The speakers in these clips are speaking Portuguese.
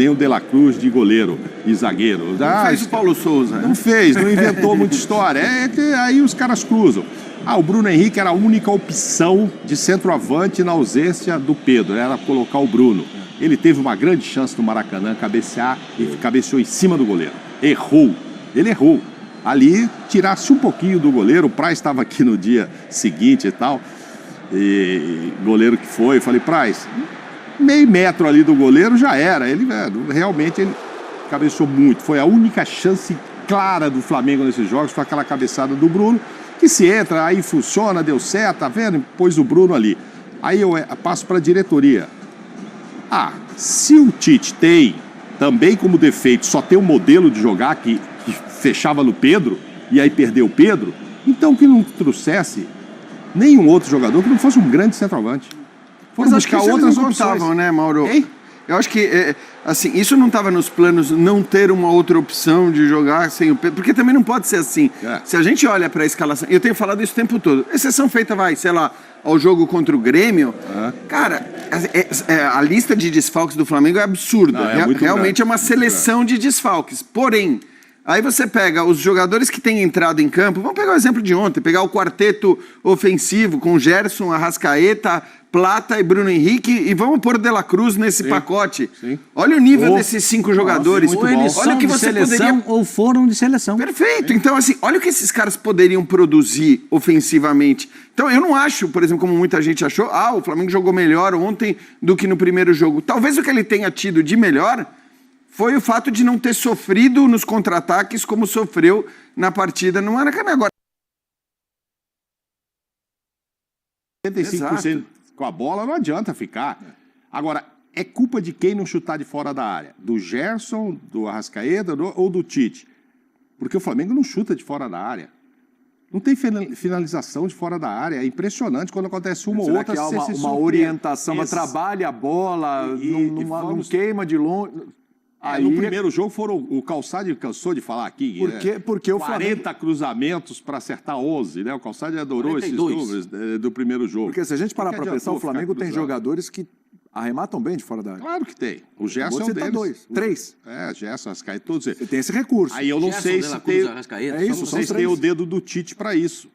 nem o De La Cruz de goleiro e zagueiro. Não fez o Paulo Souza. Não fez, não inventou muita história. É que aí os caras cruzam. O Bruno Henrique era a única opção de centroavante na ausência do Pedro, era colocar o Bruno. Ele teve uma grande chance no Maracanã, cabecear e cabeceou em cima do goleiro. Errou, ele errou. Ali, tirasse um pouquinho do goleiro, o Praz estava aqui no dia seguinte e tal, e goleiro que foi, falei, Praz, meio metro ali do goleiro já era, ele realmente ele cabeceou muito, foi a única chance clara do Flamengo nesses jogos, foi aquela cabeçada do Bruno, que se entra, aí funciona, deu certo, tá vendo? Pôs o Bruno ali. Aí eu passo para a diretoria. Se o Tite tem também como defeito só ter um modelo de jogar que fechava no Pedro, e aí perdeu o Pedro, então que não trouxesse nenhum outro jogador que não fosse um grande centroavante. Foram buscar outras opções, né, Mauro? Ei? Eu acho que, assim, isso não estava nos planos, não ter uma outra opção de jogar sem o Pedro, porque também não pode ser assim. Se a gente olha para a escalação, eu tenho falado isso o tempo todo, exceção feita, sei lá, ao jogo contra o Grêmio, cara, a lista de desfalques do Flamengo é absurda. Realmente é uma seleção de desfalques. Porém, aí você pega os jogadores que têm entrado em campo, vamos pegar o exemplo de ontem, pegar o quarteto ofensivo com Gerson, Arrascaeta, Plata e Bruno Henrique e vamos pôr De La Cruz nesse pacote. Olha o nível desses 5 jogadores. Ou eles olha são que de você seleção ou foram de seleção. Perfeito. Então, assim, olha o que esses caras poderiam produzir ofensivamente. Então, eu não acho, por exemplo, como muita gente achou, o Flamengo jogou melhor ontem do que no primeiro jogo. Talvez o que ele tenha tido de melhor foi o fato de não ter sofrido nos contra-ataques como sofreu na partida no Maracanã. Agora, 75% com a bola não adianta ficar. Agora, é culpa de quem não chutar de fora da área? Do Gerson, do Arrascaeta ou do Tite? Porque o Flamengo não chuta de fora da área. Não tem finalização de fora da área. É impressionante quando acontece uma ou outra. Há uma orientação, mas trabalha a bola, não queima de longe. No primeiro jogo o Calçade cansou de falar aqui. Porque o 40 cruzamentos para acertar 11, né? O Calçade adorou 42. Esses números do primeiro jogo. Porque se a gente parar para pensar, o Flamengo tem jogadores que arrematam bem de fora da área. Claro que tem. O Gerson é um deles. 2, 3. Gerson, Arrascaeta, todos eles. Você tem esse recurso. Aí eu não sei se tem... Não sei se tem o dedo do Tite para isso.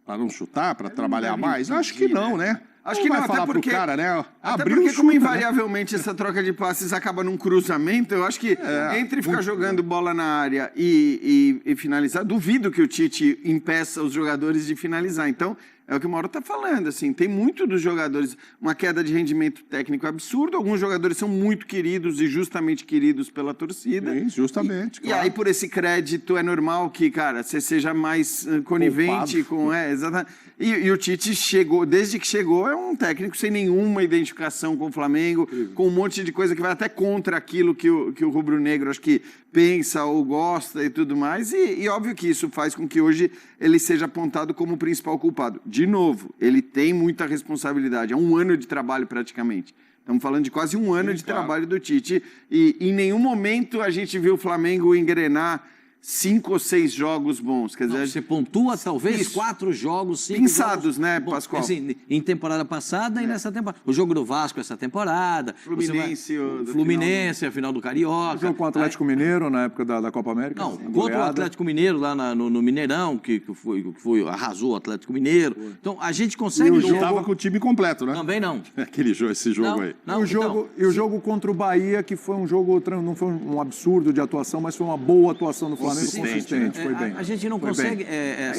Para não chutar, para trabalhar mais. Acho que não, né? Acho que não, vai falar até porque, pro cara, né? Até porque como invariavelmente essa troca de passes acaba num cruzamento, eu acho que entre ficar jogando bola na área e finalizar, duvido que o Tite impeça os jogadores de finalizar. Então, é o que o Mauro está falando, assim, tem muito dos jogadores, uma queda de rendimento técnico absurda, alguns jogadores são muito queridos e justamente queridos pela torcida. Sim, justamente, E aí, por esse crédito, é normal que, cara, você seja mais conivente com... exatamente. E o Tite chegou, desde que chegou, é um técnico sem nenhuma identificação com o Flamengo, com um monte de coisa que vai até contra aquilo que o rubro-negro, acho que pensa ou gosta e tudo mais, e óbvio que isso faz com que hoje ele seja apontado como o principal culpado. De novo, ele tem muita responsabilidade, é um ano de trabalho praticamente. Estamos falando de quase um ano de trabalho do Tite, e em nenhum momento a gente viu o Flamengo engrenar 5 ou 6 jogos bons. Quer dizer, você pontua talvez 4 jogos, 5 pensados, jogos, né, Pascoal? Assim, em temporada passada e nessa temporada. O jogo do Vasco essa temporada. Fluminense, a final do Carioca. O jogo com o Atlético Mineiro na época da Copa América. Não, contra o Atlético Mineiro lá no Mineirão, que arrasou o Atlético Mineiro. Então, a gente consegue... E o jogo estava com o time completo, né? Também não. Esse jogo aí. Não, o jogo contra o Bahia, que foi um jogo, não foi um absurdo de atuação, mas foi uma boa atuação do Flamengo, consistente, foi bem. A gente não consegue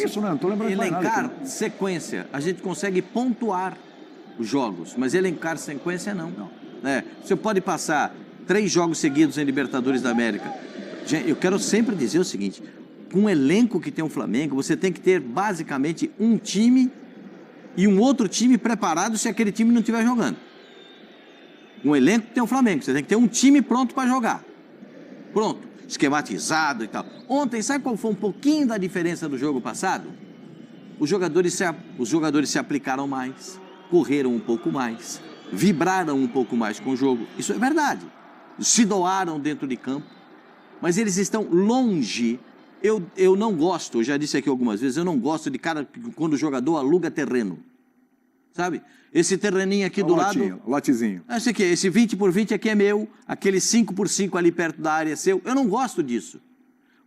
isso, não tô lembrando elencar sequência. A gente consegue pontuar os jogos, mas elencar sequência não. Você pode passar 3 jogos seguidos em Libertadores da América. Gente, eu quero sempre dizer o seguinte, com o elenco que tem o Flamengo, você tem que ter basicamente um time e um outro time preparado se aquele time não estiver jogando. Um elenco que tem o Flamengo, você tem que ter um time pronto para jogar. Pronto. Esquematizado e tal. Ontem, sabe qual foi um pouquinho da diferença do jogo passado? Os jogadores se aplicaram mais, correram um pouco mais, vibraram um pouco mais com o jogo. Isso é verdade. Se doaram dentro de campo, mas eles estão longe. Eu não gosto, já disse aqui algumas vezes, eu não gosto de cara quando o jogador aluga terreno. sabe? Esse terreninho aqui do lado... Lotezinho. Esse aqui, esse 20 por 20 aqui é meu, aquele 5 por 5 ali perto da área é seu. Eu não gosto disso.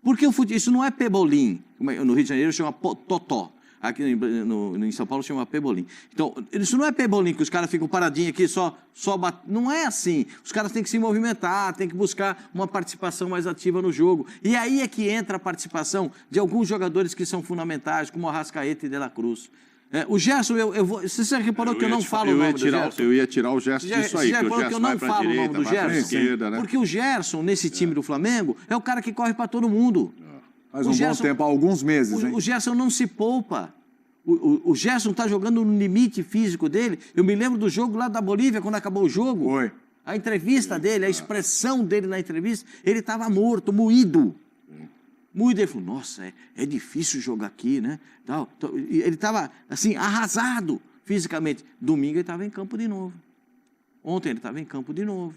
Porque isso não é pebolim. No Rio de Janeiro chama totó. Aqui em São Paulo chama pebolim. Então, isso não é pebolim, que os caras ficam paradinhos aqui só não é assim. Os caras têm que se movimentar, têm que buscar uma participação mais ativa no jogo. E aí é que entra a participação de alguns jogadores que são fundamentais, como o Arrascaeta e De La Cruz. O Gerson, você reparou que eu não falo o nome do Gerson? Eu ia tirar o Gerson disso aí, que o Gerson vai pra direita, vai pra esquerda, né? Porque o Gerson, nesse time do Flamengo, é o cara que corre para todo mundo. Faz um bom tempo, há alguns meses, hein? O Gerson não se poupa. O Gerson está jogando no limite físico dele. Eu me lembro do jogo lá da Bolívia, quando acabou o jogo. Foi. A entrevista dele, a expressão dele na entrevista, ele estava morto, moído. Moído. Ele falou, nossa, é difícil jogar aqui, né? Ele estava, assim, arrasado fisicamente. Domingo ele estava em campo de novo. Ontem ele estava em campo de novo.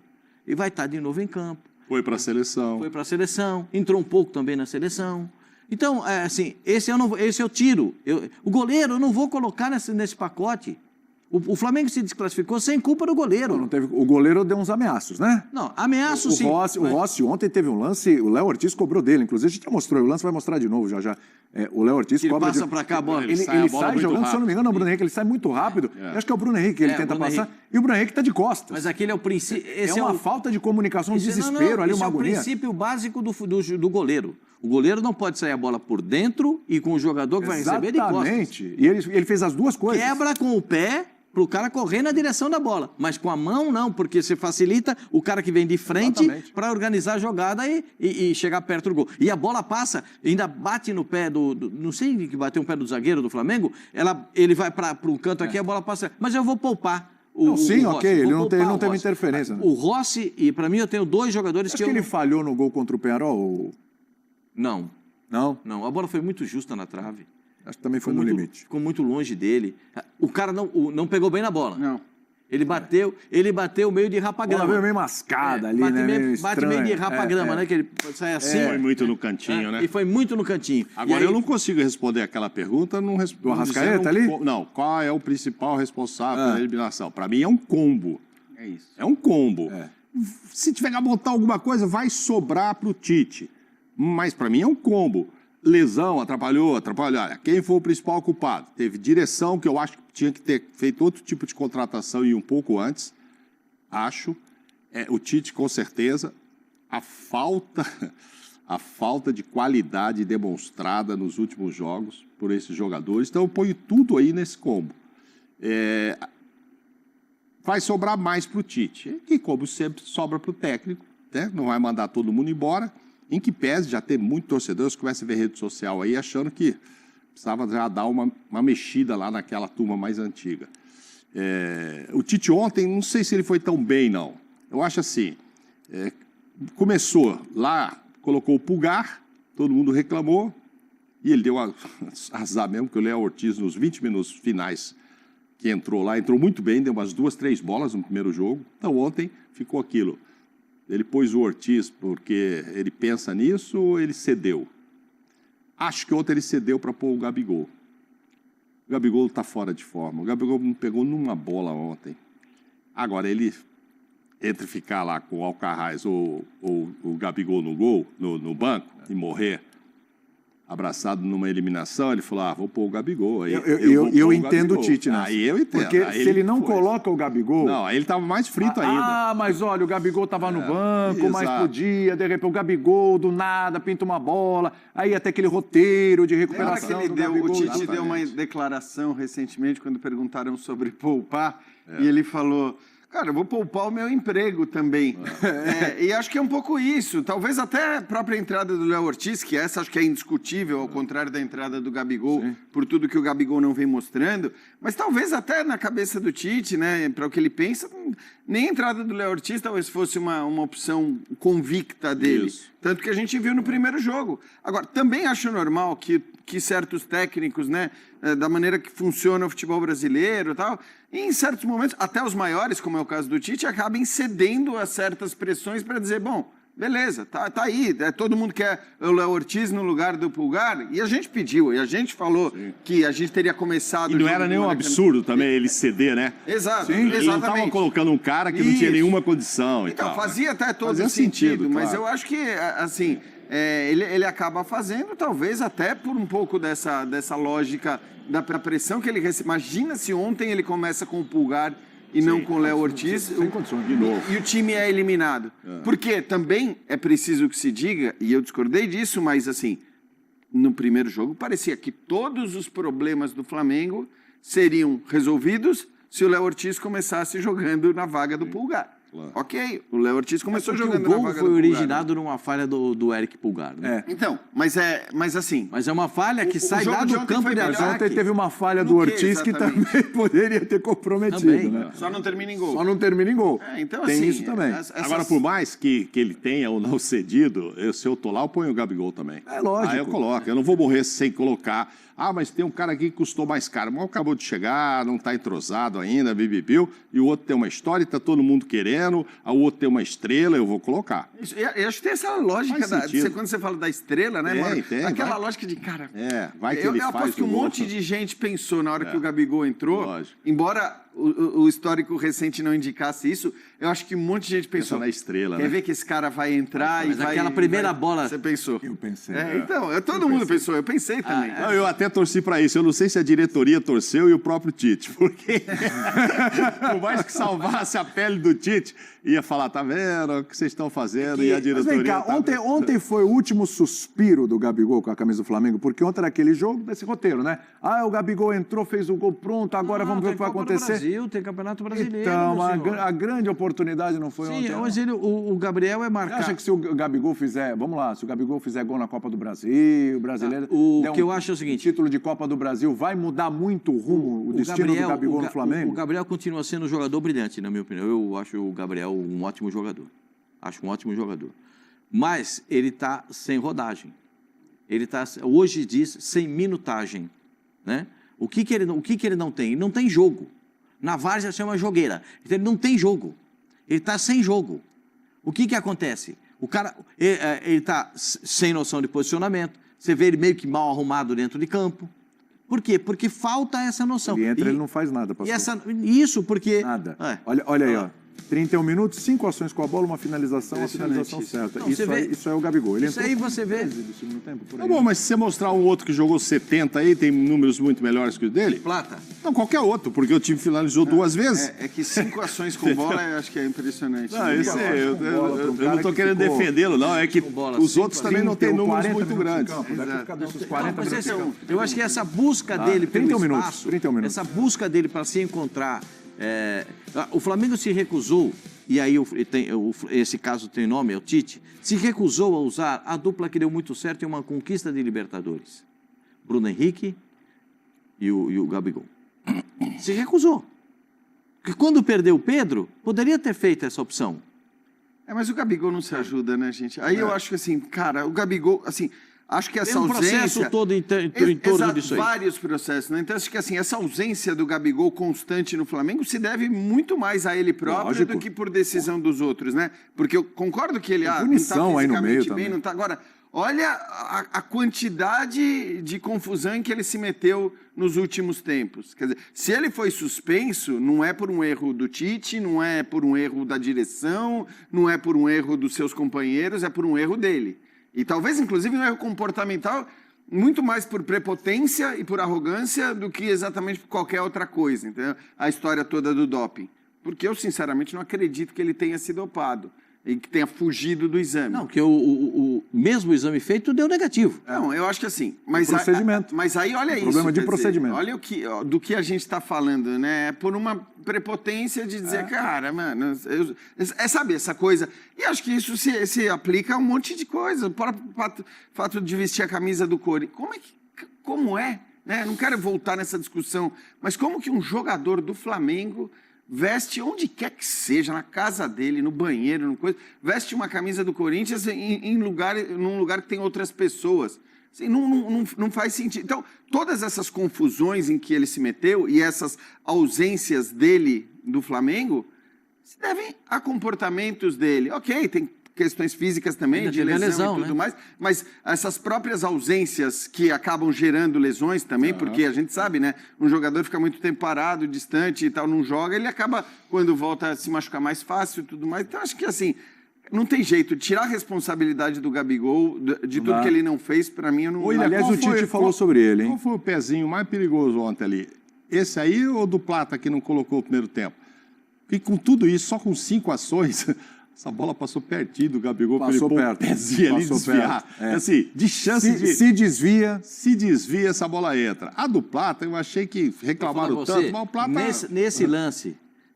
E vai estar de novo em campo. Foi para a seleção. Foi para a seleção. Entrou um pouco também na seleção. Então, assim, esse eu tiro. O goleiro eu não vou colocar nesse pacote. O Flamengo se desclassificou sem culpa do goleiro. Não teve, o goleiro deu uns ameaços, né? Não, ameaço sim. O Rossi ontem teve um lance, o Léo Ortiz cobrou dele. Inclusive, a gente já mostrou, o lance vai mostrar de novo já. O Léo Ortiz ele cobra... passa para cá a bola. Ele sai jogando, se eu não me engano, é o Bruno Henrique. Ele sai muito rápido. Acho que é o Bruno Henrique que ele tenta passar. E o Bruno Henrique está de costas. Mas aquele é o princípio... É uma falta de comunicação, um desespero ali, uma agonia. Esse é o princípio básico do goleiro. O goleiro não pode sair a bola por dentro e com o jogador que vai receber de costas. Exatamente. E ele fez as duas coisas. Quebra com o pé para o cara correr na direção da bola. Mas com a mão, não, porque você facilita o cara que vem de frente para organizar a jogada e chegar perto do gol. E a bola passa, ainda bate no pé não sei que bateu um pé do zagueiro do Flamengo, ele vai para um canto aqui, a bola passa. Mas eu vou poupar. Sim, ok, ele não teve interferência. Né? O Rossi, e para mim eu tenho dois jogadores que ele falhou no gol contra o Penharol? Não. Não? Não, a bola foi muito justa na trave. Acho que também foi no limite. Ficou muito longe dele. O cara não pegou bem na bola. Não. Ele bateu meio de rapagrama. Ela veio meio mascada ali, bate meio de rapagrama, né? Que ele sai assim. Foi muito no cantinho, né? E foi muito no cantinho. Agora, eu não consigo responder aquela pergunta. Do Arrascaeta ali? Não, qual é o principal responsável pela eliminação? Para mim é um combo. É isso. É um combo. Se tiver que botar alguma coisa, vai sobrar para o Tite. Mas para mim é um combo. Lesão, atrapalhou. Olha, quem foi o principal culpado? Teve direção, que eu acho que tinha que ter feito outro tipo de contratação e um pouco antes. Acho. O Tite, com certeza. A falta de qualidade demonstrada nos últimos jogos por esses jogadores. Então, eu ponho tudo aí nesse combo. Vai sobrar mais para o Tite. Que, como sempre, sobra para o técnico. Né? Não vai mandar todo mundo embora. Em que pese já ter muito torcedor, você começa a ver rede social aí achando que precisava já dar uma mexida lá naquela turma mais antiga. O Tite ontem, não sei se ele foi tão bem, não. Eu acho assim, começou lá, colocou o Pulgar, todo mundo reclamou, e ele deu azar mesmo, que o Léo Ortiz, nos 20 minutos finais que entrou lá, entrou muito bem, deu umas 2, 3 bolas no primeiro jogo. Então ontem ficou aquilo. Ele pôs o Ortiz porque ele pensa nisso ou ele cedeu? Acho que ontem ele cedeu para pôr o Gabigol. O Gabigol está fora de forma. O Gabigol não pegou numa bola ontem. Agora, ele, entre ficar lá com o Alcaraz ou o Gabigol no gol, no banco, e morrer abraçado numa eliminação, ele falou, vou pôr o Gabigol. Aí eu entendo o Tite, né? Aí eu entendo. Porque se ele não coloca o Gabigol... Não, aí ele estava mais frito ainda. Mas olha, o Gabigol estava no banco, mas podia, de repente o Gabigol do nada pinta uma bola, aí até aquele roteiro de recuperação do Gabigol. O Tite deu uma declaração recentemente quando perguntaram sobre poupar, e ele falou... Cara, eu vou poupar o meu emprego também. E acho que é um pouco isso. Talvez até a própria entrada do Léo Ortiz, que essa acho que é indiscutível, ao contrário da entrada do Gabigol, por tudo que o Gabigol não vem mostrando. Mas talvez até na cabeça do Tite, né, para o que ele pensa, nem a entrada do Léo Ortiz talvez fosse uma opção convicta dele. Isso. Tanto que a gente viu no primeiro jogo. Agora, também acho normal que certos técnicos, né, da maneira que funciona o futebol brasileiro e tal, e em certos momentos, até os maiores, como é o caso do Tite, acabem cedendo a certas pressões para dizer, bom, Beleza, tá aí. Todo mundo quer o Léo Ortiz no lugar do Pulgar. E a gente pediu, e a gente falou que a gente teria começado... E não era nenhum absurdo também ele ceder, né? Exato, exatamente. Eles não estavam colocando um cara que não tinha nenhuma condição então, e tal. Fazia até todo sentido, mas eu acho que, assim, ele acaba fazendo, talvez até por um pouco dessa lógica da pressão que ele recebe. Imagina se ontem ele começa com o Pulgar e não com o Léo Ortiz, sem condições, de novo. E o time é eliminado. Porque também é preciso que se diga, e eu discordei disso, mas assim, no primeiro jogo parecia que todos os problemas do Flamengo seriam resolvidos se o Léo Ortiz começasse jogando na vaga do Pulgar. Claro. Ok, o Léo Ortiz começou jogando na vaga do Pulgar. O gol foi originado numa falha do Eric Pulgar. Né? Então, mas assim... Mas é uma falha que sai lá do campo de ataque. Ontem teve uma falha do Ortiz que também poderia ter comprometido. Né? Só não termina em gol. Só não termina em gol. Então, tem assim, isso também. Agora, por mais que ele tenha ou não cedido, se eu tô lá, eu ponho o Gabigol também. É lógico. Aí eu coloco. Eu não vou morrer sem colocar. Ah, mas tem um cara aqui que custou mais caro. Mas acabou de chegar, não está entrosado ainda, bibibiu. E o outro tem uma história e está todo mundo querendo. O outro tem uma estrela, eu vou colocar. Eu acho que tem essa lógica, quando você fala da estrela, né, mano? Aquela lógica de, cara... vai que ele eu aposto que um monte de gente pensou na hora que o Gabigol entrou, embora o histórico recente não indicasse isso, eu acho que um monte de gente pensou na estrela, quer ver que esse cara vai entrar e vai... aquela primeira bola... Você pensou? Eu pensei. Então, todo mundo pensou, eu pensei também. Eu até torci para isso. Eu não sei se a diretoria torceu e o próprio Tite, porque por mais que salvasse a pele do Tite, ia falar, tá vendo o que vocês estão fazendo, e a diretoria... Mas vem cá, ontem foi o último suspiro do Gabigol com a camisa do Flamengo, porque ontem era aquele jogo desse roteiro, né? O Gabigol entrou, fez o gol, pronto, agora vamos ver o que vai acontecer. Brasil, tem Campeonato Brasileiro. Então, a grande oportunidade não foi ontem. Sim, mas o Gabriel é marcado. Você acha que se o Gabigol fizer, vamos lá, se o Gabigol fizer gol na Copa do Brasil, o brasileiro... O que eu acho é o seguinte... título de Copa do Brasil, vai mudar muito o rumo, o destino do Gabigol no Flamengo? O Gabriel continua sendo um jogador brilhante, na minha opinião. Eu acho o Gabriel um ótimo jogador. Acho um ótimo jogador. Mas ele está sem rodagem. Ele está, hoje diz, sem minutagem. Né? O que ele não tem? Ele não tem jogo. Na várzea chama jogueira. Então ele não tem jogo. Ele está sem jogo. O que acontece? O cara, ele está sem noção de posicionamento. Você vê ele meio que mal arrumado dentro de campo. Por quê? Porque falta essa noção. Ele entra, ele não faz nada, pastor. Isso porque... Nada. Olha aí, ó. 31 minutos, 5 ações com a bola, uma finalização, a finalização certa. Não, isso é o Gabigol. Ele isso aí você vê. Tá bom, mas se você mostrar um outro que jogou 70 aí, tem números muito melhores que o dele? Plata. Não, qualquer outro, porque o time finalizou 2 vezes. É que 5 ações com bola eu acho que é impressionante. Não, eu não estou querendo defendê-lo, não. É que os outros também não têm números muito grandes. Eu acho que essa busca dele pelo espaço, essa busca dele para se encontrar... o Flamengo se recusou, e aí esse caso tem nome, é o Tite, se recusou a usar a dupla que deu muito certo em uma conquista de Libertadores. Bruno Henrique e o Gabigol. Se recusou. Porque quando perdeu o Pedro, poderia ter feito essa opção. Mas o Gabigol não se ajuda, né, gente? Aí eu acho que assim, cara, o Gabigol, assim... Acho que essa ausência... Tem um processo todo em torno disso aí. Vários processos, né? Então, acho que assim, essa ausência do Gabigol constante no Flamengo se deve muito mais a ele próprio do que por decisão dos outros, né? Porque eu concordo que ele não está aí no meio bem, também. não tá... Agora, olha a quantidade de confusão em que ele se meteu nos últimos tempos. Quer dizer, se ele foi suspenso, não é por um erro do Tite, não é por um erro da direção, não é por um erro dos seus companheiros, é por um erro dele. E talvez, inclusive, um erro comportamental muito mais por prepotência e por arrogância do que exatamente por qualquer outra coisa, entendeu? A história toda do doping. Porque eu, sinceramente, não acredito que ele tenha sido dopado e que tenha fugido do exame. Não, porque mesmo o exame feito deu negativo. Não, eu acho que assim... Mas procedimento. Mas aí, olha isso. Problema de procedimento. Olha do que a gente está falando, né? É por uma prepotência de dizer, cara, mano... sabe, essa coisa... E acho que isso se aplica a um monte de coisa. O próprio fato de vestir a camisa do Corinthians. Como é? Né? Não quero voltar nessa discussão, mas como que um jogador do Flamengo... veste onde quer que seja, na casa dele, no banheiro, veste uma camisa do Corinthians num lugar que tem outras pessoas. Assim, não faz sentido. Então, todas essas confusões em que ele se meteu e essas ausências dele do Flamengo se devem a comportamentos dele. Ok, tem questões físicas também, de lesão e tudo mais, mas essas próprias ausências que acabam gerando lesões também, porque a gente sabe, né? Um jogador fica muito tempo parado, distante e tal, não joga, ele acaba, quando volta, a se machucar mais fácil e tudo mais. Então, acho que assim, não tem jeito. Tirar a responsabilidade do Gabigol, de tudo que ele não fez, para mim, eu não... Aliás, o Tite falou sobre ele, hein? Qual foi o pezinho mais perigoso ontem ali? Esse aí ou do Plata que não colocou o primeiro tempo? E com tudo isso, só com 5 ações, essa bola passou pertinho do Gabigol. Passou perto. Pezinho ali desviar. Assim, de chance de... Se desvia. Se desvia, essa bola entra. A do Plata, eu achei que reclamaram tanto, mas o Plata...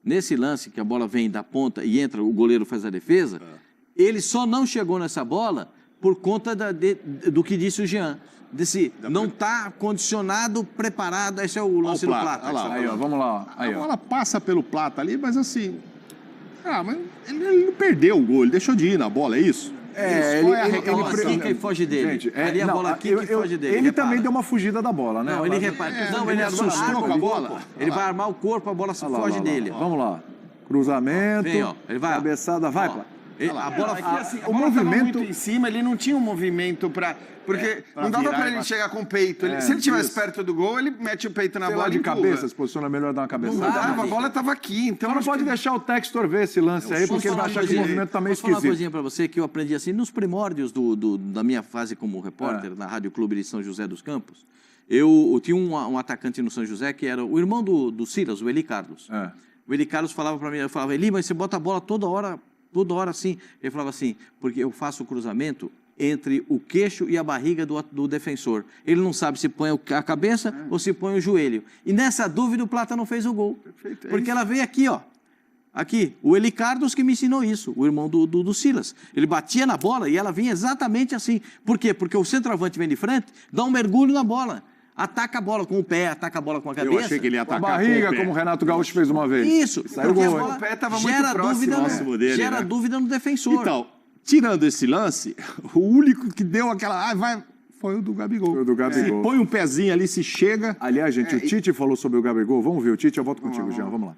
Nesse lance que a bola vem da ponta e entra, o goleiro faz a defesa, ele só não chegou nessa bola por conta do que disse o Jean. Não está condicionado, preparado. Esse é o lance do Plata. Aí, ó, vamos lá. Aí, a bola passa pelo Plata ali, mas assim... mas ele não perdeu o gol, ele deixou de ir na bola, é isso? Ele quica e foge dele. Gente, ali a bola quica e foge dele. Ele também deu uma fugida da bola, né? Não, ele repara. Não, ele assustou com a bola. Ele vai armar o corpo, a bola foge dele. Vamos lá. Cruzamento. Vem, ó. Ele vai. Cabeçada, vai, Plata. A bola, o movimento muito em cima, ele não tinha um movimento para... Porque não dava para ele chegar com o peito. Se ele estivesse perto do gol, ele mete o peito na bola de cabeça, se posiciona melhor dar uma cabeçada. Não dava, a bola estava aqui. Então não pode deixar o Textor ver esse lance aí, porque ele vai achar que o movimento está meio esquisito. Vou falar uma coisinha para você que eu aprendi assim, nos primórdios da minha fase como repórter na Rádio Clube de São José dos Campos. Eu tinha um atacante no São José que era o irmão do Silas, o Eli Carlos. O Eli Carlos falava para mim, eu falava, Eli, mas você bota a bola toda hora assim. Ele falava assim, porque eu faço o cruzamento entre o queixo e a barriga do defensor. Ele não sabe se põe a cabeça ou se põe o joelho. E nessa dúvida o Plata não fez o gol. Perfeito, porque ela veio aqui, ó. Aqui, o Eli Carlos que me ensinou isso, o irmão do Silas. Ele batia na bola e ela vinha exatamente assim. Por quê? Porque o centroavante vem de frente, dá um mergulho na bola. Ataca a bola com o pé, ataca a bola com a cabeça. Eu achei que ele ia atacar com a barriga, como o Renato Gaúcho fez uma vez. Isso, saiu porque gol, o pé estava muito próximo dele, gera dúvida no defensor. Então, tirando esse lance, o único que deu aquela... foi o do Gabigol. Foi o do Gabigol. Se põe um pezinho ali, se chega... Aliás, gente, o Tite falou sobre o Gabigol. Vamos ver o Tite, eu volto contigo, Jean. Vamos lá.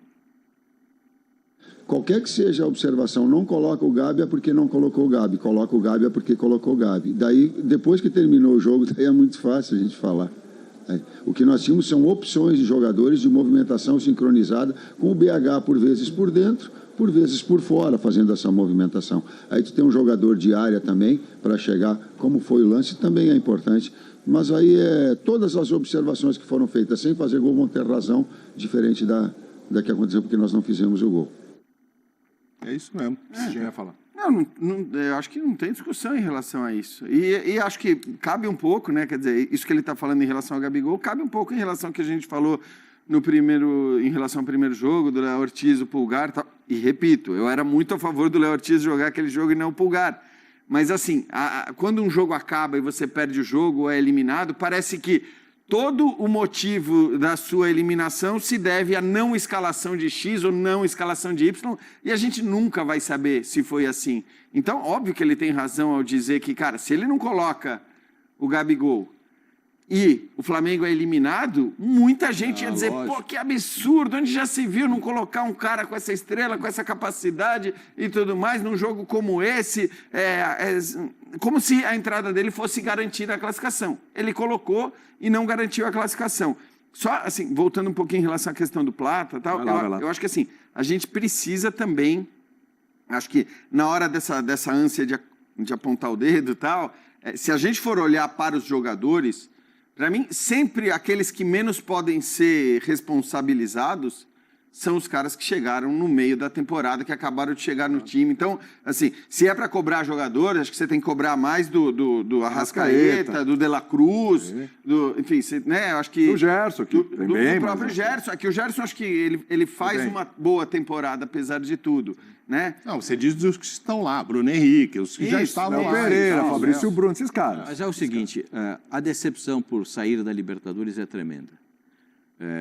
Qualquer que seja a observação, não coloca o Gabi é porque não colocou o Gabi, coloca o Gabi é porque colocou o Gabi. Daí, depois que terminou o jogo, daí é muito fácil a gente falar. O que nós tínhamos são opções de jogadores de movimentação sincronizada, com o BH por vezes por dentro, por vezes por fora, fazendo essa movimentação. Aí tu tem um jogador de área também, para chegar, como foi o lance, também é importante. Mas aí todas as observações que foram feitas sem fazer gol vão ter razão, diferente da que aconteceu, porque nós não fizemos o gol. É isso mesmo. Já ia falar. Eu acho que não tem discussão em relação a isso. E acho que cabe um pouco, né? Quer dizer, isso que ele está falando em relação ao Gabigol, cabe um pouco em relação ao que a gente falou em relação ao primeiro jogo, do Léo Ortiz, o Pulgar. Tal. E repito, eu era muito a favor do Léo Ortiz jogar aquele jogo e não o Pulgar. Mas assim, quando um jogo acaba e você perde o jogo ou é eliminado, parece que todo o motivo da sua eliminação se deve à não escalação de X ou não escalação de Y, e a gente nunca vai saber se foi assim. Então, óbvio que ele tem razão ao dizer que, cara, se ele não coloca o Gabigol e o Flamengo é eliminado, muita gente ia dizer, lógico. Pô, que absurdo, onde já se viu não colocar um cara com essa estrela, com essa capacidade e tudo mais, num jogo como esse, como se a entrada dele fosse garantir a classificação. Ele colocou e não garantiu a classificação. Só, assim, voltando um pouquinho em relação à questão do Plata, tal, eu acho que, assim, a gente precisa também, acho que na hora dessa ânsia de apontar o dedo e tal, se a gente for olhar para os jogadores, para mim, sempre aqueles que menos podem ser responsabilizados são os caras que chegaram no meio da temporada, que acabaram de chegar no time. Então, assim, se é para cobrar jogador, acho que você tem que cobrar mais do Arrascaeta, do De La Cruz, enfim, né, acho que... Do Gerson, que tem bem, do próprio Gerson. Aqui o Gerson, acho que ele faz uma boa temporada, apesar de tudo, né? Não, você diz dos que estão lá, Bruno Henrique, os que já estavam lá. Pereira, Fabrício Bruno, esses caras. Mas é o seguinte, a decepção por sair da Libertadores é tremenda.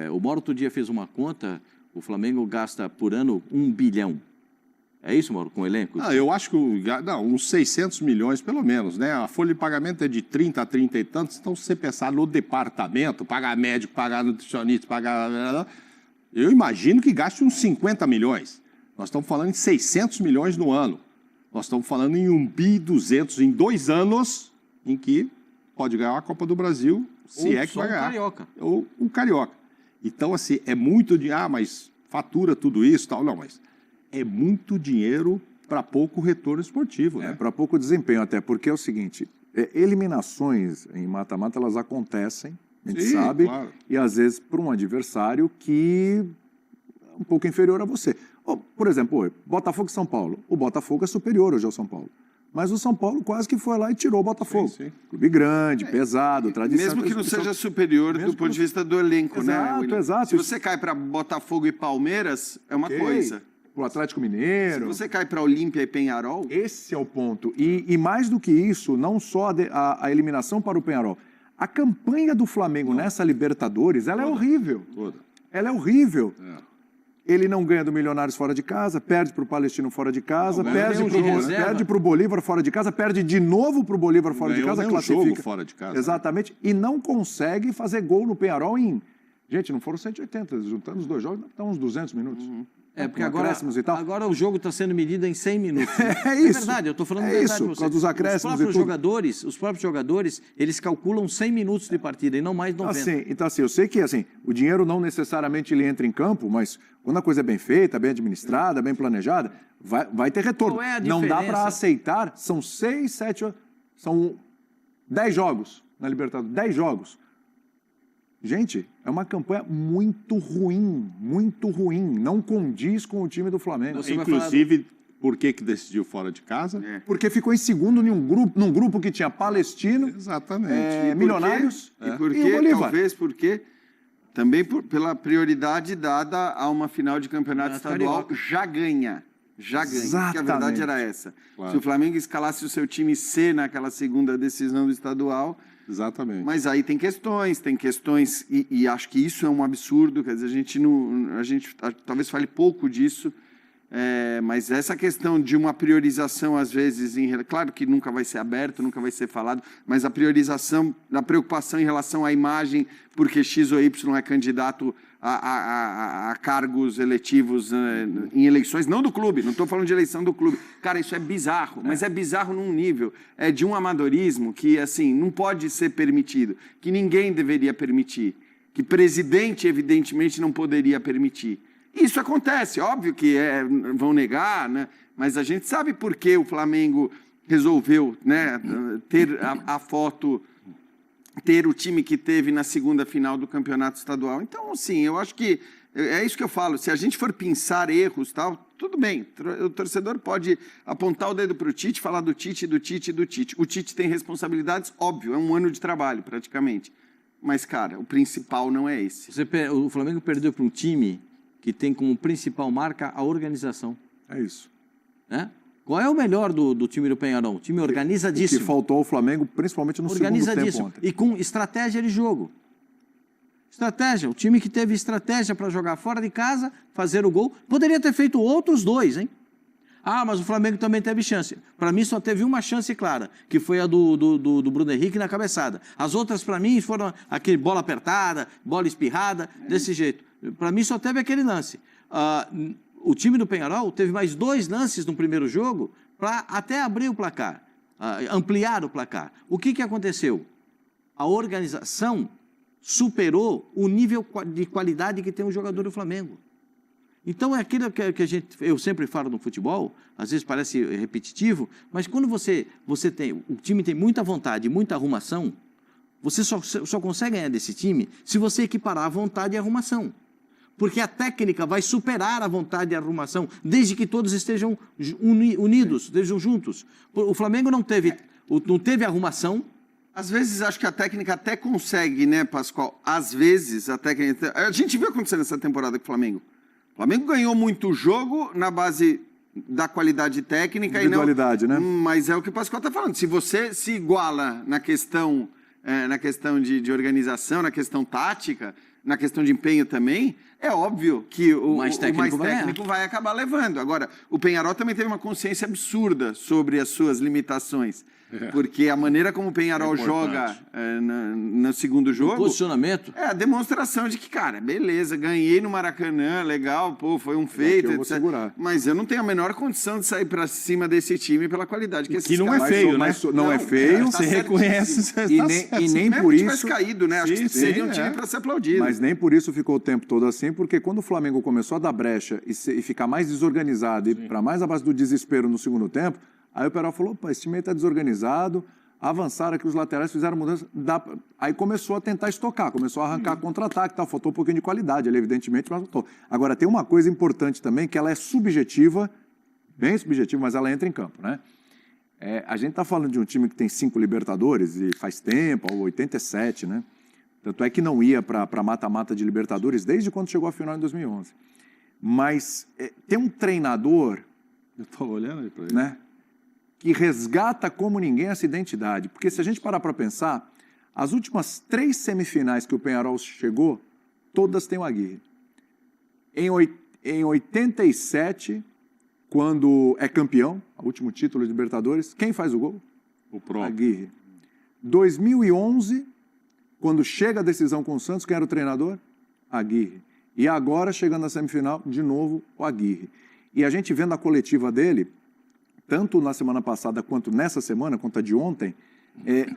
O Mauro outro dia fez uma conta... O Flamengo gasta por ano 1 bilhão. É isso, Mauro, com o elenco? Eu acho que uns 600 milhões pelo menos, né? A folha de pagamento é de 30 a 30 e tantos, então se você pensar no departamento, pagar médico, pagar nutricionista, pagar... Eu imagino que gaste uns 50 milhões. Nós estamos falando de 600 milhões no ano. Nós estamos falando em 1.200 em 2 anos em que pode ganhar a Copa do Brasil, se é que vai ganhar. Carioca. Ou um Carioca. Então, assim, é muito de... mas fatura tudo isso e tal. Não, mas é muito dinheiro para pouco retorno esportivo, né? Para pouco desempenho, até porque é o seguinte, eliminações em mata-mata, elas acontecem, a gente sabe, claro. E às vezes para um adversário que é um pouco inferior a você. Por exemplo, Botafogo e São Paulo. O Botafogo é superior hoje ao São Paulo. Mas o São Paulo quase que foi lá e tirou o Botafogo. Sim. Clube grande, pesado, tradição. Mesmo que não seja superior do ponto de vista do elenco, exato, né? Exato. Se você cai para Botafogo e Palmeiras, é uma coisa. O Atlético Mineiro. Se você cai para Olímpia e Peñarol... Esse é o ponto. E mais do que isso, não só a eliminação para o Peñarol. A campanha do Flamengo nessa Libertadores, ela é horrível. Ela é horrível. Ele não ganha do Milionários fora de casa, perde para o Palestino fora de casa, perde para o Bolívar fora de casa, perde de novo para o Bolívar fora de casa, classifica. Jogo fora de casa. Exatamente. E não consegue fazer gol no Peñarol em... Gente, não foram 180, juntando os 2 jogos, estão uns 200 minutos. Porque agora o jogo está sendo medido em 100 minutos. É isso. É verdade, eu estou falando a verdade. Isso, por causa dos acréscimos os próprios jogadores, eles calculam 100 minutos de partida e não mais 90. Então, eu sei que o dinheiro não necessariamente ele entra em campo, mas quando a coisa é bem feita, bem administrada, bem planejada, vai ter retorno. Qual é a não diferença? dá para aceitar, são 6, 7, são 10 jogos na Libertadores, 10 jogos. Gente, é uma campanha muito ruim, não condiz com o time do Flamengo. Inclusive, por que decidiu fora de casa? Porque ficou em segundo num grupo que tinha Palestino, Milionários e Bolívar. Talvez porque também pela prioridade dada a uma final de campeonato estadual, já ganha. Exatamente. Porque a verdade era essa. Claro. Se o Flamengo escalasse o seu time C naquela segunda decisão do estadual... Exatamente. Mas aí tem questões, e acho que isso é um absurdo, quer dizer, a gente talvez fale pouco disso, mas essa questão de uma priorização, às vezes, claro que nunca vai ser aberto, nunca vai ser falado, mas a priorização, a preocupação em relação à imagem, porque X ou Y é candidato a cargos eletivos em eleições, não do clube, não estou falando de eleição do clube. Cara, isso é bizarro, mas é bizarro num nível de um amadorismo que, assim, não pode ser permitido, que ninguém deveria permitir, que presidente, evidentemente, não poderia permitir. Isso acontece, óbvio que vão negar, né? Mas a gente sabe por que o Flamengo resolveu, né, ter a foto... ter o time que teve na segunda final do campeonato estadual. Então, assim, eu acho que é isso que eu falo. Se a gente for pensar erros, tal, tudo bem. O torcedor pode apontar o dedo para o Tite, falar do Tite. O Tite tem responsabilidades, óbvio, é um ano de trabalho, praticamente. Mas, cara, o principal não é esse. O Flamengo perdeu para um time que tem como principal marca a organização. É isso. Né? Qual é o melhor do time do Peñarol? O time organizadíssimo. O que faltou ao Flamengo, principalmente no segundo tempo ontem. E com estratégia de jogo. Estratégia. O time que teve estratégia para jogar fora de casa, fazer o gol. Poderia ter feito outros 2, hein? Mas o Flamengo também teve chance. Para mim só teve uma chance clara, que foi a do Bruno Henrique na cabeçada. As outras para mim foram aquele bola apertada, bola espirrada, desse jeito. Para mim só teve aquele lance. O time do Peñarol teve mais 2 lances no primeiro jogo para até abrir o placar, ampliar o placar. O que aconteceu? A organização superou o nível de qualidade que tem o jogador do Flamengo. Então é aquilo que eu sempre falo no futebol, às vezes parece repetitivo, mas quando o time tem muita vontade, muita arrumação, você só consegue ganhar desse time se você equiparar a vontade e a arrumação. Porque a técnica vai superar a vontade e a arrumação, desde que todos estejam unidos, estejam juntos. O Flamengo não teve arrumação. Às vezes, acho que a técnica até consegue, né, Pascoal? Às vezes, a técnica... A gente viu acontecer nessa temporada com o Flamengo. O Flamengo ganhou muito jogo na base da qualidade técnica. Individualidade, e não... né? Mas é o que o Pascoal está falando. Se você se iguala na questão de organização, na questão tática, na questão de empenho também, É óbvio que o mais técnico vai vai acabar levando. Agora, o Peñarol também teve uma consciência absurda sobre as suas limitações. Porque a maneira como o Peñarol joga no segundo jogo... O posicionamento. É a demonstração de que, cara, beleza, ganhei no Maracanã, legal, pô, foi um feito, eu vou segurar. Mas eu não tenho a menor condição de sair pra cima desse time pela qualidade que esses que não caras... é feio, né? Não é feio, você reconhece. Você e nem Mesmo por que isso... tivesse caído, né? Acho que seria um time pra ser aplaudido. Mas nem por isso ficou o tempo todo assim, porque quando o Flamengo começou a dar brecha e ficar mais desorganizado e para mais à base do desespero no segundo tempo, aí o Peñarol falou, opa, esse time aí tá desorganizado, avançaram aqui os laterais, fizeram mudança, aí começou a tentar estocar, começou a arrancar contra-ataque, tá? Faltou um pouquinho de qualidade, ali, evidentemente, mas faltou. Agora, tem uma coisa importante também, que ela é subjetiva, bem subjetiva, mas ela entra em campo, né? A gente tá falando de um time que tem 5 Libertadores, e faz tempo, 87, né? Tanto é que não ia para mata-mata de Libertadores desde quando chegou à final em 2011. Mas tem um treinador... Eu estava olhando aí para ele. Né? Que resgata como ninguém essa identidade. Porque se a gente parar para pensar, as últimas 3 semifinais que o Peñarol chegou, todas têm o Aguirre. Em 87, quando é campeão, o último título de Libertadores, quem faz o gol? O próprio. Aguirre. 2011, quando chega a decisão com o Santos, quem era o treinador? Aguirre. E agora, chegando na semifinal, de novo, o Aguirre. E a gente vendo a coletiva dele, tanto na semana passada quanto nessa semana, quanto a de ontem,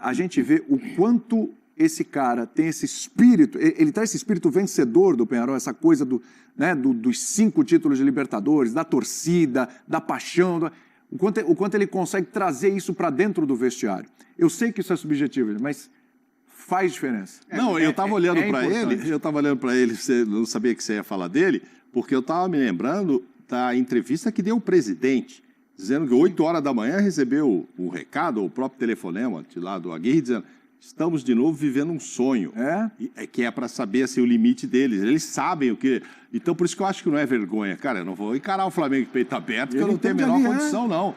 a gente vê o quanto esse cara tem esse espírito, ele traz esse espírito vencedor do Peñarol, essa coisa dos 5 títulos de Libertadores, da torcida, da paixão, o quanto ele consegue trazer isso para dentro do vestiário. Eu sei que isso é subjetivo, mas faz diferença. Não, eu estava olhando para ele, você não sabia que você ia falar dele, porque eu estava me lembrando da entrevista que deu o presidente, dizendo que 8 horas da manhã recebeu o recado, o próprio telefonema de lá do Aguirre, dizendo: estamos de novo vivendo um sonho. Que é para saber assim, o limite deles. Eles sabem o que... Então, por isso que eu acho que não é vergonha. Cara, eu não vou encarar o Flamengo de peito aberto, porque eu não tenho a menor condição, não.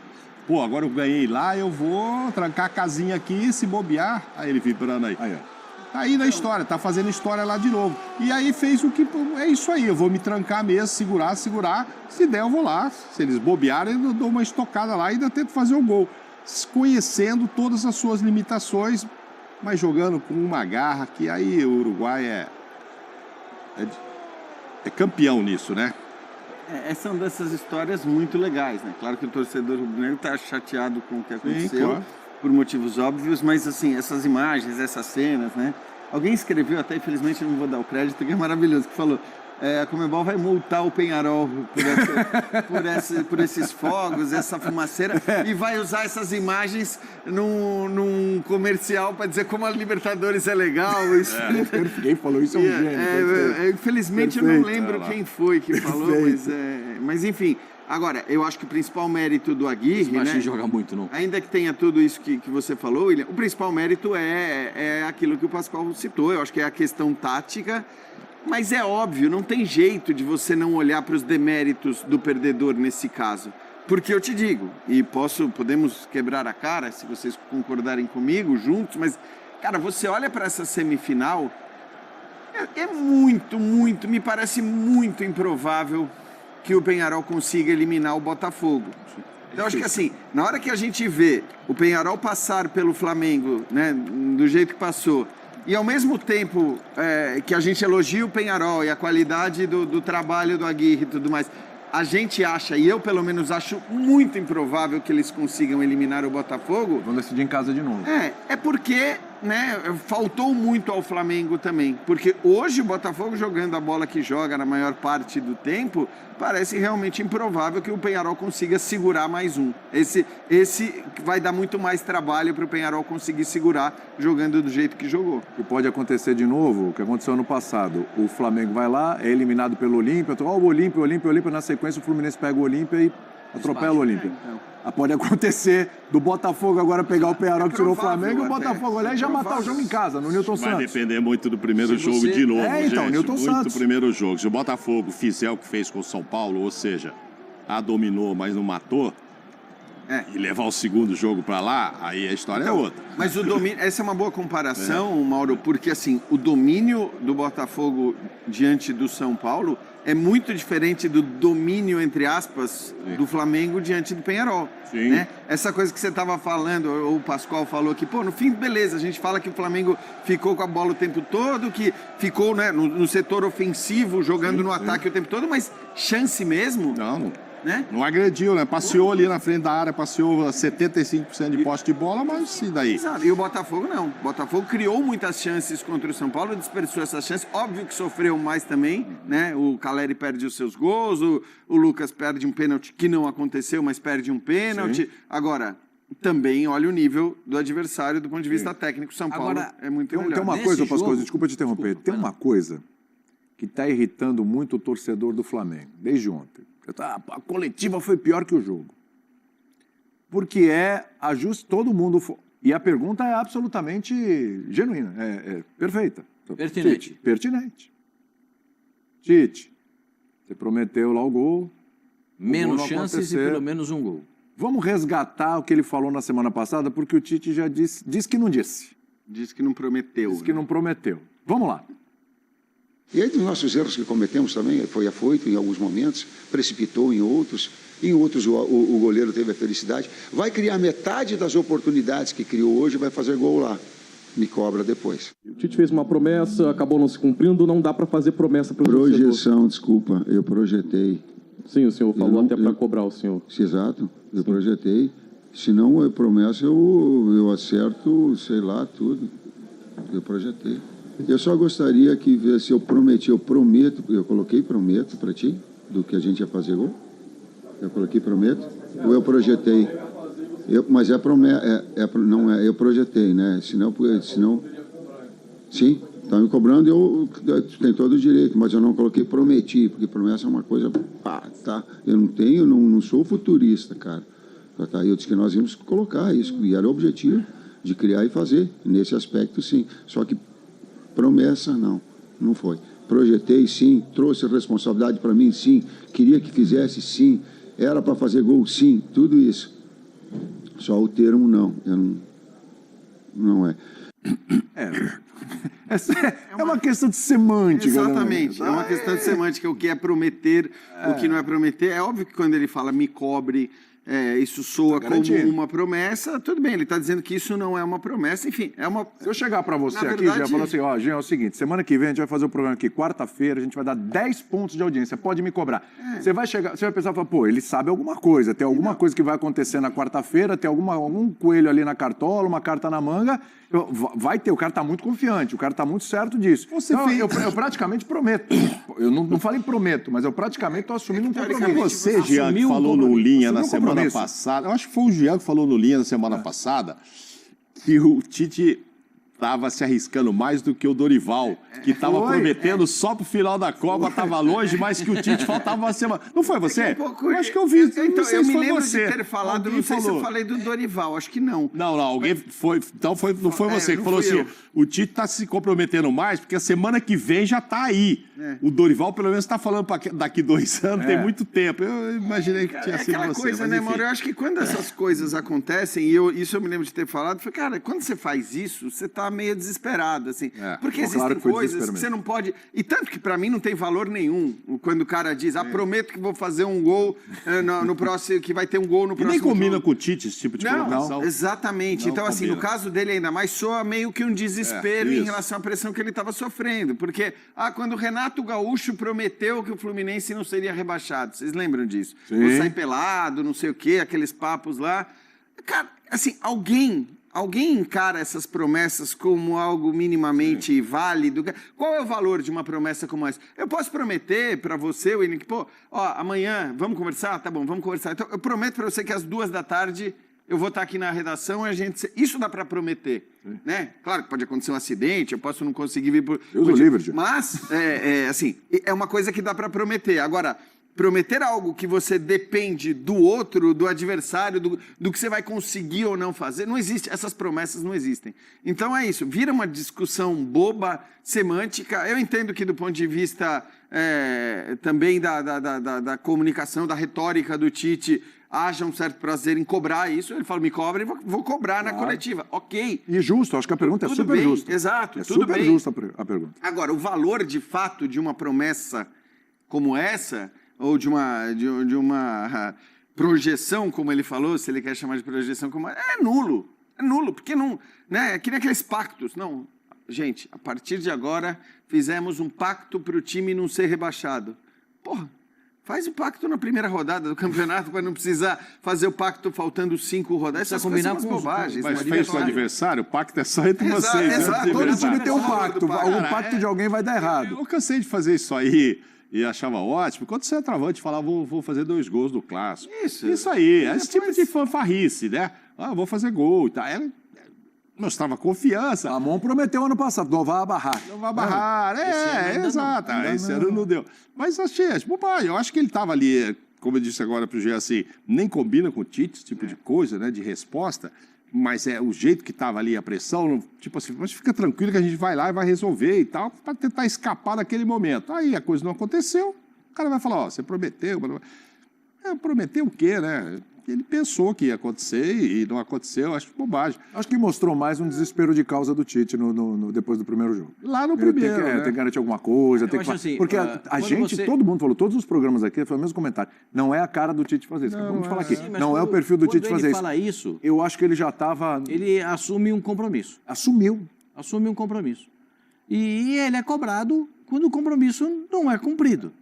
Pô, agora eu ganhei lá, eu vou trancar a casinha aqui, se bobear. Aí ele vibrando aí. Tá aí na história, tá fazendo história lá de novo. E aí fez o que... É isso aí, eu vou me trancar mesmo, segurar. Se der, eu vou lá. Se eles bobearem, eu dou uma estocada lá e ainda tento fazer o gol. Conhecendo todas as suas limitações, mas jogando com uma garra, que aí o Uruguai é campeão nisso, né? São dessas histórias muito legais, né? Claro que o torcedor rubro-negro está chateado com o que aconteceu, claro, por motivos óbvios, mas assim, essas imagens, essas cenas, né? Alguém escreveu, até infelizmente eu não vou dar o crédito, que é maravilhoso, que falou: a Conmebol vai multar o Peñarol por esses fogos, essa fumaceira, e vai usar essas imagens num comercial para dizer como a Libertadores é legal. Isso... Quem falou isso é um gênio. Infelizmente eu não lembro quem foi que falou, mas enfim. Agora, eu acho que o principal mérito do Aguirre, né, joga muito, não. Ainda que tenha tudo isso que você falou, William, o principal mérito é aquilo que o Pascoal citou. Eu acho que é a questão tática. Mas é óbvio, não tem jeito de você não olhar para os deméritos do perdedor nesse caso. Porque eu te digo, e podemos quebrar a cara, se vocês concordarem comigo, juntos, mas, cara, você olha para essa semifinal, me parece muito improvável que o Peñarol consiga eliminar o Botafogo. Então, acho que assim, na hora que a gente vê o Peñarol passar pelo Flamengo, né, do jeito que passou, e ao mesmo tempo que a gente elogia o Peñarol e a qualidade do trabalho do Aguirre e tudo mais, a gente acha, e eu pelo menos acho muito improvável que eles consigam eliminar o Botafogo. Vão decidir em casa de novo. É porque, né, faltou muito ao Flamengo também. Porque hoje o Botafogo jogando a bola que joga na maior parte do tempo, parece realmente improvável que o Peñarol consiga segurar mais um. Esse vai dar muito mais trabalho para o Peñarol conseguir segurar jogando do jeito que jogou. E pode acontecer de novo o que aconteceu ano passado. O Flamengo vai lá, é eliminado pelo Olímpia, o Olímpia, na sequência o Fluminense pega o Olímpia e atropela o Olímpia. Pode acontecer do Botafogo agora pegar o Peñarol que tirou o Flamengo e o Botafogo olhar e já matar o jogo em casa, no Newton Santos. Vai depender muito do primeiro jogo de novo, gente. Newton Santos. Muito do primeiro jogo. Se o Botafogo fizer o que fez com o São Paulo, ou seja, a dominou, mas não matou, e levar o segundo jogo para lá, aí a história é outra. Mas o domínio, essa é uma boa comparação, Mauro, porque assim, o domínio do Botafogo diante do São Paulo é muito diferente do domínio, entre aspas, do Flamengo diante do Peñarol. Né? Essa coisa que você estava falando, o Pascoal falou que, no fim, beleza, a gente fala que o Flamengo ficou com a bola o tempo todo, que ficou, né, no setor ofensivo, jogando no ataque o tempo todo, mas chance mesmo? Não. Né? Não agrediu, né? Passeou ali na frente da área, passeou 75% de posse de bola, mas e daí? Exato. E o Botafogo não. O Botafogo criou muitas chances contra o São Paulo, desperdiçou essas chances. Óbvio que sofreu mais também, né? O Caleri perde os seus gols, o Lucas perde um pênalti que não aconteceu, mas perde um pênalti. Agora, também olha o nível do adversário do ponto de vista técnico. São Paulo é muito melhor. Tem uma coisa, Pascoal, desculpa te interromper. Tem uma coisa que está irritando muito o torcedor do Flamengo, desde ontem. A coletiva foi pior que o jogo. Porque todo mundo... E a pergunta é absolutamente genuína, perfeita. Pertinente. Pertinente. Tite, você prometeu lá o gol. Menos chances e pelo menos um gol. Vamos resgatar o que ele falou na semana passada, porque o Tite já disse que não disse. Disse que não prometeu. Disse que não prometeu. Vamos lá. E aí, dos nossos erros que cometemos também, foi afoito em alguns momentos, precipitou em outros o goleiro teve a felicidade. Vai criar metade das oportunidades que criou hoje, vai fazer gol lá. Me cobra depois. O Tite fez uma promessa, acabou não se cumprindo, não dá para fazer promessa para o Projeção, desculpa, eu projetei. Sim, o senhor falou até para cobrar o senhor. Exato, eu projetei. Se não é promessa, eu acerto, sei lá, tudo. Eu projetei. Eu só gostaria que, se eu prometi, eu prometo, eu coloquei prometo para ti, do que a gente ia fazer gol. Eu coloquei prometo, ou eu projetei. Mas é promessa, não é, eu projetei, né? Senão sim, tá me cobrando, eu tenho todo o direito, mas eu não coloquei prometi, porque promessa é uma coisa, tá? Eu não sou futurista, cara. Tá? Eu disse que nós íamos colocar isso, e era o objetivo de criar e fazer, nesse aspecto sim. Só que promessa, não foi. Projetei, sim. Trouxe responsabilidade para mim, sim. Queria que fizesse, sim. Era para fazer gol, sim. Tudo isso. Só o termo, não. Não é. É uma questão de semântica. Exatamente. É uma questão de semântica. O que é prometer, o que não é prometer. É óbvio que quando ele fala me cobre... isso soa como uma promessa, tudo bem, ele está dizendo que isso não é uma promessa, enfim, é uma... Se eu chegar para você aqui, já falou assim, Jean, é o seguinte, semana que vem a gente vai fazer o programa aqui, quarta-feira, a gente vai dar 10 pontos de audiência, pode me cobrar. Você vai pensar e falar, pô, ele sabe alguma coisa, tem alguma coisa que vai acontecer na quarta-feira, tem algum coelho ali na cartola, uma carta na manga, vai ter, o cara está muito confiante, o cara está muito certo disso. Eu praticamente prometo, eu não falei prometo, mas eu praticamente estou assumindo um compromisso. Você, Jean, que falou no Linha na semana passada, eu acho que foi o Jean que falou no Linha na semana passada, que o Tite estava se arriscando mais do que o Dorival, que estava prometendo só pro final da Copa, estava longe, mas que o Tite faltava uma semana. Não foi você? Eu acho que eu vi. Então, eu me lembro de ter falado, não sei se eu falei do Dorival, acho que não. Não, alguém foi. Então não foi você que falou assim: o Tite está se comprometendo mais, porque a semana que vem já está aí. O Dorival, pelo menos, está falando para daqui 2 anos, tem muito tempo. Eu imaginei que tinha sido aquela você. Coisa, né, Mauro? Eu acho que quando essas coisas acontecem, e isso eu me lembro de ter falado, foi, cara, quando você faz isso, você está meio desesperado, assim. Porque existem coisas que você não pode... E tanto que para mim não tem valor nenhum quando o cara diz, prometo que vou fazer um gol no próximo, que vai ter um gol no próximo jogo. E nem combina jogo. Com o Tite esse tipo de colocação. Não, exatamente. Então, assim, no caso dele ainda mais, soa meio que um desespero em relação à pressão que ele estava sofrendo. Porque, quando o Renato Gaúcho prometeu que o Fluminense não seria rebaixado, vocês lembram disso? Vou sair pelado, não sei o quê, aqueles papos lá. Cara, assim, alguém encara essas promessas como algo minimamente válido? Qual é o valor de uma promessa como essa? Eu posso prometer para você, William, que, amanhã, vamos conversar? Tá bom, vamos conversar. Então, eu prometo para você que às 2h eu vou estar aqui na redação e isso dá para prometer, né? Claro que pode acontecer um acidente, eu posso não conseguir vir por... Mas, assim, é uma coisa que dá para prometer. Agora... Prometer algo que você depende do outro, do adversário, do que você vai conseguir ou não fazer, não existe. Essas promessas não existem. Então é isso, vira uma discussão boba, semântica. Eu entendo que do ponto de vista também da comunicação, da retórica do Tite, haja um certo prazer em cobrar isso. Ele fala, me cobra e vou cobrar na coletiva. Ok. E justo, acho que a pergunta é Tudo super bem, justa. exato, É tudo super bem. justa a pergunta. Agora, o valor de fato de uma promessa como essa, ou de uma projeção, como ele falou, se ele quer chamar de projeção, é nulo. É nulo, porque não... Né, é que nem aqueles pactos. Não, gente, a partir de agora, fizemos um pacto para o time não ser rebaixado. Porra, faz o pacto na primeira rodada do campeonato para não precisar fazer o pacto faltando 5 rodadas. Essas coisas são umas bobagens. Mas fez com o adversário, o pacto é só entre vocês. Exato. Todo time tem um pacto. O pacto de alguém vai dar errado. Eu cansei de fazer isso aí e achava ótimo. Quando você é travante, falava, vou fazer 2 gols do Clássico. Isso aí, esse tipo de fanfarrice, né? Vou fazer gol e tal. Mostrava confiança. Ramon prometeu ano passado, não vai barrar. Não vai barrar, exato. Esse ano não deu. Mas achei bobagem. Eu acho que ele estava ali, como eu disse agora para o Gê, assim, nem combina com o Tite, esse tipo de coisa, né, de resposta, mas é o jeito que estava ali, a pressão, tipo assim, mas fica tranquilo que a gente vai lá e vai resolver e tal, para tentar escapar daquele momento. Aí a coisa não aconteceu, o cara vai falar, você prometeu. Prometeu o quê, né? Ele pensou que ia acontecer e não aconteceu, acho bobagem. Acho que mostrou mais um desespero de causa do Tite depois do primeiro jogo. Lá no primeiro, tem que garantir alguma coisa. Assim, porque a gente, todo mundo falou, todos os programas aqui, foi o mesmo comentário. Não é a cara do Tite fazer isso. Vamos falar aqui. Não é o perfil do Tite fazer isso. Quando ele fala isso... Eu acho que ele já estava... Ele assume um compromisso. Assume um compromisso. E ele é cobrado quando o compromisso não é cumprido.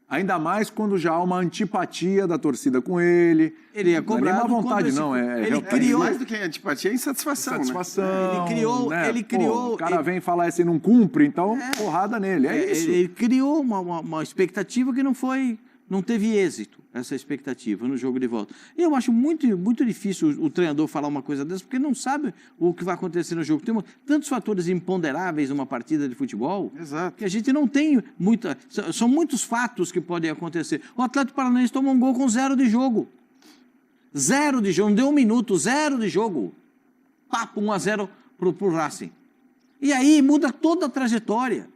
Ainda mais quando já há uma antipatia da torcida com ele. Ele é cobrado. Não é vontade, não. Ele criou... mais do que antipatia, é insatisfação. Insatisfação. Né? Ele criou... o cara vem falar assim, não cumpre, então porrada nele. É isso. Ele criou uma expectativa que não teve êxito, essa expectativa no jogo de volta. E eu acho muito, muito difícil o treinador falar uma coisa dessa, porque não sabe o que vai acontecer no jogo. Tem tantos fatores imponderáveis numa partida de futebol, que a gente não tem muita... São muitos fatos que podem acontecer. O Atlético Paranaense tomou um gol com 0 de jogo. 0 de jogo, não deu 1 minuto, 0 de jogo. Papo, 1-0 pro Racing. E aí muda toda a trajetória.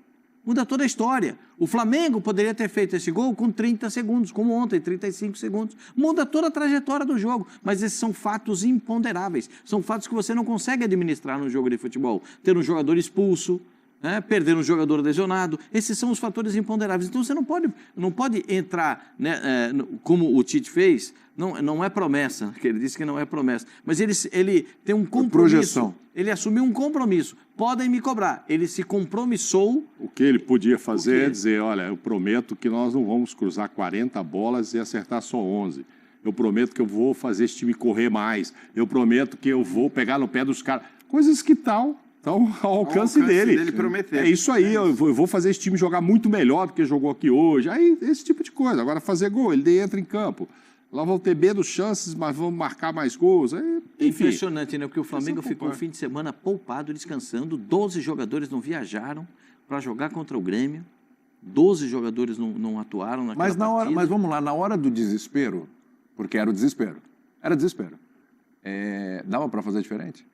Muda toda a história. O Flamengo poderia ter feito esse gol com 30 segundos, como ontem, 35 segundos. Muda toda a trajetória do jogo. Mas esses são fatos imponderáveis. São fatos que você não consegue administrar no jogo de futebol. Ter um jogador expulso, né? Perder um jogador lesionado. Esses são os fatores imponderáveis. Então você não pode entrar, né, como o Tite fez. Não é promessa, que ele disse que não é promessa. Mas ele tem um compromisso. Projeção. Ele assumiu um compromisso. Podem me cobrar. Ele se compromissou. O que ele podia fazer é dizer, olha, eu prometo que nós não vamos cruzar 40 bolas e acertar só 11. Eu prometo que eu vou fazer esse time correr mais. Eu prometo que eu vou pegar no pé dos caras. Coisas que estão ao alcance dele prometer. É isso aí, eu vou fazer esse time jogar muito melhor do que jogou aqui hoje. Aí, esse tipo de coisa. Agora, fazer gol, ele entra em campo. Lá vão ter menos chances, mas vão marcar mais gols. Impressionante, né? Porque o Flamengo ficou um fim de semana poupado, descansando. 12 jogadores não viajaram para jogar contra o Grêmio. 12 jogadores não atuaram naquela partida. Mas vamos lá, na hora do desespero, porque era o desespero. Era desespero. Dava para fazer diferente?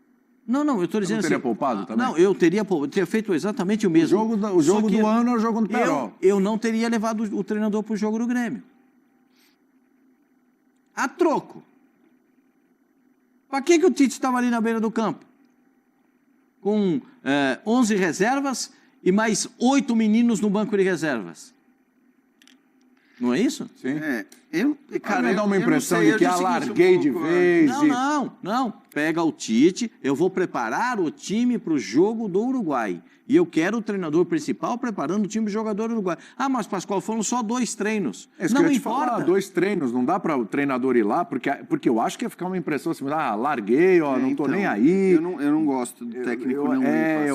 Não, eu estou dizendo assim... Você teria poupado também? Não, eu teria feito exatamente o mesmo. O jogo do ano é o jogo do Perol. Eu não teria levado o treinador para o jogo do Grêmio. A troco. Para que o Tite estava ali na beira do campo? Com 11 reservas e mais 8 meninos no banco de reservas. Não é isso? Sim. Cara, me dá uma impressão de que alarguei de vez. Não. Pega o Tite, eu vou preparar o time para o jogo do Uruguai. E eu quero o treinador principal preparando o time do jogador do Uruguai. Mas, Pascoal, foram só 2 treinos. Não importa. 2 treinos, não dá para o treinador ir lá, porque eu acho que ia ficar uma impressão assim, larguei, não estou nem aí. Eu não gosto do técnico não ir.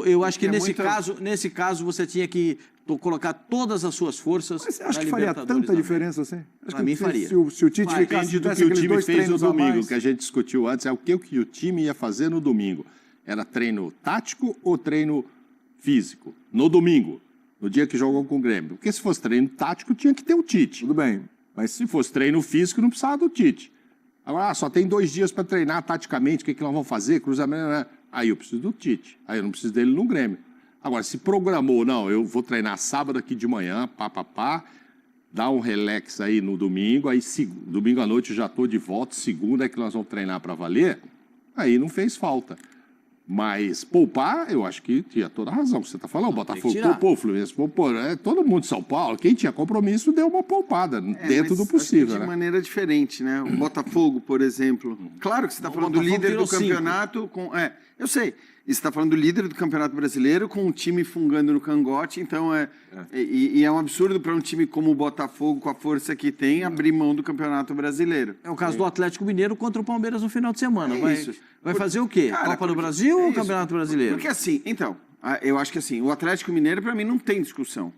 Eu acho que nesse caso você tinha que colocar todas as suas forças. Mas você acha que faria tanta diferença assim? Para mim faria. Se o Tite ficasse do que o time fez no domingo, que a gente discutiu antes, é o que o time ia fazer no domingo. Era treino tático ou treino físico? No domingo, no dia que jogou com o Grêmio. Porque se fosse treino tático, tinha que ter o Tite. Tudo bem. Mas se fosse treino físico, não precisava do Tite. Agora, só tem 2 dias para treinar taticamente, o que nós vamos fazer? Cruzamento, né? Aí eu preciso do Tite. Aí eu não preciso dele no Grêmio. Agora, se programou, não, eu vou treinar sábado aqui de manhã, dá um relax aí no domingo, aí domingo à noite eu já estou de volta, segunda é que nós vamos treinar para valer, aí não fez falta. Mas poupar, eu acho que tinha toda a razão que você está falando. O Botafogo poupou, o Fluminense poupou. Todo mundo de São Paulo, quem tinha compromisso deu uma poupada dentro do possível. De maneira diferente, né? O Botafogo, por exemplo. Claro que você está falando do líder do campeonato. Eu sei. Você está falando do líder do Campeonato Brasileiro com o time fungando no cangote. Então, é um absurdo para um time como o Botafogo, com a força que tem, abrir mão do Campeonato Brasileiro. É o caso do Atlético Mineiro contra o Palmeiras no final de semana. Vai fazer o quê? Cara, Copa do Brasil ou Campeonato Brasileiro? Porque assim, então, eu acho que assim, o Atlético Mineiro, para mim, não tem discussão.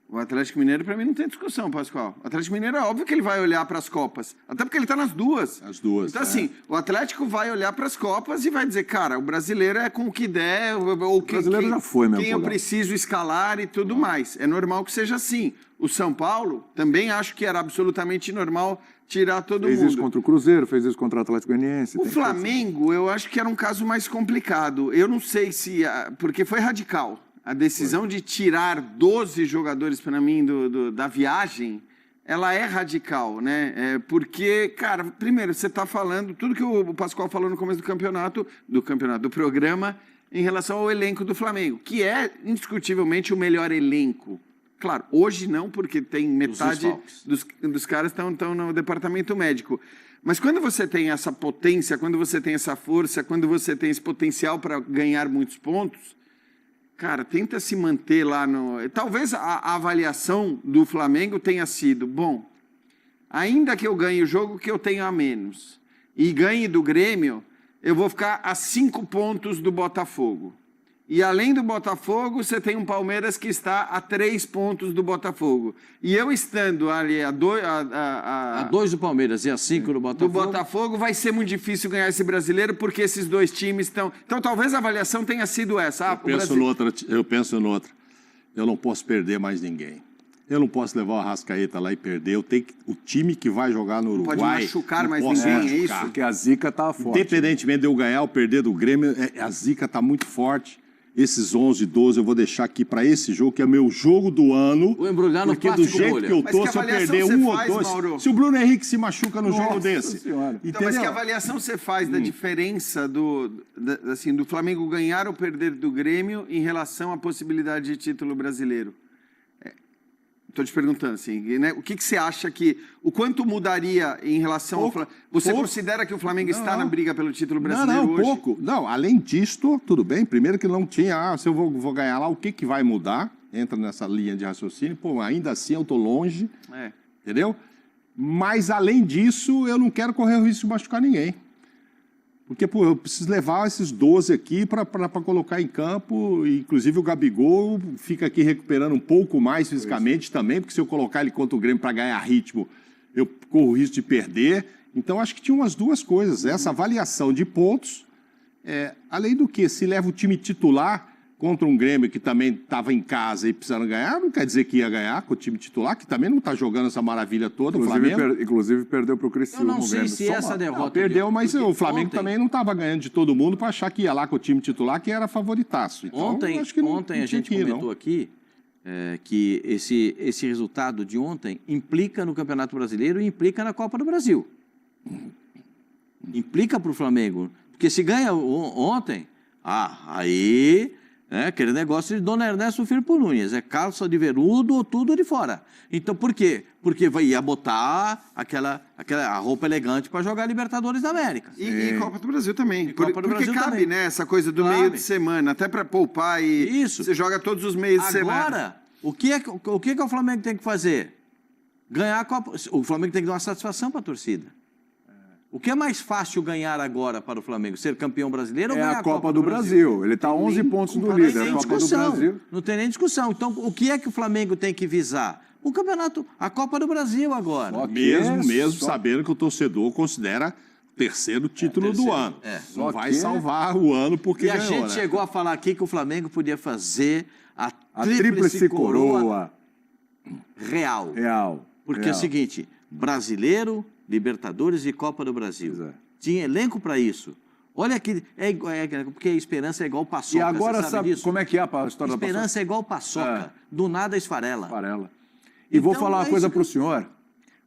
O Atlético Mineiro, para mim, não tem discussão, Pascoal. O Atlético Mineiro é óbvio que ele vai olhar para as Copas. Até porque ele está nas duas. As duas. Então, assim, o Atlético vai olhar para as Copas e vai dizer, cara, o brasileiro é com o que der, ou quem já foi, quem eu preciso escalar e tudo mais. É normal que seja assim. O São Paulo, também acho que era absolutamente normal tirar todo mundo. Fez isso contra o Cruzeiro, fez isso contra o Atlético Goianiense. O Flamengo, eu acho que era um caso mais complicado. Eu não sei se... Porque foi radical. A decisão de tirar 12 jogadores, para mim, da viagem, ela é radical, né? Porque, cara, primeiro, você está falando tudo que o Pascoal falou no começo do programa, em relação ao elenco do Flamengo, que é indiscutivelmente o melhor elenco. Claro, hoje não, porque tem metade dos caras estão no departamento médico. Mas quando você tem essa potência, quando você tem essa força, quando você tem esse potencial para ganhar muitos pontos... Cara, tenta se manter lá no... Talvez a avaliação do Flamengo tenha sido, bom, ainda que eu ganhe o jogo que eu tenho a menos e ganhe do Grêmio, eu vou ficar a 5 pontos do Botafogo. E além do Botafogo, você tem um Palmeiras que está a 3 pontos do Botafogo. E eu estando ali a 2 do Palmeiras e a 5 do Botafogo, vai ser muito difícil ganhar esse brasileiro, porque esses dois times estão... Então, talvez a avaliação tenha sido essa. Eu penso noutra. Eu não posso perder mais ninguém. Eu não posso levar o Arrascaeta lá e perder. O time que vai jogar no Uruguai... Não pode machucar mais ninguém, é isso? Porque a zica está forte. Independentemente de eu ganhar ou perder do Grêmio, a zica está muito forte. Esses 11, 12 eu vou deixar aqui para esse jogo, que é meu jogo do ano. Vou embrulhar no plástico. Porque do jeito que eu tô, se eu perder um ou dois... Mauro? Se o Bruno Henrique se machuca no jogo desse... Então, mas que avaliação você faz da diferença do Flamengo ganhar ou perder do Grêmio em relação à possibilidade de título brasileiro? Estou te perguntando, assim, né? O que você acha que... O quanto mudaria em relação ao Flamengo? Você considera que o Flamengo está na briga pelo título brasileiro hoje? Pouco. Não, além disso, tudo bem. Primeiro que não tinha... se eu vou ganhar lá, o que vai mudar? Entra nessa linha de raciocínio. Pô, ainda assim eu estou longe. Entendeu? Mas, além disso, eu não quero correr o risco de machucar ninguém. Porque, pô, eu preciso levar esses 12 aqui para colocar em campo. Inclusive, o Gabigol fica aqui recuperando um pouco mais fisicamente também, porque se eu colocar ele contra o Grêmio para ganhar ritmo, eu corro o risco de perder. Então, acho que tinha umas duas coisas. Essa avaliação de pontos, além do que, se leva o time titular contra um Grêmio que também estava em casa e precisando ganhar, não quer dizer que ia ganhar com o time titular, que também não está jogando essa maravilha toda, o Flamengo. Inclusive perdeu para o Criciúma. Eu não sei se essa derrota... Perdeu, mas o Flamengo também não estava ganhando de todo mundo para achar que ia lá com o time titular, que era favoritaço. Então, ontem a gente comentou aqui que esse resultado de ontem implica no Campeonato Brasileiro e implica na Copa do Brasil. Implica para o Flamengo. Porque se ganha ontem, aí... aquele negócio de Dona Ernesto Firpo Nunes, calça de veludo ou tudo de fora. Então, por quê? Porque ia botar a roupa elegante para jogar Libertadores da América. E Copa do Brasil também. Porque cabe, também, né? Essa coisa do meio de semana, até para poupar e isso. Você joga todos os meios de semana. Agora, o que o Flamengo tem que fazer? Ganhar a Copa. O Flamengo tem que dar uma satisfação para a torcida. O que é mais fácil ganhar agora para o Flamengo? Ser campeão brasileiro ou ganhar a Copa do Brasil? Ele está a 11 pontos do líder. Não tem discussão. Não tem nem discussão. Então, o que é que o Flamengo tem que visar? O campeonato, a Copa do Brasil agora. Mesmo sabendo que o torcedor considera o terceiro título do ano. Não vai salvar o ano porque ganhou, a gente chegou a falar aqui que o Flamengo podia fazer a tríplice coroa real. Porque é o seguinte, brasileiro, Libertadores e Copa do Brasil. Tinha elenco para isso. Olha que porque a esperança é igual paçoca. E agora sabe como é que é a história da paçoca? Esperança é igual paçoca. Do nada esfarela. E vou falar uma coisa para o senhor.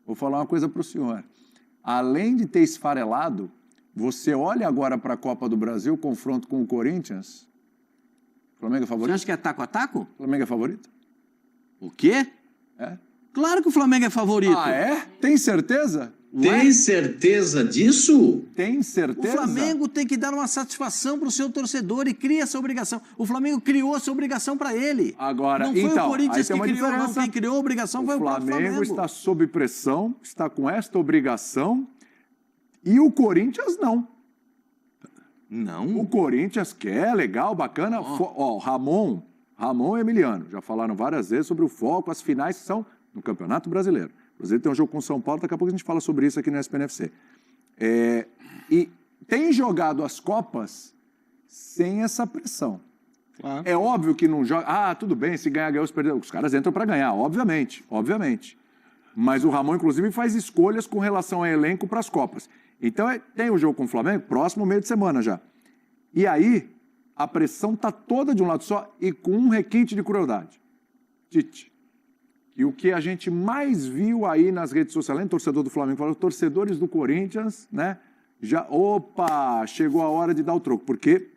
Vou falar uma coisa para o senhor. Além de ter esfarelado, você olha agora para a Copa do Brasil, confronto com o Corinthians. O Flamengo é favorito? Você acha que é taco a taco? O Flamengo é favorito? O quê? É? Claro que o Flamengo é favorito. Ah, é? Tem certeza? Tem certeza disso? Tem certeza? O Flamengo tem que dar uma satisfação para o seu torcedor e cria essa obrigação. O Flamengo criou essa obrigação para ele. Agora, não foi então, o Corinthians aí tem que uma criou, não. diferença. Quem criou a obrigação foi o próprio Flamengo. O Flamengo está sob pressão, está com esta obrigação, e o Corinthians não. Não? O Corinthians quer, legal, bacana. Ramon e Emiliano já falaram várias vezes sobre o foco, as finais que são no Campeonato Brasileiro. O Brasil tem um jogo com o São Paulo, daqui a pouco a gente fala sobre isso aqui no SPNFC. E tem jogado as Copas sem essa pressão. Claro. É óbvio que não joga... Ah, tudo bem, se ganhar, ganhou, se perder. Os caras entram para ganhar, obviamente. Mas o Ramon, inclusive, faz escolhas com relação ao elenco para as Copas. Então, tem o jogo com o Flamengo, próximo meio de semana já. E aí, a pressão está toda de um lado só e com um requinte de crueldade. Tite. E o que a gente mais viu aí nas redes sociais, além do torcedor do Flamengo, falou, torcedores do Corinthians, né? Chegou a hora de dar o troco, porque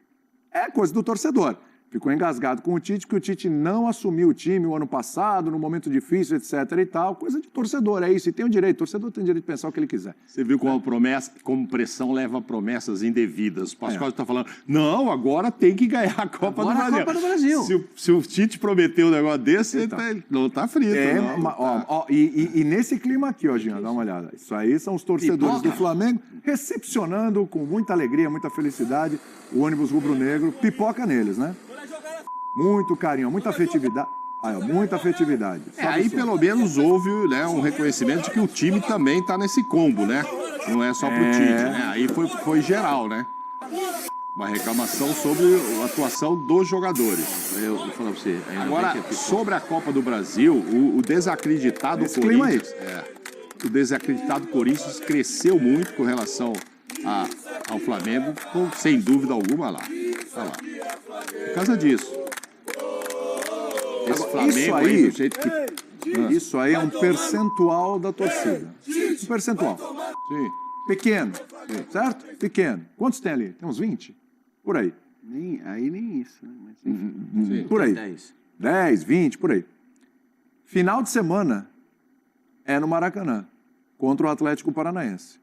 é coisa do torcedor. Ficou engasgado com o Tite, que o Tite não assumiu o time o ano passado, no momento difícil, etc. e tal. Coisa de torcedor, é isso. E tem o direito, o torcedor tem o direito de pensar o que ele quiser. Você viu como pressão leva a promessas indevidas. O Pascoal está falando, não, agora tem que ganhar a Copa do Brasil. A Copa do Brasil. Se o Tite prometeu um negócio desse, ele não está frito. E nesse clima aqui, ó, Jean, dá uma olhada. Isso aí são os torcedores do Flamengo recepcionando com muita alegria, muita felicidade o ônibus rubro-negro. Pipoca neles, né? Muito carinho, muita afetividade. Muita afetividade. Aí pelo menos houve, né, um reconhecimento de que o time também está nesse combo, né? Não é só pro Tite, né? Aí foi geral, né? Uma reclamação sobre a atuação dos jogadores. Eu vou falar pra você. Agora, sobre a Copa do Brasil, o desacreditado Corinthians... O desacreditado Corinthians cresceu muito com relação ao Flamengo, sem dúvida alguma, olha lá. Por causa disso. Esse Flamengo aí, do jeito que... Isso aí é um percentual da torcida. Um percentual. Sim. Pequeno, certo? Pequeno. Quantos tem ali? Tem uns 20? Por aí. Nem isso. Né? Mas, por aí. 10, 20, por aí. Final de semana é no Maracanã, contra o Atlético Paranaense.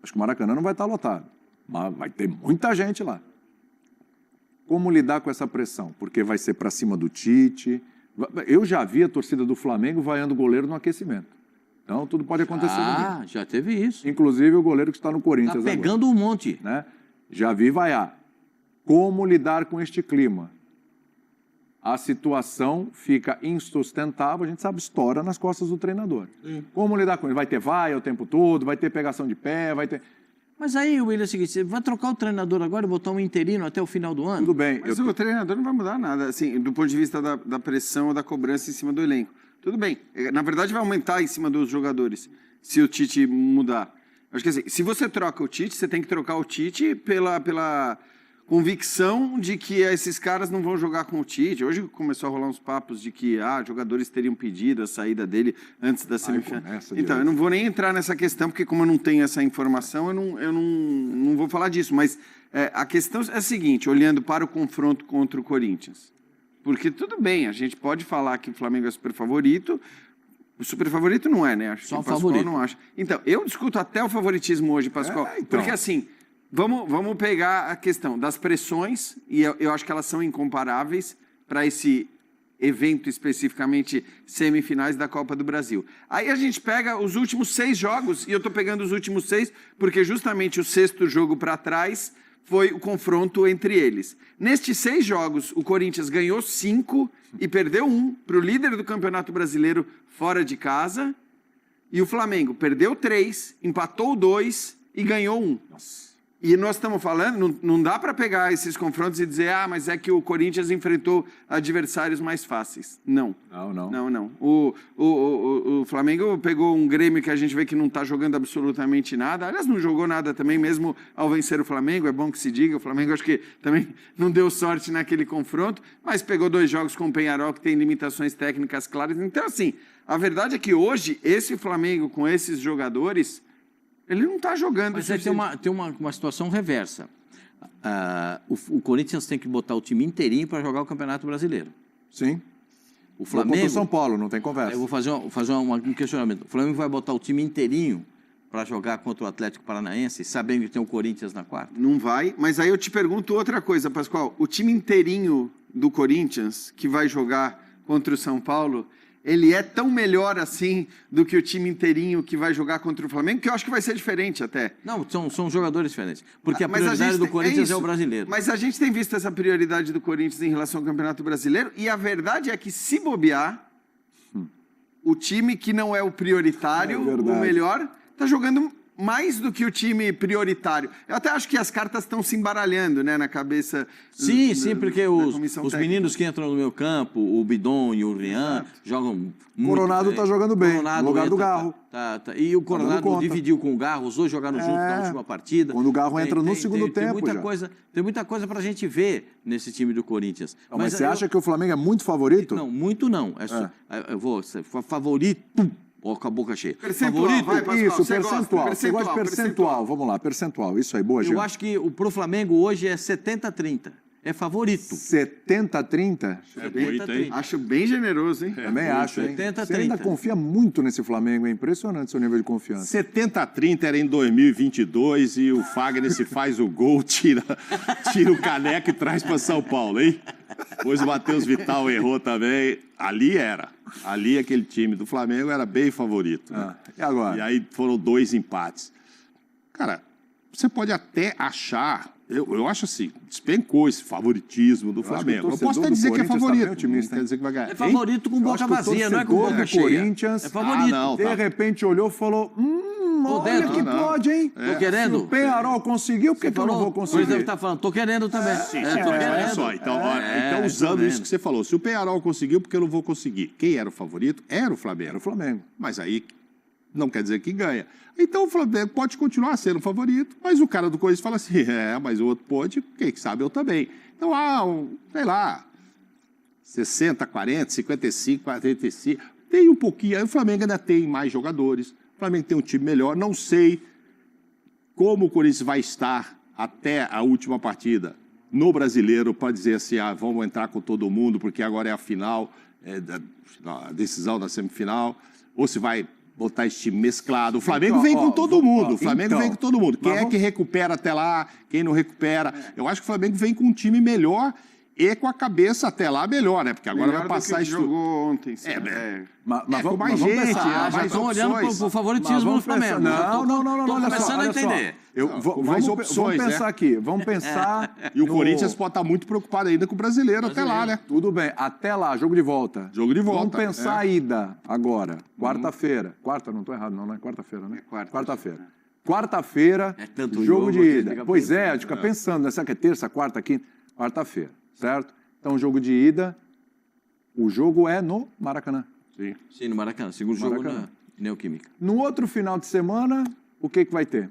Acho que o Maracanã não vai estar lotado, mas vai ter muita gente lá. Como lidar com essa pressão? Porque vai ser para cima do Tite. Eu já vi a torcida do Flamengo vaiando o goleiro no aquecimento. Então, tudo pode acontecer. Já teve isso. Inclusive o goleiro que está no Corinthians. Está pegando um monte. Né? Já vi vaiar. Como lidar com este clima? A situação fica insustentável, a gente sabe, estoura nas costas do treinador. Sim. Como lidar com ele? Vai ter vaia o tempo todo, vai ter pegação de pé, vai ter... Mas aí, William, é o seguinte, você vai trocar o treinador agora e botar um interino até o final do ano? Tudo bem. Mas o treinador não vai mudar nada, assim, do ponto de vista da pressão ou da cobrança em cima do elenco. Tudo bem. Na verdade, vai aumentar em cima dos jogadores, se o Tite mudar. Acho que assim, se você troca o Tite, você tem que trocar o Tite pela convicção de que esses caras não vão jogar com o Tite. Hoje começou a rolar uns papos de que jogadores teriam pedido a saída dele antes da semifinal. Então, eu não vou nem entrar nessa questão, porque como eu não tenho essa informação, eu não vou falar disso. Mas a questão é a seguinte, olhando para o confronto contra o Corinthians. Porque tudo bem, a gente pode falar que o Flamengo é super favorito. O super favorito não é, né? Acho só que o Pascoal favorito. Não acha. Então, eu discuto até o favoritismo hoje, Pascoal. Porque assim... Vamos pegar a questão das pressões, e eu acho que elas são incomparáveis para esse evento especificamente semifinais da Copa do Brasil. Aí a gente pega os últimos 6 jogos, e eu estou pegando os últimos 6 porque justamente o 6º jogo para trás foi o confronto entre eles. Nestes 6 jogos, o Corinthians ganhou 5 e perdeu 1 para o líder do Campeonato Brasileiro fora de casa, e o Flamengo perdeu 3, empatou 2 e ganhou 1. Nossa. E nós estamos falando, não dá para pegar esses confrontos e dizer, mas é que o Corinthians enfrentou adversários mais fáceis. Não. Não. O Flamengo pegou um Grêmio que a gente vê que não está jogando absolutamente nada. Aliás, não jogou nada também, mesmo ao vencer o Flamengo. É bom que se diga. O Flamengo acho que também não deu sorte naquele confronto, mas pegou 2 jogos com o Peñarol que tem limitações técnicas claras. Então, assim, a verdade é que hoje, esse Flamengo com esses jogadores... Ele não está jogando. Mas tem uma situação reversa. O Corinthians tem que botar o time inteirinho para jogar o Campeonato Brasileiro. Sim. O Flamengo... Contra o São Paulo, não tem conversa. Eu vou fazer um questionamento. O Flamengo vai botar o time inteirinho para jogar contra o Atlético Paranaense, sabendo que tem o Corinthians na quarta? Não vai, mas aí eu te pergunto outra coisa, Pascoal. O time inteirinho do Corinthians, que vai jogar contra o São Paulo... Ele é tão melhor assim do que o time inteirinho que vai jogar contra o Flamengo, que eu acho que vai ser diferente até. Não, são jogadores diferentes. Porque a prioridade do Corinthians é o brasileiro. Mas a gente tem visto essa prioridade do Corinthians em relação ao Campeonato Brasileiro, e a verdade é que, se bobear, o time que não é o prioritário, o melhor, está jogando mais do que o time prioritário. Eu até acho que as cartas estão se embaralhando, né, na cabeça. Sim, porque os meninos que entram no meu campo, o Bidon e o Rian, jogam muito. Coronado está jogando bem, no lugar do Garro. E o Coronado dividiu com o Garro, os dois jogaram juntos na última partida. Quando o Garro entra no segundo tempo. Tem muita coisa para a gente ver nesse time do Corinthians. Mas você acha que o Flamengo é muito favorito? Não, muito não. Eu vou favorito. Com a boca cheia. Percentual, favorito? vai, Pascoal, isso, percentual. Você gosta de percentual. Vamos lá, percentual. Isso aí, boa, Gil. Eu acho que pro Flamengo hoje é 70-30. É favorito. 70-30? Acho bem generoso, hein? Também acho, hein? 70-30. Você ainda confia muito nesse Flamengo, é impressionante o seu nível de confiança. 70-30 era em 2022 e o Fagner se faz o gol, tira o caneco e traz para São Paulo, hein? Depois o Matheus Vital errou também. Ali aquele time do Flamengo era bem favorito. Né? E agora? E aí foram 2 empates. Cara, você pode até achar... Eu acho assim, despencou esse favoritismo do Flamengo. Eu posso até dizer que é favorito. Otimista, quer dizer que vai ganhar. É favorito com boca vazia, não é com boca cheia. Corinthians, é favorito. Não, de repente olhou e falou... olha que pode, hein? Tô querendo. Se o Peñarol conseguiu, por que eu não vou conseguir? Pois tá falando, tô querendo também. Tô querendo. Olha só, então usando isso que você falou, se o Peñarol conseguiu, por que eu não vou conseguir? Quem era o favorito? Era o Flamengo. Era o Flamengo. Mas aí não quer dizer que ganha. Então o Flamengo pode continuar sendo o favorito, mas o cara do Corinthians fala assim, mas o outro pode, quem sabe eu também. Então, sei lá, 60, 40, 55, 45, tem um pouquinho, aí o Flamengo ainda tem mais jogadores, o Flamengo tem um time melhor, não sei como o Corinthians vai estar até a última partida no Brasileiro para dizer assim, vamos entrar com todo mundo, porque agora é a final, a decisão da semifinal, ou se vai botar esse time mesclado. O Flamengo vem com todo mundo. O Flamengo vem com todo mundo. Quem é que recupera até lá, quem não recupera. Eu acho que o Flamengo vem com um time melhor e com a cabeça até lá melhor, né? Porque agora melhor vai passar isso. Jogou ontem. Mas com mais gente, já estão olhando para o favoritismo do Flamengo. Não, Estou começando a entender. Mais opções, vamos pensar aqui. Vamos pensar... E o Corinthians pode estar muito preocupado ainda com o brasileiro até lá, né? Tudo bem. Até lá, jogo de volta. Jogo de volta. Vamos pensar a ida agora. Quarta-feira. Quarta, não estou errado, não é quarta-feira, né? Quarta-feira. Quarta-feira, jogo de ida. Pois é, a gente fica pensando, né? Será que é terça, quarta, quinta? Quarta-feira, certo? Então, jogo de ida, o jogo é no Maracanã. Sim, no Maracanã. Segundo jogo na Neoquímica. No outro final de semana, o que vai ter?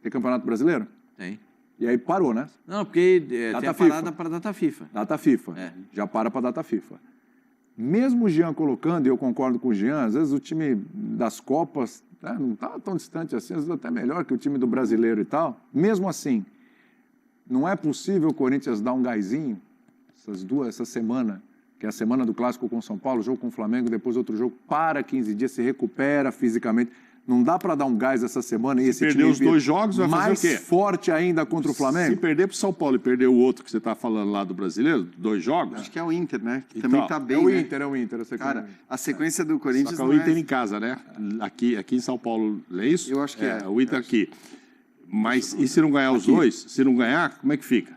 Tem Campeonato Brasileiro? Tem. E aí parou, né? Não, porque tem a parada para a data FIFA. Data FIFA. Já para a data FIFA. Mesmo o Jean colocando, e eu concordo com o Jean, às vezes o time das Copas não está tão distante assim, às vezes até melhor que o time do brasileiro e tal. Mesmo assim, não é possível o Corinthians dar um gásinho essa semana, que é a semana do Clássico com São Paulo, jogo com o Flamengo, depois outro jogo, para 15 dias, se recupera fisicamente. Não dá para dar um gás essa semana e esse time perder os 2 jogos, vai fazer o quê? Mais forte ainda contra o Flamengo? Se perder para o São Paulo e perder o outro que você está falando lá do brasileiro, 2 jogos... Acho que é o Inter, né? Que também está bem, É o Inter. Cara, a sequência do Corinthians... Só que é o Inter em casa, né? Aqui em São Paulo, não é isso? Eu acho que é. O Inter aqui. Mas e se não ganhar os 2? Se não ganhar, como é que fica?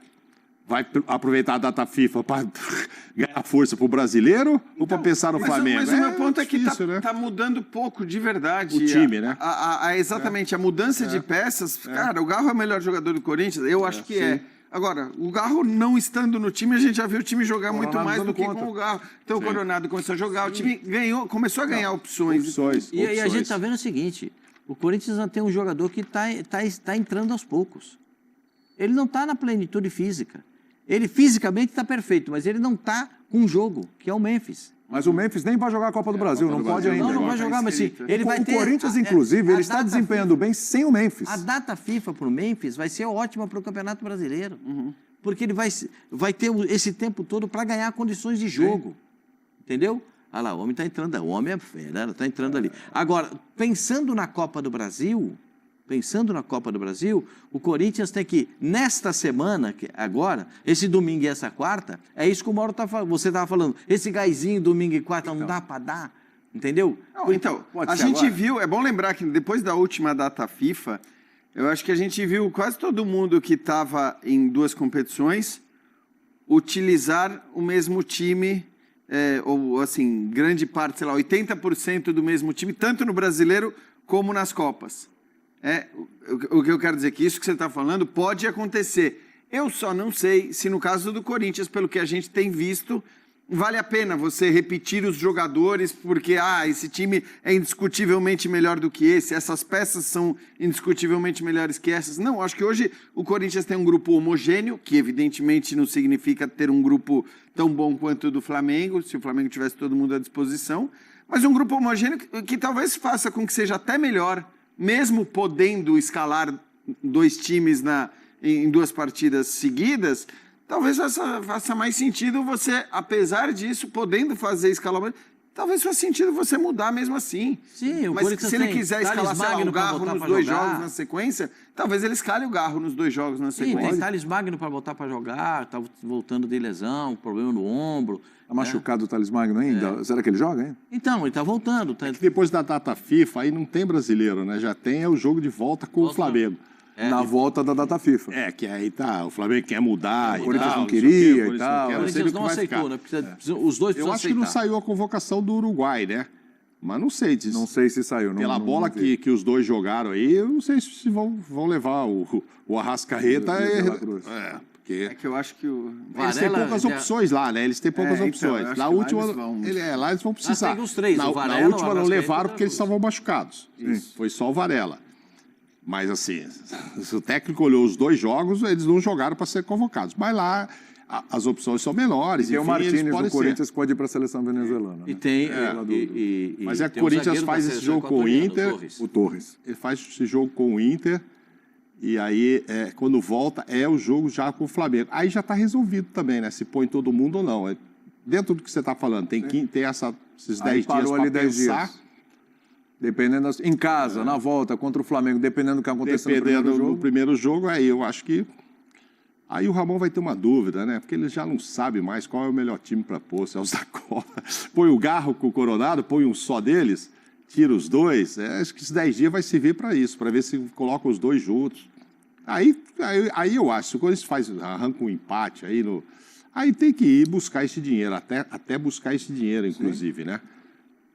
Vai aproveitar a data FIFA para ganhar força pro brasileiro ou para pensar no Flamengo? Mas o meu ponto difícil, é que tá mudando pouco, de verdade. O time, né? Exatamente, a mudança de peças. Cara, o Garro é o melhor jogador do Corinthians? Eu acho que é. Agora, o Garro não estando no time, a gente já viu o time jogar muito mais do que com o Garro. Então o Coronado começou a jogar, o time começou a ganhar opções. E a gente está vendo o seguinte, o Corinthians tem um jogador que tá entrando aos poucos. Ele não está na plenitude física. Ele fisicamente está perfeito, mas ele não está com um jogo, que é o Memphis. Mas o Memphis nem vai jogar a Copa do Brasil, não pode ainda. Não vai jogar, mas sim, ele vai ter... O Corinthians, inclusive, ele está desempenhando bem sem o Memphis. A data FIFA para o Memphis vai ser ótima para o Campeonato Brasileiro. Porque ele vai ter esse tempo todo para ganhar condições de jogo. Entendeu? Olha lá, o homem está entrando, o homem é fera, está entrando ali. Agora, pensando na Copa do Brasil, o Corinthians tem que, nesta semana, agora, esse domingo e essa quarta, é isso que o Mauro você estava falando, esse gásinho domingo e quarta não dá para dar, entendeu? Então, a gente viu, é bom lembrar que depois da última data FIFA, eu acho que a gente viu quase todo mundo que estava em duas competições utilizar o mesmo time, ou assim, grande parte, sei lá, 80% do mesmo time, tanto no Brasileiro como nas Copas. O que eu quero dizer é que isso que você está falando pode acontecer. Eu só não sei se no caso do Corinthians, pelo que a gente tem visto, vale a pena você repetir os jogadores porque esse time é indiscutivelmente melhor do que esse, essas peças são indiscutivelmente melhores que essas. Não, acho que hoje o Corinthians tem um grupo homogêneo, que evidentemente não significa ter um grupo tão bom quanto o do Flamengo, se o Flamengo tivesse todo mundo à disposição, mas um grupo homogêneo que talvez faça com que seja até melhor, mesmo podendo escalar dois times em duas partidas seguidas, talvez faça mais sentido você, apesar disso, podendo fazer escalamento, talvez faça sentido você mudar mesmo assim. Sim, mas se ele quiser escalar, sei lá, o Garro nos dois jogos na sequência, talvez ele escale o Garro nos dois jogos na sequência. Sim, tem Thales Magno para voltar para jogar, está voltando de lesão, problema no ombro. Está machucado o Thales Magno ainda? Será que ele joga ainda? Então, ele está voltando. É que depois da data FIFA, aí não tem brasileiro, né? Já tem o jogo de volta com o Flamengo. Na volta da data FIFA. Que aí o Flamengo quer mudar. O Corinthians não queria e tal. O Corinthians não aceitou, né? Os dois precisam Eu acho que não saiu a convocação do Uruguai, né? Mas não sei disso. Não sei se saiu. Pela bola que os dois jogaram aí, eu não sei se vão levar o Arrascaeta. É que eu acho que eles têm poucas opções lá, né? Eles têm poucas opções. Na última, lá eles vão precisar. Tem os três, na última não levaram porque eles estavam machucados. Foi só o Varela. Mas assim, se o técnico olhou os dois jogos, eles não jogaram para ser convocados. Mas lá as opções são menores. E o Martínez do Corinthians pode ir para a seleção venezuelana. E tem. Mas o Corinthians faz esse jogo com o Inter. O Torres. Ele faz esse jogo com o Inter. E aí, quando volta, é o jogo já com o Flamengo. Aí já está resolvido também, né? Se põe todo mundo ou não. Dentro do que você está falando, tem esses 10 dias para pensar. Dependendo em casa, na volta, contra o Flamengo, dependendo do que acontecer no primeiro jogo, aí eu acho que... Aí o Ramon vai ter uma dúvida, né? Porque ele já não sabe mais qual é o melhor time para pôr, se é o Zacola. Põe o Garro com o Coronado, põe um só deles, tira os dois. Acho que esses 10 dias vai servir para isso, para ver se coloca os dois juntos. Aí eu acho, se o Corinthians arranca um empate aí tem que ir buscar esse dinheiro, até buscar esse dinheiro, inclusive, né?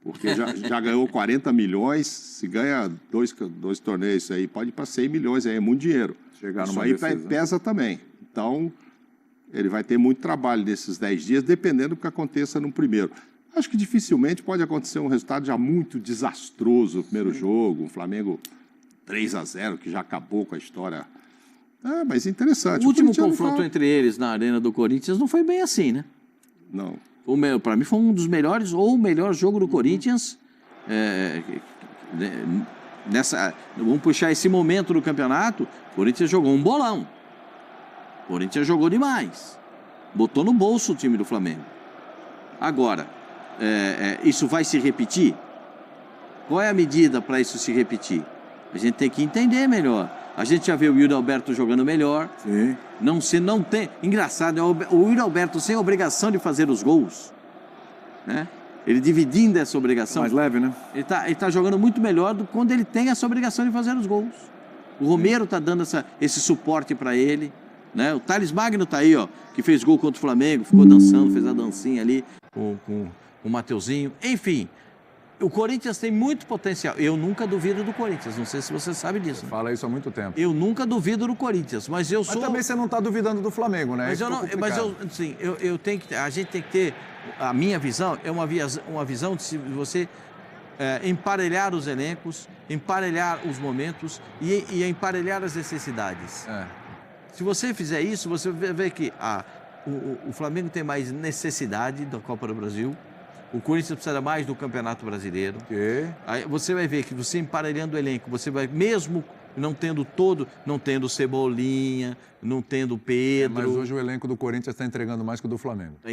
Porque já ganhou 40 milhões, se ganha dois torneios aí, pode ir para 100 milhões, aí é muito dinheiro. Isso aí pesa também. Então, ele vai ter muito trabalho nesses 10 dias, dependendo do que aconteça no primeiro. Acho que dificilmente pode acontecer um resultado já muito desastroso no primeiro jogo, um Flamengo 3-0, que já acabou com a história. Mas interessante. O último confronto entre eles na Arena do Corinthians não foi bem assim, né? Não. Para mim foi um dos melhores, ou o melhor jogo do Corinthians. Vamos puxar esse momento do campeonato. O Corinthians jogou um bolão. O Corinthians jogou demais. Botou no bolso o time do Flamengo. Agora, isso vai se repetir? Qual é a medida para isso se repetir? A gente tem que entender melhor. A gente já vê o Yuri Alberto jogando melhor. Sim. Não tem. Engraçado, o Yuri Alberto sem obrigação de fazer os gols, né? Ele dividindo essa obrigação. Mais leve, né? Ele tá jogando muito melhor do que quando ele tem essa obrigação de fazer os gols. O Romero está dando esse suporte para ele. né? O Thales Magno tá aí, ó, que fez gol contra o Flamengo, ficou dançando, fez a dancinha ali com o Mateuzinho. Enfim, o Corinthians tem muito potencial. Eu nunca duvido do Corinthians, não sei se você sabe disso. Fala isso há muito tempo. Eu nunca duvido do Corinthians, mas eu sou... Mas também você não está duvidando do Flamengo, né? Mas eu tenho que... A gente tem que ter... A minha visão é uma visão de se você emparelhar os elencos, emparelhar os momentos e emparelhar as necessidades. Se você fizer isso, você vai ver que o Flamengo tem mais necessidade da Copa do Brasil, o Corinthians precisa mais do Campeonato Brasileiro. Aí você vai ver que você emparelhando o elenco, você vai, mesmo não tendo Cebolinha, não tendo Pedro... Mas hoje o elenco do Corinthians está entregando mais que o do Flamengo. Está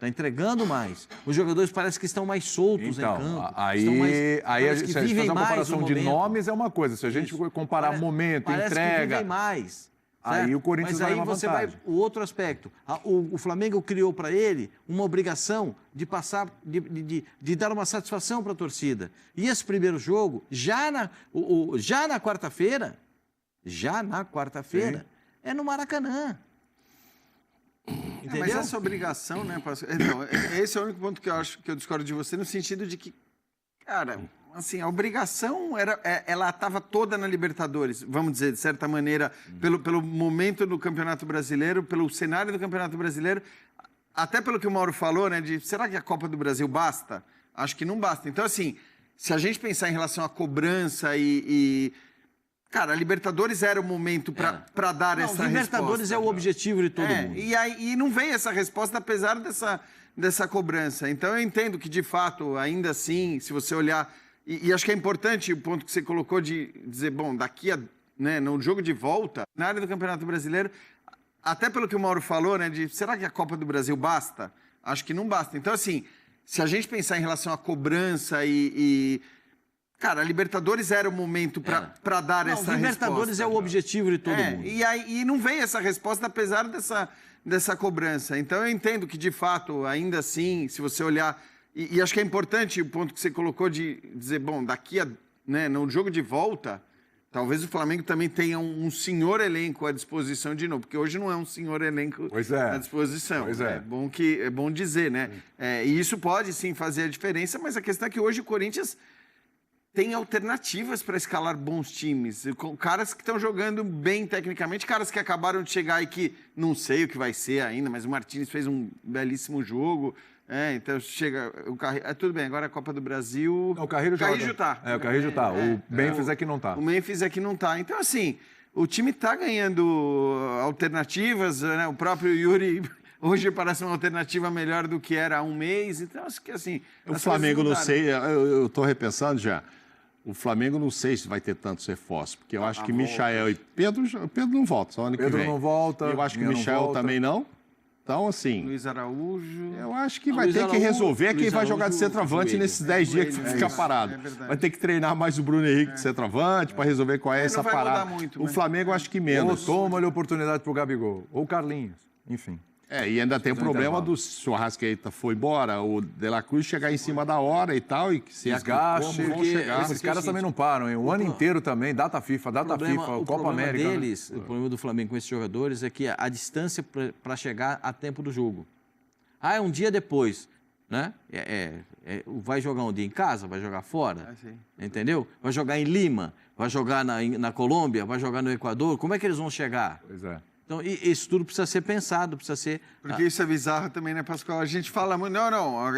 entregando mais. Os jogadores parecem que estão mais soltos em campo. Aí se a gente fazer uma comparação de nomes é uma coisa. Se a gente comparar momento, entrega... Que vivem mais. Aí o Corinthians vai uma vantagem. Mas aí você vai... O outro aspecto. O Flamengo criou para ele uma obrigação de passar, de dar uma satisfação para a torcida. E esse primeiro jogo, já na quarta-feira, é no Maracanã. Mas essa obrigação, né, esse é o único ponto que eu acho que eu discordo de você, no sentido de que, cara, assim, a obrigação ela estava toda na Libertadores, vamos dizer, de certa maneira, pelo momento do Campeonato Brasileiro, pelo cenário do Campeonato Brasileiro, até pelo que o Mauro falou, né, de será que a Copa do Brasil basta? Acho que não basta. Então, assim, se a gente pensar em relação à cobrança cara, a Libertadores era o momento para dar essa resposta. A Libertadores é o objetivo de todo mundo. E não veio essa resposta, apesar dessa cobrança. Então, eu entendo que, de fato, ainda assim, se você olhar... E acho que é importante o ponto que você colocou de dizer, bom, daqui a... Né, no jogo de volta, na área do Campeonato Brasileiro, até pelo que o Mauro falou, né, de será que a Copa do Brasil basta? Acho que não basta. Então, assim, se a gente pensar em relação à cobrança cara, a Libertadores era o momento para dar essa resposta. A Libertadores é o objetivo de todo mundo. E não veio essa resposta, apesar dessa cobrança. Então, eu entendo que, de fato, ainda assim, se você olhar... E acho que é importante o ponto que você colocou de dizer, bom, daqui a... Né, no jogo de volta, talvez o Flamengo também tenha um senhor elenco à disposição de novo, porque hoje não é um senhor elenco à disposição. É bom dizer, né? E isso pode, sim, fazer a diferença, mas a questão é que hoje o Corinthians... tem alternativas para escalar bons times, com caras que estão jogando bem tecnicamente, caras que acabaram de chegar e que não sei o que vai ser ainda, mas o Martínez fez um belíssimo jogo, então chega o Carreiro, tudo bem, agora a Copa do Brasil... Não, o Carreiro tá. O Carreiro tá, o Memphis é que não tá. O Memphis é que não tá, então assim, o time tá ganhando alternativas, né? O próprio Yuri... Hoje parece uma alternativa melhor do que era há um mês, então acho que assim... O Flamengo, não sei, eu estou repensando já. O Flamengo não sei se vai ter tantos reforços, porque eu acho que Michael e Pedro não voltam, só ano que vem. Pedro não volta. Eu acho que o Michael também não. Então, assim... Luiz Araújo... Eu acho que vai ter que resolver quem vai jogar de centroavante nesses 10 dias que fica parado. Vai ter que treinar mais o Bruno Henrique de centroavante para resolver qual é essa parada. Muito, o Flamengo acho que menos. Ou toma-lhe oportunidade pro Gabigol, ou o Carlinhos, enfim. E ainda tem o problema do se o Arrascaeta foi embora, o De La Cruz chegar em cima da hora e tal, e que se desgaste, vão chegar. Esses caras também não param, hein? O ano inteiro também, data FIFA, Copa América. O problema do Flamengo com esses jogadores é que a distância para chegar a tempo do jogo. É um dia depois, né? Vai jogar um dia em casa, vai jogar fora, entendeu? Vai jogar em Lima, vai jogar na Colômbia, vai jogar no Equador, como é que eles vão chegar? Pois é. Então, isso tudo precisa ser pensado, precisa ser... Porque isso é bizarro também, né, Pascoal? A gente fala muito,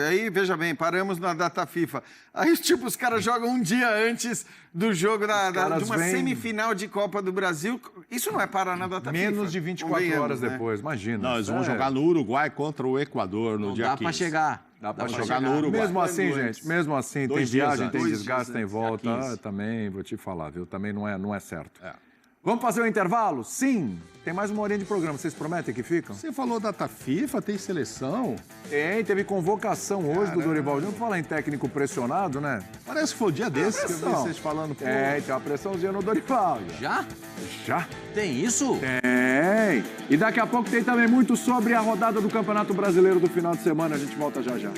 aí, veja bem, paramos na data FIFA. Aí, tipo, os caras jogam um dia antes do jogo de uma semifinal de Copa do Brasil. Isso não é parar na data FIFA. Menos de 24 horas depois, imagina. Não, eles vão jogar no Uruguai contra o Equador no dia 15. Dá para chegar. Dá para jogar no Uruguai. Mesmo assim, gente, tem viagem, tem desgaste, tem volta. Também, vou te falar, viu? Também não é certo. Vamos fazer um intervalo? Sim. Tem mais uma horinha de programa. Vocês prometem que ficam? Você falou data FIFA, tem seleção? Teve convocação hoje do Dorival Júnior. Vamos falar em técnico pressionado, né? Parece que foi o dia desse que eu vi vocês falando. Tem uma pressãozinha no Dorival. Já? Tem isso? Tem. E daqui a pouco tem também muito sobre a rodada do Campeonato Brasileiro do final de semana. A gente volta já.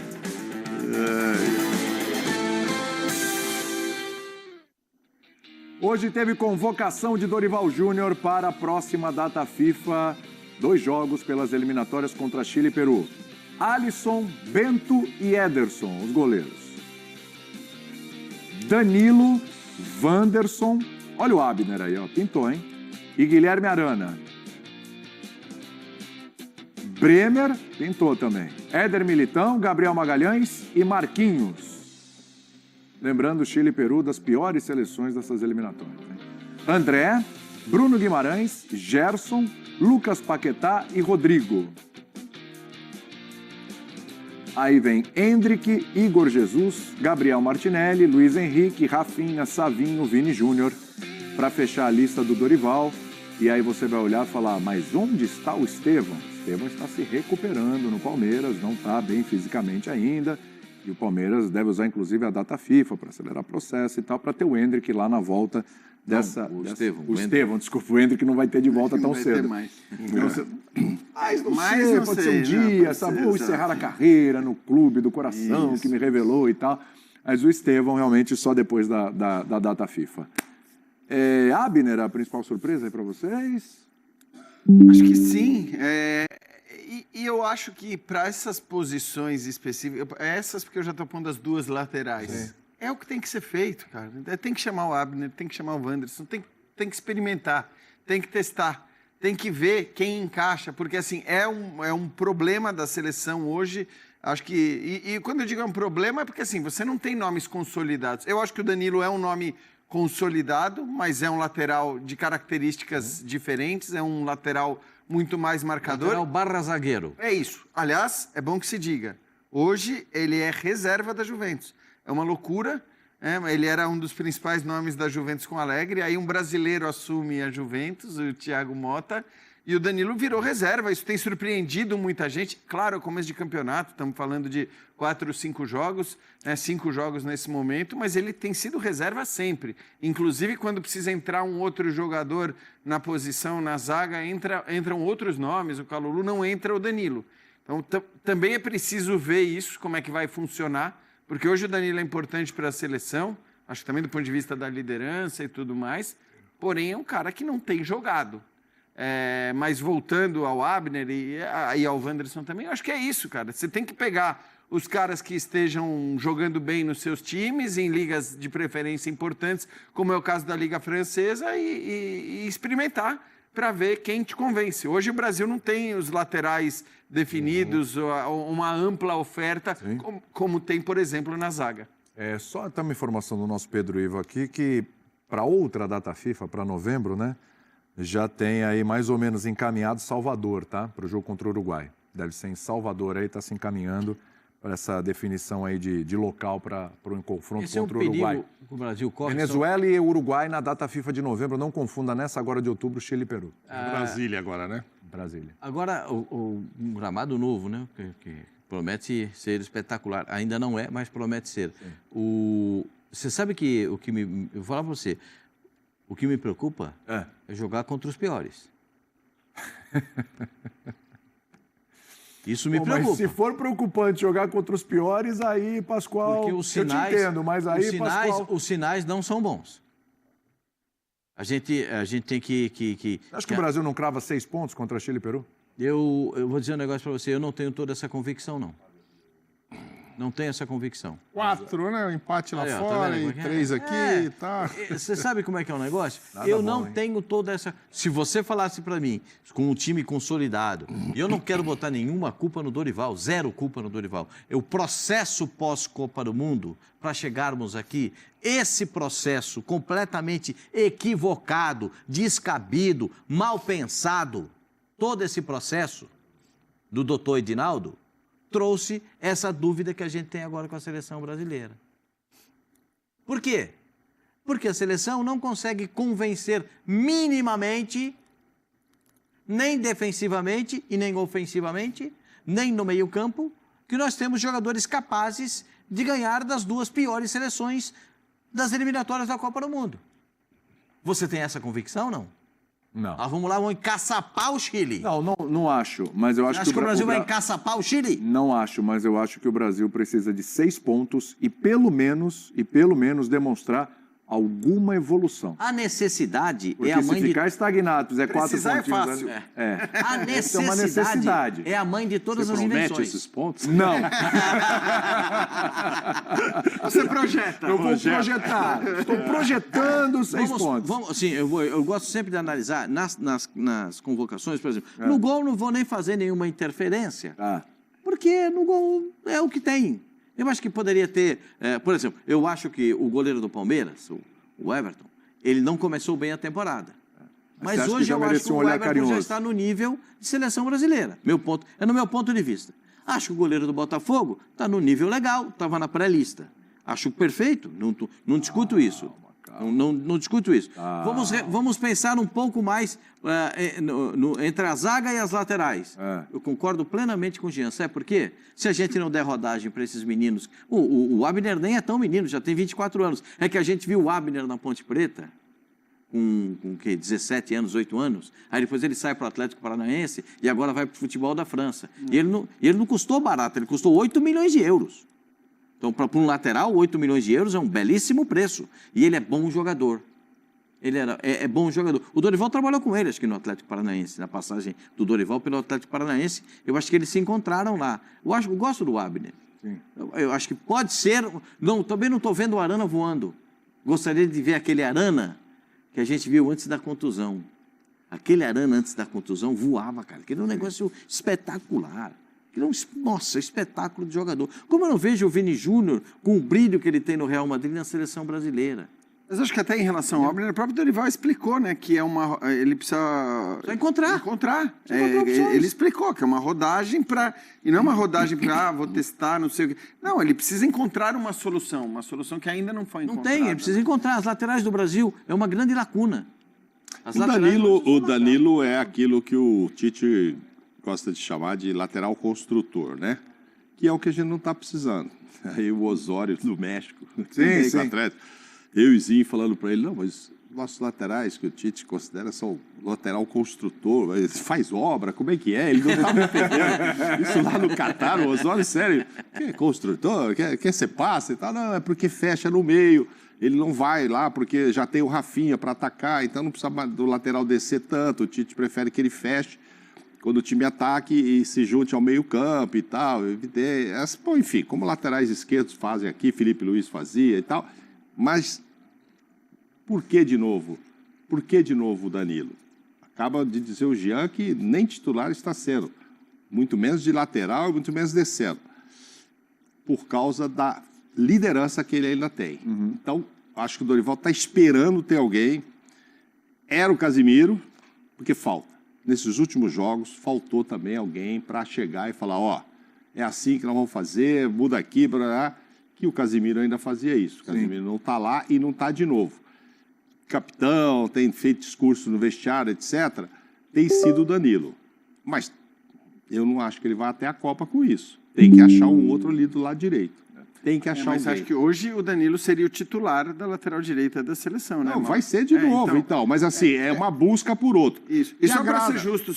Hoje teve convocação de Dorival Júnior para a próxima data FIFA. 2 jogos pelas eliminatórias contra Chile e Peru. Alisson, Bento e Ederson, os goleiros. Danilo, Wanderson, olha o Abner aí, ó, pintou, hein? E Guilherme Arana. Bremer, pintou também. Éder Militão, Gabriel Magalhães e Marquinhos. Lembrando, Chile e Peru, das piores seleções dessas eliminatórias. Hein? André, Bruno Guimarães, Gerson, Lucas Paquetá e Rodrigo. Aí vem Endrick, Igor Jesus, Gabriel Martinelli, Luiz Henrique, Rafinha, Savinho, Vini Júnior, para fechar a lista do Dorival. E aí você vai olhar e falar, mas onde está o Estevão? O Estevão está se recuperando no Palmeiras, não está bem fisicamente ainda. E o Palmeiras deve usar, inclusive, a data FIFA para acelerar o processo e tal, para ter o Endrick lá na volta dessa... Não, o Estevão. O Estevão, desculpa, o Endrick não vai ter de volta tão cedo. Mais. Mas não sei, pode ser um dia, sabe? Vou encerrar a carreira no clube do coração que me revelou e tal. Mas o Estevão, realmente, só depois da data FIFA. Abner, a principal surpresa aí para vocês? Acho que sim. E eu acho que para essas posições específicas, essas porque eu já estou pondo as 2 laterais, é o que tem que ser feito, cara. Tem que chamar o Abner, tem que chamar o Wanderson, tem que experimentar, tem que testar, tem que ver quem encaixa, porque assim, é um problema da seleção hoje. Acho que, e quando eu digo é um problema, é porque assim, você não tem nomes consolidados. Eu acho que o Danilo é um nome consolidado, mas é um lateral de características diferentes, é um lateral muito mais marcador. Lateral barra zagueiro. É isso. Aliás, é bom que se diga, hoje ele é reserva da Juventus. É uma loucura, ele era um dos principais nomes da Juventus com Alegre, aí um brasileiro assume a Juventus, o Thiago Motta, e o Danilo virou reserva. Isso tem surpreendido muita gente. Claro, é começo de campeonato, estamos falando de 4 ou 5 jogos, 5 jogos nesse momento, mas ele tem sido reserva sempre. Inclusive, quando precisa entrar um outro jogador na posição, na zaga, entram outros nomes, o Kalulu não entra o Danilo. Então, também é preciso ver isso, como é que vai funcionar, porque hoje o Danilo é importante para a seleção, acho que também do ponto de vista da liderança e tudo mais, porém é um cara que não tem jogado. Mas voltando ao Abner e ao Wanderson também, eu acho que é isso, cara. Você tem que pegar os caras que estejam jogando bem nos seus times, em ligas de preferência importantes, como é o caso da Liga Francesa, e experimentar para ver quem te convence. Hoje o Brasil não tem os laterais definidos, uma ampla oferta, como tem, por exemplo, na zaga. Só tem uma informação do nosso Pedro Ivo aqui, que para outra data FIFA, para novembro, né? Já tem aí mais ou menos encaminhado Salvador, tá? Para o jogo contra o Uruguai. Deve ser em Salvador aí, está se encaminhando para essa definição aí de local para o confronto contra o Uruguai. O Brasil corre. Venezuela e Uruguai na data FIFA de novembro, não confunda nessa agora de outubro, Chile e Peru. Brasília agora, né? Brasília. Agora, um gramado novo, né? Que promete ser espetacular. Ainda não é, mas promete ser. Você sabe que eu vou falar para você. O que me preocupa é jogar contra os piores. Isso me preocupa. Mas se for preocupante jogar contra os piores, aí, Pascoal, porque os sinais, eu te entendo, mas aí, Pascoal... Os sinais não são bons. A gente tem que... Acho que o Brasil não crava 6 pontos contra Chile e Peru? Eu vou dizer um negócio para você, eu não tenho toda essa convicção, não. Não tenho essa convicção. 4, né? Um empate lá fora e 3 aqui e tal. Você sabe como é que é o negócio? Eu não tenho toda essa... Se você falasse para mim, com um time consolidado, eu não quero botar nenhuma culpa no Dorival, 0 culpa no Dorival. O processo pós-Copa do Mundo, para chegarmos aqui, esse processo completamente equivocado, descabido, mal pensado, todo esse processo do doutor Edinaldo, trouxe essa dúvida que a gente tem agora com a seleção brasileira. Por quê? Porque a seleção não consegue convencer minimamente, nem defensivamente e nem ofensivamente, nem no meio-campo, que nós temos jogadores capazes de ganhar das 2 piores seleções das eliminatórias da Copa do Mundo. Você tem essa convicção, não? Não. Vamos lá, vamos encaçapar o Chile. Não acho, mas eu acho que o Brasil vai encaçapar o Chile? Não acho, mas eu acho que o Brasil precisa de 6 pontos e pelo menos demonstrar alguma evolução. A necessidade Porque é a mãe se ficar estagnado, fizer 4 Precisar é pontinhos... fácil. A Essa é uma necessidade. é a mãe de todas Você as promete invenções. esses pontos? Não. Você projeta. Eu vou projetar. Estou projetando 6 pontos. Assim, eu gosto sempre de analisar nas convocações, por exemplo. No gol não vou nem fazer nenhuma interferência, porque no gol é o que tem. Eu acho que poderia ter, por exemplo, eu acho que o goleiro do Palmeiras, o Everton, ele não começou bem a temporada. Mas você acha que hoje já eu acho merecia que um o olhar Everton carinhoso? já está no nível de seleção brasileira. No meu ponto de vista. Acho que o goleiro do Botafogo está no nível legal, estava na pré-lista. Acho perfeito, não discuto isso. Não discuto isso. Vamos pensar um pouco mais entre a zaga e as laterais. Eu concordo plenamente com o Jean. Sabe por quê? Se a gente não der rodagem para esses meninos... O Abner nem é tão menino, já tem 24 anos. É que a gente viu o Abner na Ponte Preta, com 17 anos, 8 anos. Aí depois ele sai para o Atlético Paranaense e agora vai para o futebol da França. E ele não custou barato, ele custou 8 milhões de euros. Então, para um lateral, 8 milhões de euros é um belíssimo preço. E ele é bom jogador. Ele é bom jogador. O Dorival trabalhou com ele, acho que no Atlético Paranaense, na passagem do Dorival pelo Atlético Paranaense. Eu acho que eles se encontraram lá. Eu gosto do Abner. Eu acho que pode ser... Também não estou vendo o Arana voando. Gostaria de ver aquele Arana que a gente viu antes da contusão. Aquele Arana antes da contusão voava, cara. Aquele é um negócio espetacular. Nossa, espetáculo de jogador. Como eu não vejo o Vini Júnior com o brilho que ele tem no Real Madrid na seleção brasileira. Mas acho que até em relação ao Abner, o próprio Dorival explicou, né, que ele precisa... Só encontrar. Ele explicou que é uma rodagem para... E não é uma rodagem para, vou testar, não sei o quê. Não, ele precisa encontrar uma solução que ainda não foi encontrada. Não tem, ele precisa encontrar. As laterais do Brasil é uma grande lacuna. O Danilo é aquilo que o Tite gosta de chamar de lateral construtor, né? Que é o que a gente não está precisando. Aí o Osório do México, sim. Eu e Zinho falando para ele, não, mas nossos laterais que o Tite considera são lateral construtor, mas faz obra, como é que é? Ele não estava entendendo. Isso lá no Catar, o Osório, sério, quer construtor, quer ser passe e tal? Não, é porque fecha no meio. Ele não vai lá porque já tem o Rafinha para atacar, então não precisa do lateral descer tanto. O Tite prefere que ele feche quando o time ataque e se junte ao meio-campo e tal. Bom, enfim, como laterais esquerdos fazem aqui, Felipe Luiz fazia e tal. Mas por que de novo? Por que de novo o Danilo? Acaba de dizer o Jean que nem titular está sendo, muito menos de lateral e muito menos descendo, por causa da liderança que ele ainda tem. Então, acho que o Dorival está esperando ter alguém. Era o Casimiro, porque falta. Nesses últimos jogos, faltou também alguém para chegar e falar, ó, é assim que nós vamos fazer, muda aqui, blá, que o Casimiro ainda fazia isso. O Casimiro não está lá e não está de novo. Capitão, tem feito discurso no vestiário, etc., tem sido o Danilo. Mas eu não acho que ele vai até a Copa com isso. Tem que achar um outro ali do lado direito. Tem que achar mas alguém. acho que hoje o Danilo seria o titular da lateral direita da seleção, né? Não, vai ser de novo, então. Mas assim, é uma busca por outro. Isso. E só para ser justo,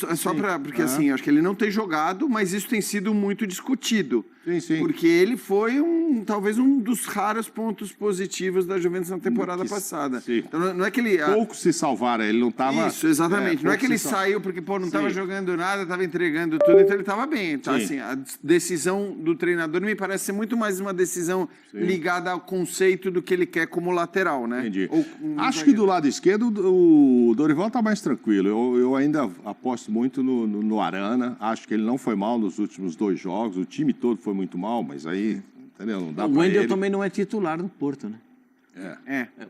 porque assim, acho que ele não tem jogado, mas isso tem sido muito discutido. Sim. Porque ele foi talvez um dos raros pontos positivos da Juventus na temporada passada. Sim. Então não é que ele... Poucos se salvaram, ele não estava... Isso, exatamente. Não é que ele saiu porque, não estava jogando nada, estava entregando tudo, então ele estava bem. Então, assim, a decisão do treinador me parece ser muito mais uma decisão ligada ao conceito do que ele quer como lateral, né? Entendi. Acho que do lado esquerdo o Dorival está mais tranquilo. Eu ainda aposto muito no Arana. Acho que ele não foi mal nos últimos 2 jogos. O time todo foi muito mal, mas aí, entendeu? Não dá para ele. O Wendel também não é titular do Porto, né?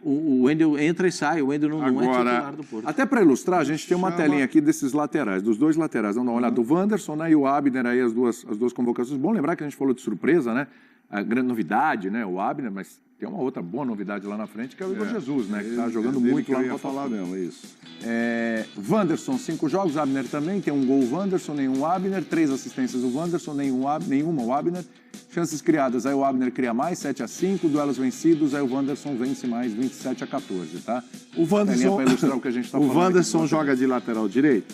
O Wendel entra e sai, o Wendel não é titular do Porto. Até para ilustrar, a gente tem uma telinha aqui desses laterais, dos 2 laterais. Vamos dar uma olhada do Wanderson, né, e o Abner, aí as duas convocações. Bom lembrar que a gente falou de surpresa, né? A grande novidade, né? O Abner, mas tem uma outra boa novidade lá na frente, que é o Igor Jesus, né? Que está jogando muito lá no Botafogo. falar mesmo, isso. Wanderson, 5 jogos, Abner também, tem um gol o Wanderson, nenhum Abner, 3 assistências o Wanderson, nenhuma o Abner. Chances criadas, aí o Abner cria mais, 7-5, duelos vencidos, aí o Wanderson vence mais, 27-14, tá? O Wanderson, para ilustrar o que a gente está falando. O Wanderson joga de lateral direito,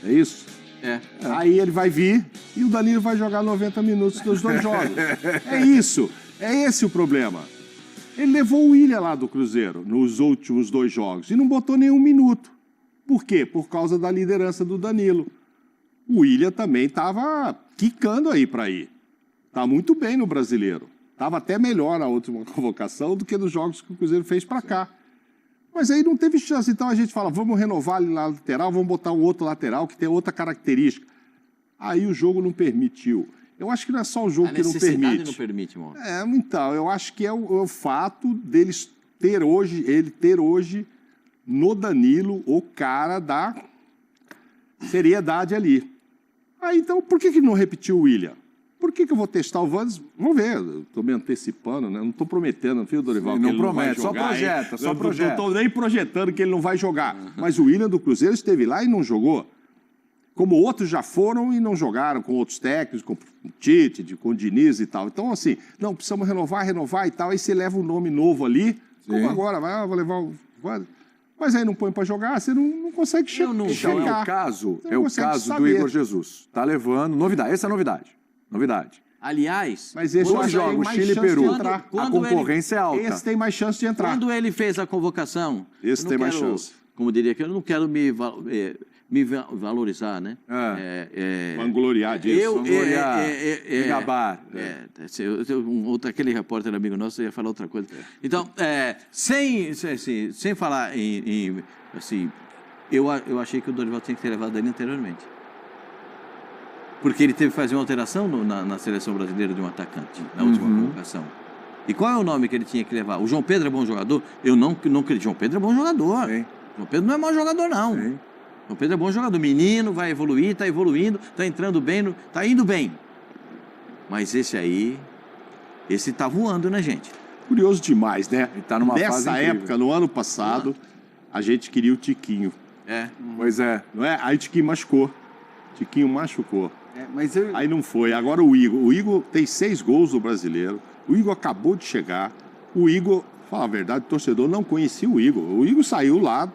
é isso? É. Aí ele vai vir e o Danilo vai jogar 90 minutos nos 2 jogos. É isso. É esse o problema. Ele levou o Willian lá do Cruzeiro nos últimos 2 jogos e não botou nenhum minuto. Por quê? Por causa da liderança do Danilo. O Willian também estava quicando aí para ir. Está muito bem no Brasileiro. Estava até melhor na última convocação do que nos jogos que o Cruzeiro fez para cá. Mas aí não teve chance. Então a gente fala, vamos renovar ali na lateral, vamos botar um outro lateral que tem outra característica. Aí o jogo não permitiu. Eu acho que não é só o jogo que não permite. A necessidade não permite, mano. Então, eu acho que é o fato deles ter hoje no Danilo o cara da seriedade ali. Aí, então, por que não repetiu o Willian? Por que eu vou testar o Wanderson? Vamos ver, estou me antecipando, né? Não estou prometendo, viu, Dorival? Sim, que não ele promete, não vai jogar, só projeta, só projeta. Não estou nem projetando que ele não vai jogar. Mas o Willian do Cruzeiro esteve lá e não jogou. Como outros já foram e não jogaram com outros técnicos, com o Tite, com o Diniz e tal. Então, assim, não, precisamos renovar e tal. Aí você leva um nome novo ali, como agora, vou levar o... Mas aí não põe para jogar, você não consegue chegar. Então, é o caso do Igor Jesus. Está levando... Novidade, essa é a novidade. Aliás, mas esse dois jogos, Chile e Peru, a concorrência é alta. Esse tem mais chance de entrar. Quando ele fez a convocação... Esse tem mais chance. Como diria que eu não quero me valorizar, né? Vangloriar disso. Vangloriar, gabar. Aquele repórter amigo nosso ia falar outra coisa. Então, sem falar assim, eu achei que o Dorival tinha que ter levado ele anteriormente. Porque ele teve que fazer uma alteração na seleção brasileira de um atacante, na última convocação. E qual é o nome que ele tinha que levar? O João Pedro é bom jogador? Eu não acredito. João Pedro é bom jogador. Sim. João Pedro não é mau jogador, não. Sim. João Pedro é bom jogador. Menino, vai evoluir, está evoluindo, está entrando bem, está indo bem. Mas esse está voando, né, gente? Curioso demais, né? Ele tá numa fase Nessa época, no ano passado, a gente queria o Tiquinho. Pois é. Não é? Aí o Tiquinho machucou. Tiquinho machucou. Mas aí não foi. Agora o Igor tem 6 gols no Brasileiro. O Igor acabou de chegar. O Igor, fala a verdade, o torcedor não conhecia o Igor. O Igor saiu lá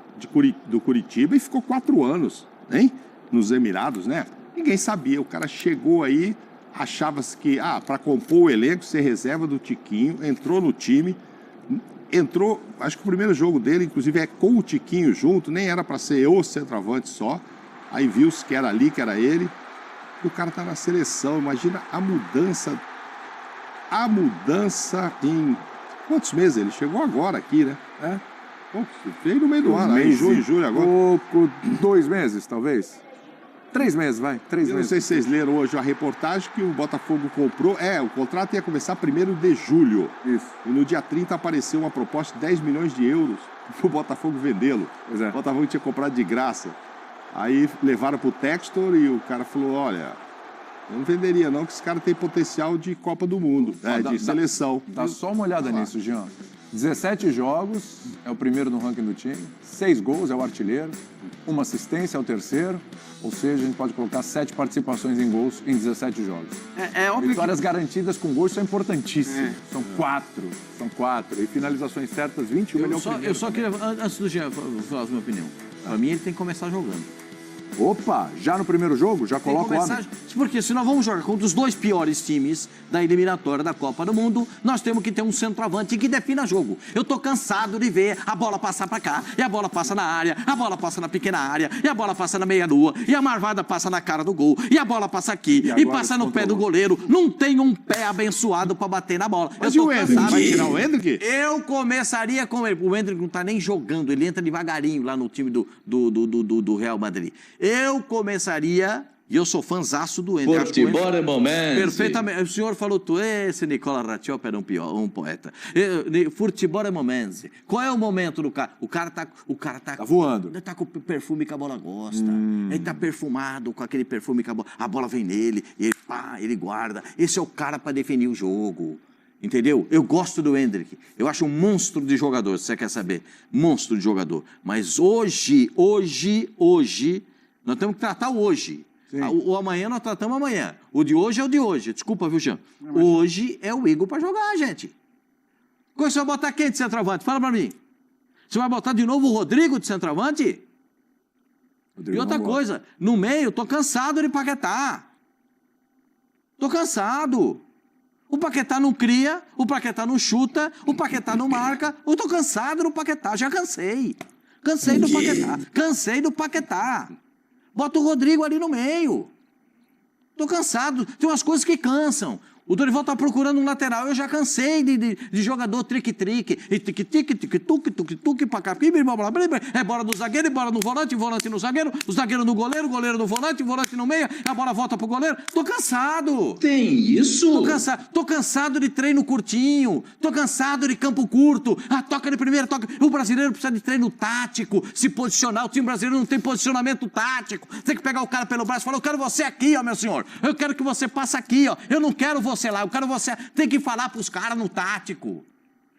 do Curitiba e ficou 4 anos, hein? Nos Emirados, né? Ninguém sabia. O cara chegou aí, achava-se que, para compor o elenco, ser reserva do Tiquinho, entrou no time, acho que o primeiro jogo dele, inclusive, é com o Tiquinho junto, nem era para ser o centroavante só. Aí viu-se que era ali, que era ele. O cara tá na seleção, imagina a mudança em... Quantos meses? Ele chegou agora aqui, né? Veio no meio do ano, em junho, julho agora. Pouco, 2 meses, talvez. 3 meses, vai. 3 meses. Não sei se vocês leram hoje a reportagem que o Botafogo comprou. O contrato ia começar 1º de julho. Isso. E no dia 30 apareceu uma proposta de 10 milhões de euros para o Botafogo vendê-lo. Pois é. O Botafogo tinha comprado de graça. Aí levaram pro Textor e o cara falou, olha, eu não venderia não, que esse cara tem potencial de Copa do Mundo, de seleção. Dá só uma olhada nisso, Jean. 17 jogos, é o primeiro no ranking do time, 6 gols, é o artilheiro, 1 assistência, é o terceiro, ou seja, a gente pode colocar 7 participações em gols em 17 jogos. Óbvio. Vitórias garantidas com gols são importantíssimas. São 4. E finalizações certas, 21. Eu só queria, antes do Jean falar a minha opinião, para mim ele tem que começar jogando. Opa, já no primeiro jogo? Já coloca o homem? Porque se nós vamos jogar contra os 2 piores times da eliminatória da Copa do Mundo, nós temos que ter um centroavante que defina jogo. Eu tô cansado de ver a bola passar pra cá, e a bola passa na área, a bola passa na pequena área, e a bola passa na meia-lua, e a marvada passa na cara do gol, e a bola passa aqui, e passa no pé do goleiro. Não tem um pé abençoado pra bater na bola. Mas eu tô cansado. Vai tirar o Hendrick? Eu começaria com ele. O Hendrick não tá nem jogando, ele entra devagarinho lá no time do Real Madrid. Eu começaria, e eu sou fãzaço do Hendrick. Futebol é momento. Perfeitamente. O senhor falou, esse Nicola Ratiopa era um poeta. Futebol é momento. Qual é o momento do cara? O cara tá voando. Ele tá com o perfume que a bola gosta. Ele tá perfumado com aquele perfume que a bola vem nele, e ele guarda. Esse é o cara para definir o jogo. Entendeu? Eu gosto do Hendrick. Eu acho um monstro de jogador, se você quer saber. Monstro de jogador. Mas hoje, nós temos que tratar o hoje. O amanhã nós tratamos amanhã. O de hoje é o de hoje. Desculpa, viu, Jean? Hoje é o Igor para jogar, gente. Como você vai botar quem de centroavante? Fala para mim. Você vai botar de novo o Rodrigo de centroavante? E outra coisa, no meio, tô cansado de Paquetá. Tô cansado. O Paquetá não cria, o Paquetá não chuta, o Paquetá não marca. Eu tô cansado do Paquetá, já cansei. Cansei do Paquetá, cansei do Paquetá. Bota o Rodrigo ali no meio. Tô cansado, tem umas coisas que cansam. O Dorival tá procurando um lateral, eu já cansei de jogador trique-trique, e tique-tique, tique-tuque, pra cá, é bola do zagueiro, bola no volante, volante no zagueiro, o zagueiro no goleiro, goleiro no volante, volante no meio, a bola volta pro goleiro. Tô cansado. Tem isso? Tô cansado de treino curtinho, tô cansado de campo curto, toca de primeira, toca. O brasileiro precisa de treino tático, se posicionar, o time brasileiro não tem posicionamento tático, tem que pegar o cara pelo braço e falar, eu quero você aqui, ó, meu senhor, eu quero que você passe aqui, ó, eu não quero você lá, eu quero você... Tem que falar pros caras no tático.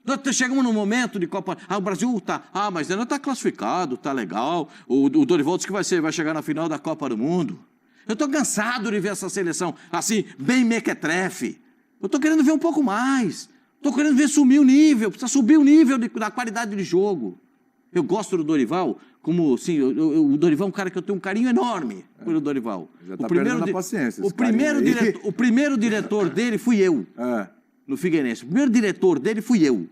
Nós chegamos num momento de Copa... o Brasil tá... mas ainda tá classificado, tá legal. O Dorival disse que vai chegar na final da Copa do Mundo. Eu tô cansado de ver essa seleção assim, bem mequetrefe. Eu tô querendo ver um pouco mais. Tô querendo ver subir o nível, precisa subir o nível da qualidade de jogo. Eu gosto do Dorival, como, assim, o Dorival é um cara que eu tenho um carinho enorme pelo Dorival. Já tá perdendo a paciência. O primeiro diretor dele fui eu, no Figueirense. O primeiro diretor dele fui eu.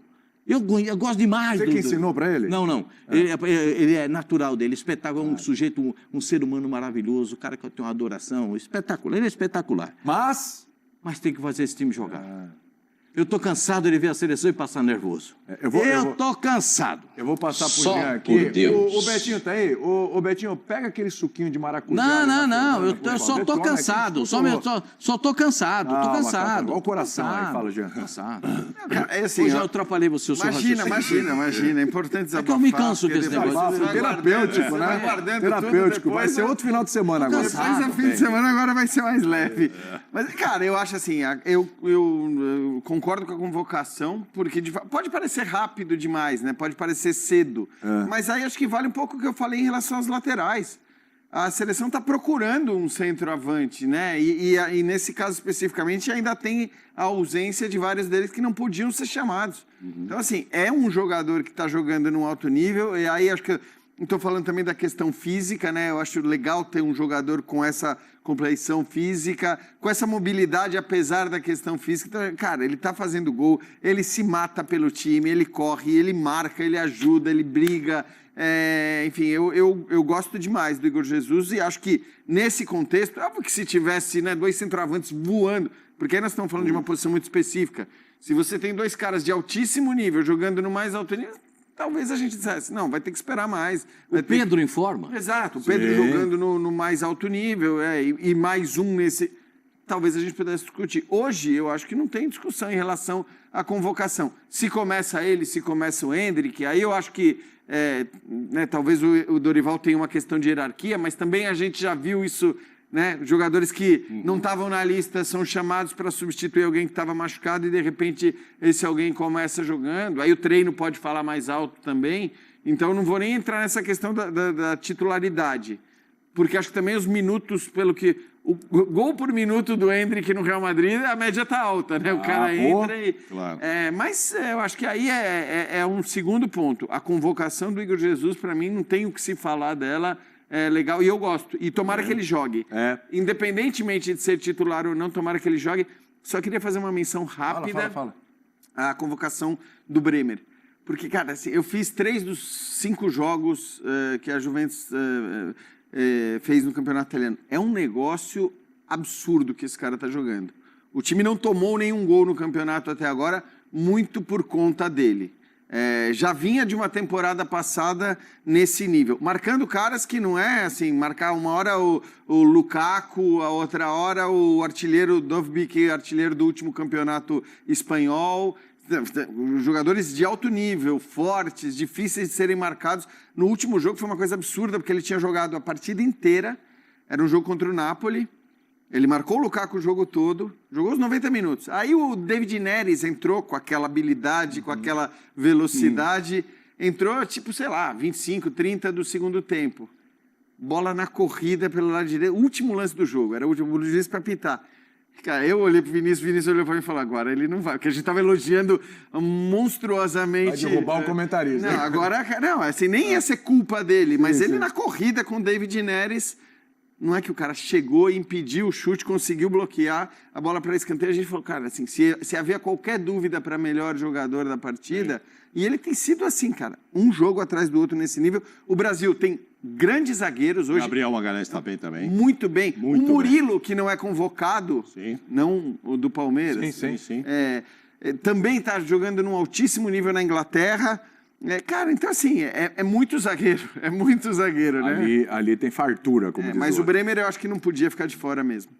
Eu gosto demais do... Você que ensinou para ele? Não. Ele é natural dele, espetáculo, é um sujeito, um ser humano maravilhoso, um cara que eu tenho uma adoração, espetacular, ele é espetacular. Mas tem que fazer esse time jogar. Eu tô cansado de ver a seleção e passar nervoso. Eu tô cansado. Eu vou passar por Só Jean aqui. por Deus. O Betinho tá aí? O Betinho, pega aquele suquinho de maracujá. Não. Eu só tô cansado. Só tô cansado. Tô cansado. Olha o coração aí, fala, Jean. Cansado. É assim, Hoje eu atrapalhei você, o seu Imagina. É importante desabafar. É que eu me canso desse negócio. Terapêutico, né? Terapêutico. Vai ser outro final de semana agora. Depois é fim de semana, agora vai ser mais leve. Mas, cara, eu acho assim, eu concordo com a convocação, porque pode parecer rápido demais, né? Pode parecer cedo. Mas aí acho que vale um pouco o que eu falei em relação às laterais. A seleção está procurando um centroavante, né? E nesse caso especificamente ainda tem a ausência de vários deles que não podiam ser chamados. Então, assim, é um jogador que está jogando num alto nível, e aí acho que... Estou falando também da questão física, né? Eu acho legal ter um jogador com essa complexão física, com essa mobilidade, apesar da questão física. Então, cara, ele está fazendo gol, ele se mata pelo time, ele corre, ele marca, ele ajuda, ele briga. Enfim, eu gosto demais do Igor Jesus e acho que nesse contexto, óbvio que se tivesse, né, dois centroavantes voando, porque aí nós estamos falando de uma posição muito específica. Se você tem dois caras de altíssimo nível jogando no mais alto nível, talvez a gente dissesse, não, vai ter que esperar mais. O Pedro em forma? Exato, o Pedro jogando no mais alto nível, e mais um nesse... Talvez a gente pudesse discutir. Hoje, eu acho que não tem discussão em relação à convocação. Se começa ele, se começa o Endrick, aí eu acho que né, talvez o Dorival tenha uma questão de hierarquia, mas também a gente já viu isso... Né? Jogadores que não estavam na lista são chamados para substituir alguém que estava machucado e, de repente, esse alguém começa jogando. Aí o treino pode falar mais alto também. Então, não vou nem entrar nessa questão da titularidade. Porque acho que também os minutos, pelo que... O gol por minuto do Endrick no Real Madrid, a média está alta, né? O cara entra e... Claro. Mas eu acho que aí é um segundo ponto. A convocação do Igor Jesus, para mim, não tem o que se falar dela... É legal, e eu gosto. E tomara que ele jogue. Independentemente de ser titular ou não, tomara que ele jogue. Só queria fazer uma menção rápida à convocação do Bremer. Porque, cara, assim, eu fiz 3 dos 5 jogos que a Juventus fez no Campeonato Italiano. É um negócio absurdo que esse cara tá jogando. O time não tomou nenhum gol no campeonato até agora, muito por conta dele. Já vinha de uma temporada passada nesse nível, marcando caras que não é assim, marcar uma hora o Lukaku, a outra hora o artilheiro Dovbyk, artilheiro do último campeonato espanhol, jogadores de alto nível, fortes, difíceis de serem marcados. No último jogo foi uma coisa absurda, porque ele tinha jogado a partida inteira, era um jogo contra o Napoli. Ele marcou o Lukaku o jogo todo, jogou os 90 minutos. Aí o David Neres entrou com aquela habilidade, com aquela velocidade. Entrou, tipo, sei lá, 25, 30 do segundo tempo. Bola na corrida pelo lado direito. Último lance do jogo, era o último juiz para apitar. Cara, eu olhei pro Vinícius olhou para mim e falou, agora ele não vai. Porque a gente estava elogiando monstruosamente... Vai derrubar o comentarista. Não, agora, não, assim, nem ia ser culpa dele. Mas ele na corrida com o David Neres... não é que o cara chegou e impediu o chute, conseguiu bloquear a bola para escanteio. A gente falou, cara, assim, se havia qualquer dúvida para melhor jogador da partida, e ele tem sido assim, cara, um jogo atrás do outro nesse nível. O Brasil tem grandes zagueiros hoje. Gabriel Magalhães está bem também. Muito bem. Muito o Murilo, que não é convocado, sim. Não o do Palmeiras. Sim. Também está jogando num altíssimo nível na Inglaterra. Cara, então assim, é muito zagueiro. É muito zagueiro, né? Ali tem fartura, como diz mas o Bremer eu acho que não podia ficar de fora mesmo.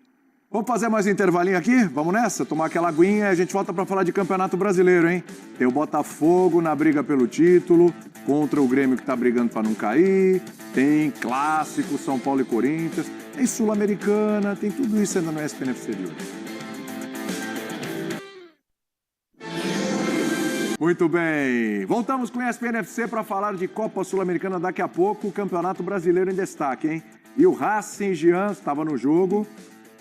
Vamos fazer mais um intervalinho aqui? Vamos nessa? Tomar aquela aguinha e a gente volta para falar de Campeonato Brasileiro, hein? Tem o Botafogo na briga pelo título, contra o Grêmio que está brigando para não cair, tem Clássico, São Paulo e Corinthians, tem Sul-Americana, tem tudo isso ainda no SPNFC de hoje. Muito bem, voltamos com o SPNFC para falar de Copa Sul-Americana daqui a pouco, o Campeonato Brasileiro em destaque, hein? E o Racing Jean estava no jogo,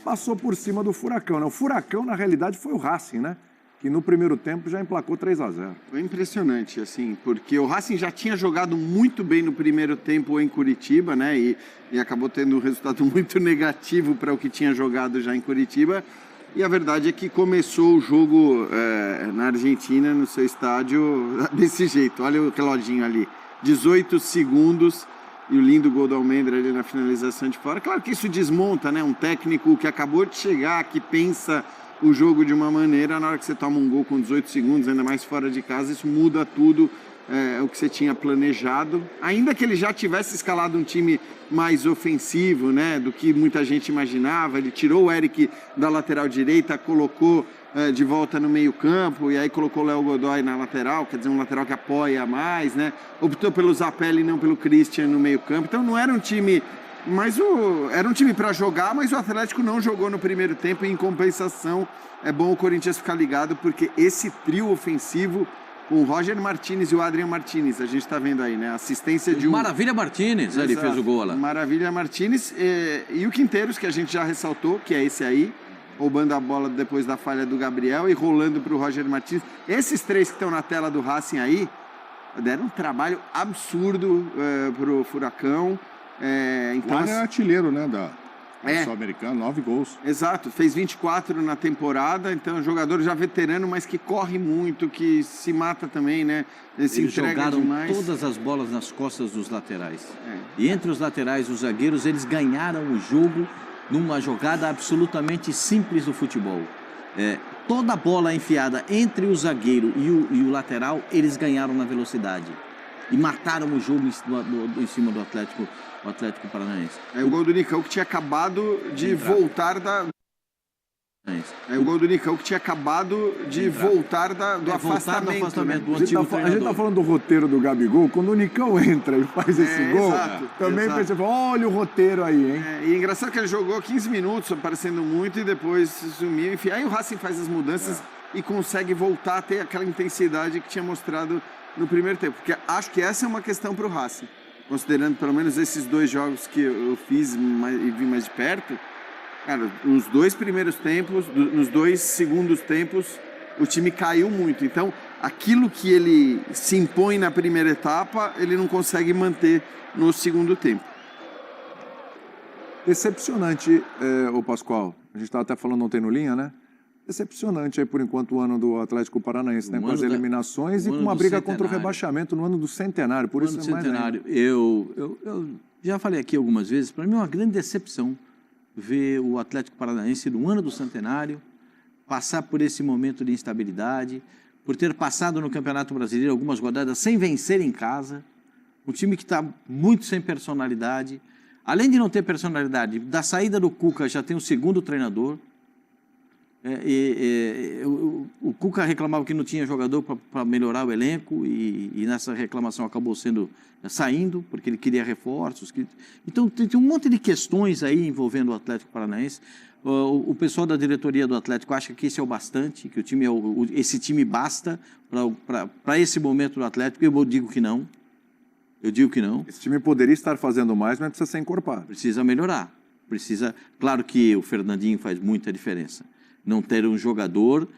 passou por cima do Furacão, né? O Furacão, na realidade, foi o Racing, né? Que no primeiro tempo já emplacou 3-0. Foi impressionante, assim, porque o Racing já tinha jogado muito bem no primeiro tempo em Curitiba, né? E acabou tendo um resultado muito negativo para o que tinha jogado já em Curitiba. E a verdade é que começou o jogo na Argentina, no seu estádio, desse jeito. Olha o reloginho ali, 18 segundos e o lindo gol do Almendra ali na finalização de fora. Claro que isso desmonta, né? Um técnico que acabou de chegar, que pensa o jogo de uma maneira, na hora que você toma um gol com 18 segundos, ainda mais fora de casa, isso muda tudo o que você tinha planejado. Ainda que ele já tivesse escalado um time mais ofensivo, né, do que muita gente imaginava, ele tirou o Eric da lateral direita, colocou de volta no meio campo, e aí colocou o Léo Godoy na lateral, quer dizer, um lateral que apoia mais, né, optou pelo Zapelli e não pelo Christian no meio campo, então não era um time... era um time para jogar, mas o Atlético não jogou no primeiro tempo e, em compensação, é bom o Corinthians ficar ligado, porque esse trio ofensivo, com o Roger Martínez e o Adrian Martínez, a gente está vendo aí, né? Assistência de um... Maravilha Martínez, ele fez o gol lá. Maravilha Martínez e o Quinteiros, que a gente já ressaltou, que é esse aí, roubando a bola depois da falha do Gabriel e rolando para o Roger Martínez. Esses três que estão na tela do Racing aí, deram um trabalho absurdo para o Furacão. Então, é artilheiro, né, da Sul-Americana, 9 gols. Exato, fez 24 na temporada, então é um jogador já veterano, mas que corre muito, que se mata também, né? Eles jogaram demais. Todas as bolas nas costas dos laterais. E entre os laterais, os zagueiros, eles ganharam o jogo numa jogada absolutamente simples do futebol. Toda bola enfiada entre o zagueiro e o lateral, eles ganharam na velocidade. E mataram o jogo em cima do Atlético Paranaense. O gol do Nicão que tinha acabado de voltar da... o gol do Nicão que tinha acabado de voltar do afastamento, né? do antigo treinador. A gente tá falando do roteiro do Gabigol, quando o Nicão entra e faz esse gol, também pensa, olha o roteiro aí, hein? E é engraçado que ele jogou 15 minutos, aparecendo muito, e depois sumiu. Enfim, aí o Racing faz as mudanças e consegue voltar a ter aquela intensidade que tinha mostrado no primeiro tempo. Porque acho que essa é uma questão para o Racing. Considerando pelo menos esses 2 jogos que eu fiz e vi mais de perto, cara, nos 2 primeiros tempos, nos 2 segundos tempos, o time caiu muito. Então, aquilo que ele se impõe na primeira etapa, ele não consegue manter no segundo tempo. Decepcionante, o Pascoal. A gente estava até falando ontem no Linha, né? Decepcionante aí, por enquanto, o ano do Atlético Paranaense, né? Com as eliminações e com uma briga contra o rebaixamento no ano do centenário. Por isso é mais centenário. Eu já falei aqui algumas vezes, para mim é uma grande decepção ver o Atlético Paranaense no ano do centenário passar por esse momento de instabilidade, por ter passado no Campeonato Brasileiro algumas rodadas sem vencer em casa, um time que está muito sem personalidade. Além de não ter personalidade, da saída do Cuca já tem o segundo treinador. O Cuca reclamava que não tinha jogador para melhorar o elenco e nessa reclamação acabou saindo, porque ele queria reforços. Então tem um monte de questões aí envolvendo o Atlético Paranaense. O pessoal da diretoria do Atlético acha que isso é o bastante, que o time esse time basta para esse momento do Atlético. Eu digo que não. Esse time poderia estar fazendo mais, mas precisa ser encorpado. Precisa melhorar. Claro que o Fernandinho faz muita diferença. Não ter um jogador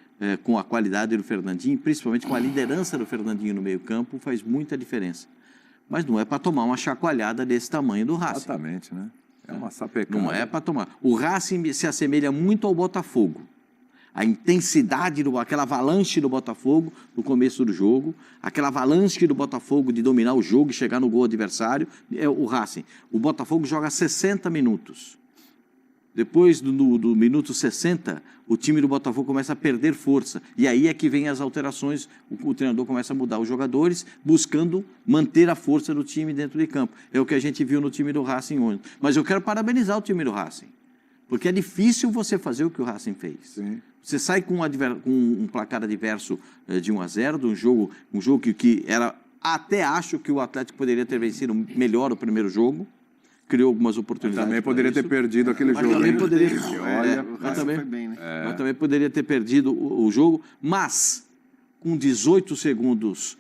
com a qualidade do Fernandinho, principalmente com a liderança do Fernandinho no meio-campo, faz muita diferença. Mas não é para tomar uma chacoalhada desse tamanho do Racing. Exatamente, né? É uma sapecada. Não é para tomar. O Racing se assemelha muito ao Botafogo. A intensidade, aquela avalanche do Botafogo no começo do jogo, aquela avalanche do Botafogo de dominar o jogo e chegar no gol adversário, é o Racing. O Botafogo joga 60 minutos. Depois do minuto 60, o time do Botafogo começa a perder força. E aí é que vem as alterações, o treinador começa a mudar os jogadores, buscando manter a força do time dentro de campo. É o que a gente viu no time do Racing ontem. Mas eu quero parabenizar o time do Racing, porque é difícil você fazer o que o Racing fez. Sim. Você sai com um placar adverso de 1-0, de um jogo que era... Até acho que o Atlético poderia ter vencido melhor o primeiro jogo. Criou algumas oportunidades. Também poderia ter perdido aquele jogo. Também poderia, Mas também poderia ter perdido o jogo, mas com 18 segundos,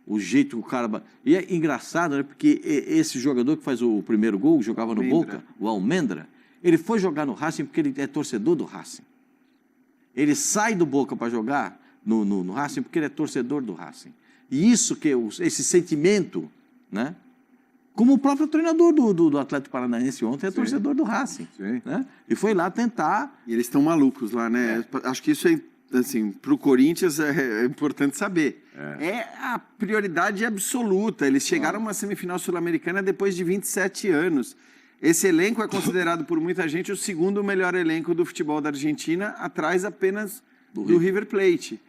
o jeito que o cara... E é engraçado, né? Porque esse jogador que faz o primeiro gol, jogava no Boca, o Almendra, ele foi jogar no Racing porque ele é torcedor do Racing. Ele sai do Boca para jogar no Racing porque ele é torcedor do Racing. E isso, esse sentimento, né? Como o próprio treinador do Atlético Paranaense ontem é torcedor do Racing. Né? E foi lá tentar... E eles estão malucos lá, né? Acho que isso é, assim, para o Corinthians é importante saber. É a prioridade absoluta. Eles chegaram a uma semifinal sul-americana depois de 27 anos. Esse elenco é considerado por muita gente o segundo melhor elenco do futebol da Argentina, atrás apenas do River Plate.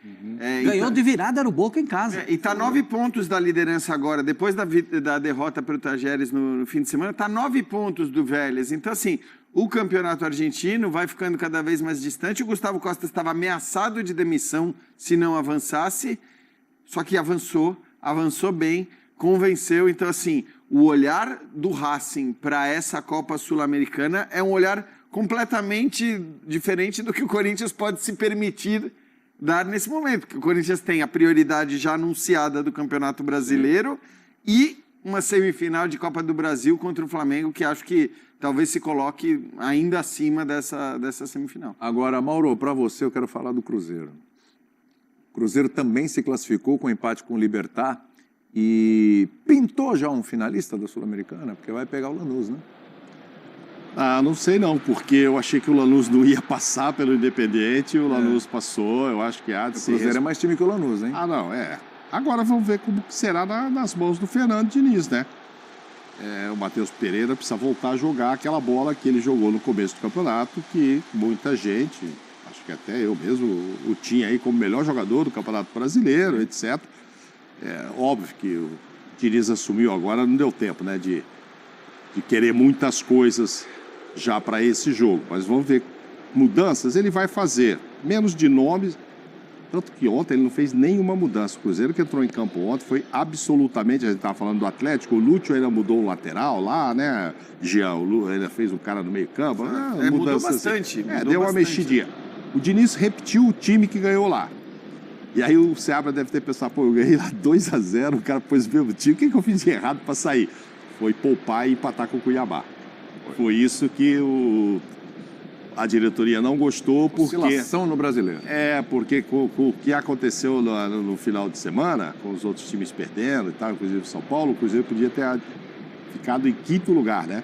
Ganhou de virada no Boca em casa. E está 9 pontos da liderança agora, depois da derrota para o Tajeres no fim de semana, está 9 pontos do Vélez. Então, assim, o campeonato argentino vai ficando cada vez mais distante. O Gustavo Costa estava ameaçado de demissão se não avançasse, só que avançou bem, convenceu. Então, assim, o olhar do Racing para essa Copa Sul-Americana é um olhar completamente diferente do que o Corinthians pode se permitir dar nesse momento. Porque o Corinthians tem a prioridade já anunciada do Campeonato Brasileiro e uma semifinal de Copa do Brasil contra o Flamengo, que acho que talvez se coloque ainda acima dessa semifinal. Agora, Mauro, para você eu quero falar do Cruzeiro. O Cruzeiro também se classificou com empate com o Libertad e pintou já um finalista da Sul-Americana, porque vai pegar o Lanús, né? Ah, não sei não, porque eu achei que o Lanús não ia passar pelo Independiente, o Lanús passou, eu acho que há de ser... O Cruzeiro é mais time que o Lanús, hein? Ah, não, Agora vamos ver como será nas mãos do Fernando Diniz, né? O Matheus Pereira precisa voltar a jogar aquela bola que ele jogou no começo do campeonato, que muita gente, acho que até eu mesmo, o tinha aí como melhor jogador do Campeonato Brasileiro, etc. Óbvio que o Diniz assumiu agora, não deu tempo, né, de querer muitas coisas já para esse jogo, mas vamos ver mudanças ele vai fazer, menos de nomes, tanto que ontem ele não fez nenhuma mudança. O Cruzeiro que entrou em campo ontem foi absolutamente, a gente estava falando do Atlético, o Lúcio ainda mudou o lateral lá, né, Jean, o Lúcio ainda fez um cara no meio campo, mudou bastante. Deu uma mexidinha. O Diniz repetiu o time que ganhou lá. E aí o Seabra deve ter pensado, pô, eu ganhei lá 2-0, o cara pôs o mesmo time, o que eu fiz de errado para sair? Foi poupar e empatar com o Cuiabá. Foi isso que a diretoria não gostou, porque... Oscilação no Brasileiro. Porque com o que aconteceu no final de semana, com os outros times perdendo e tal, inclusive o São Paulo, o Cruzeiro podia ter ficado em quinto lugar, né?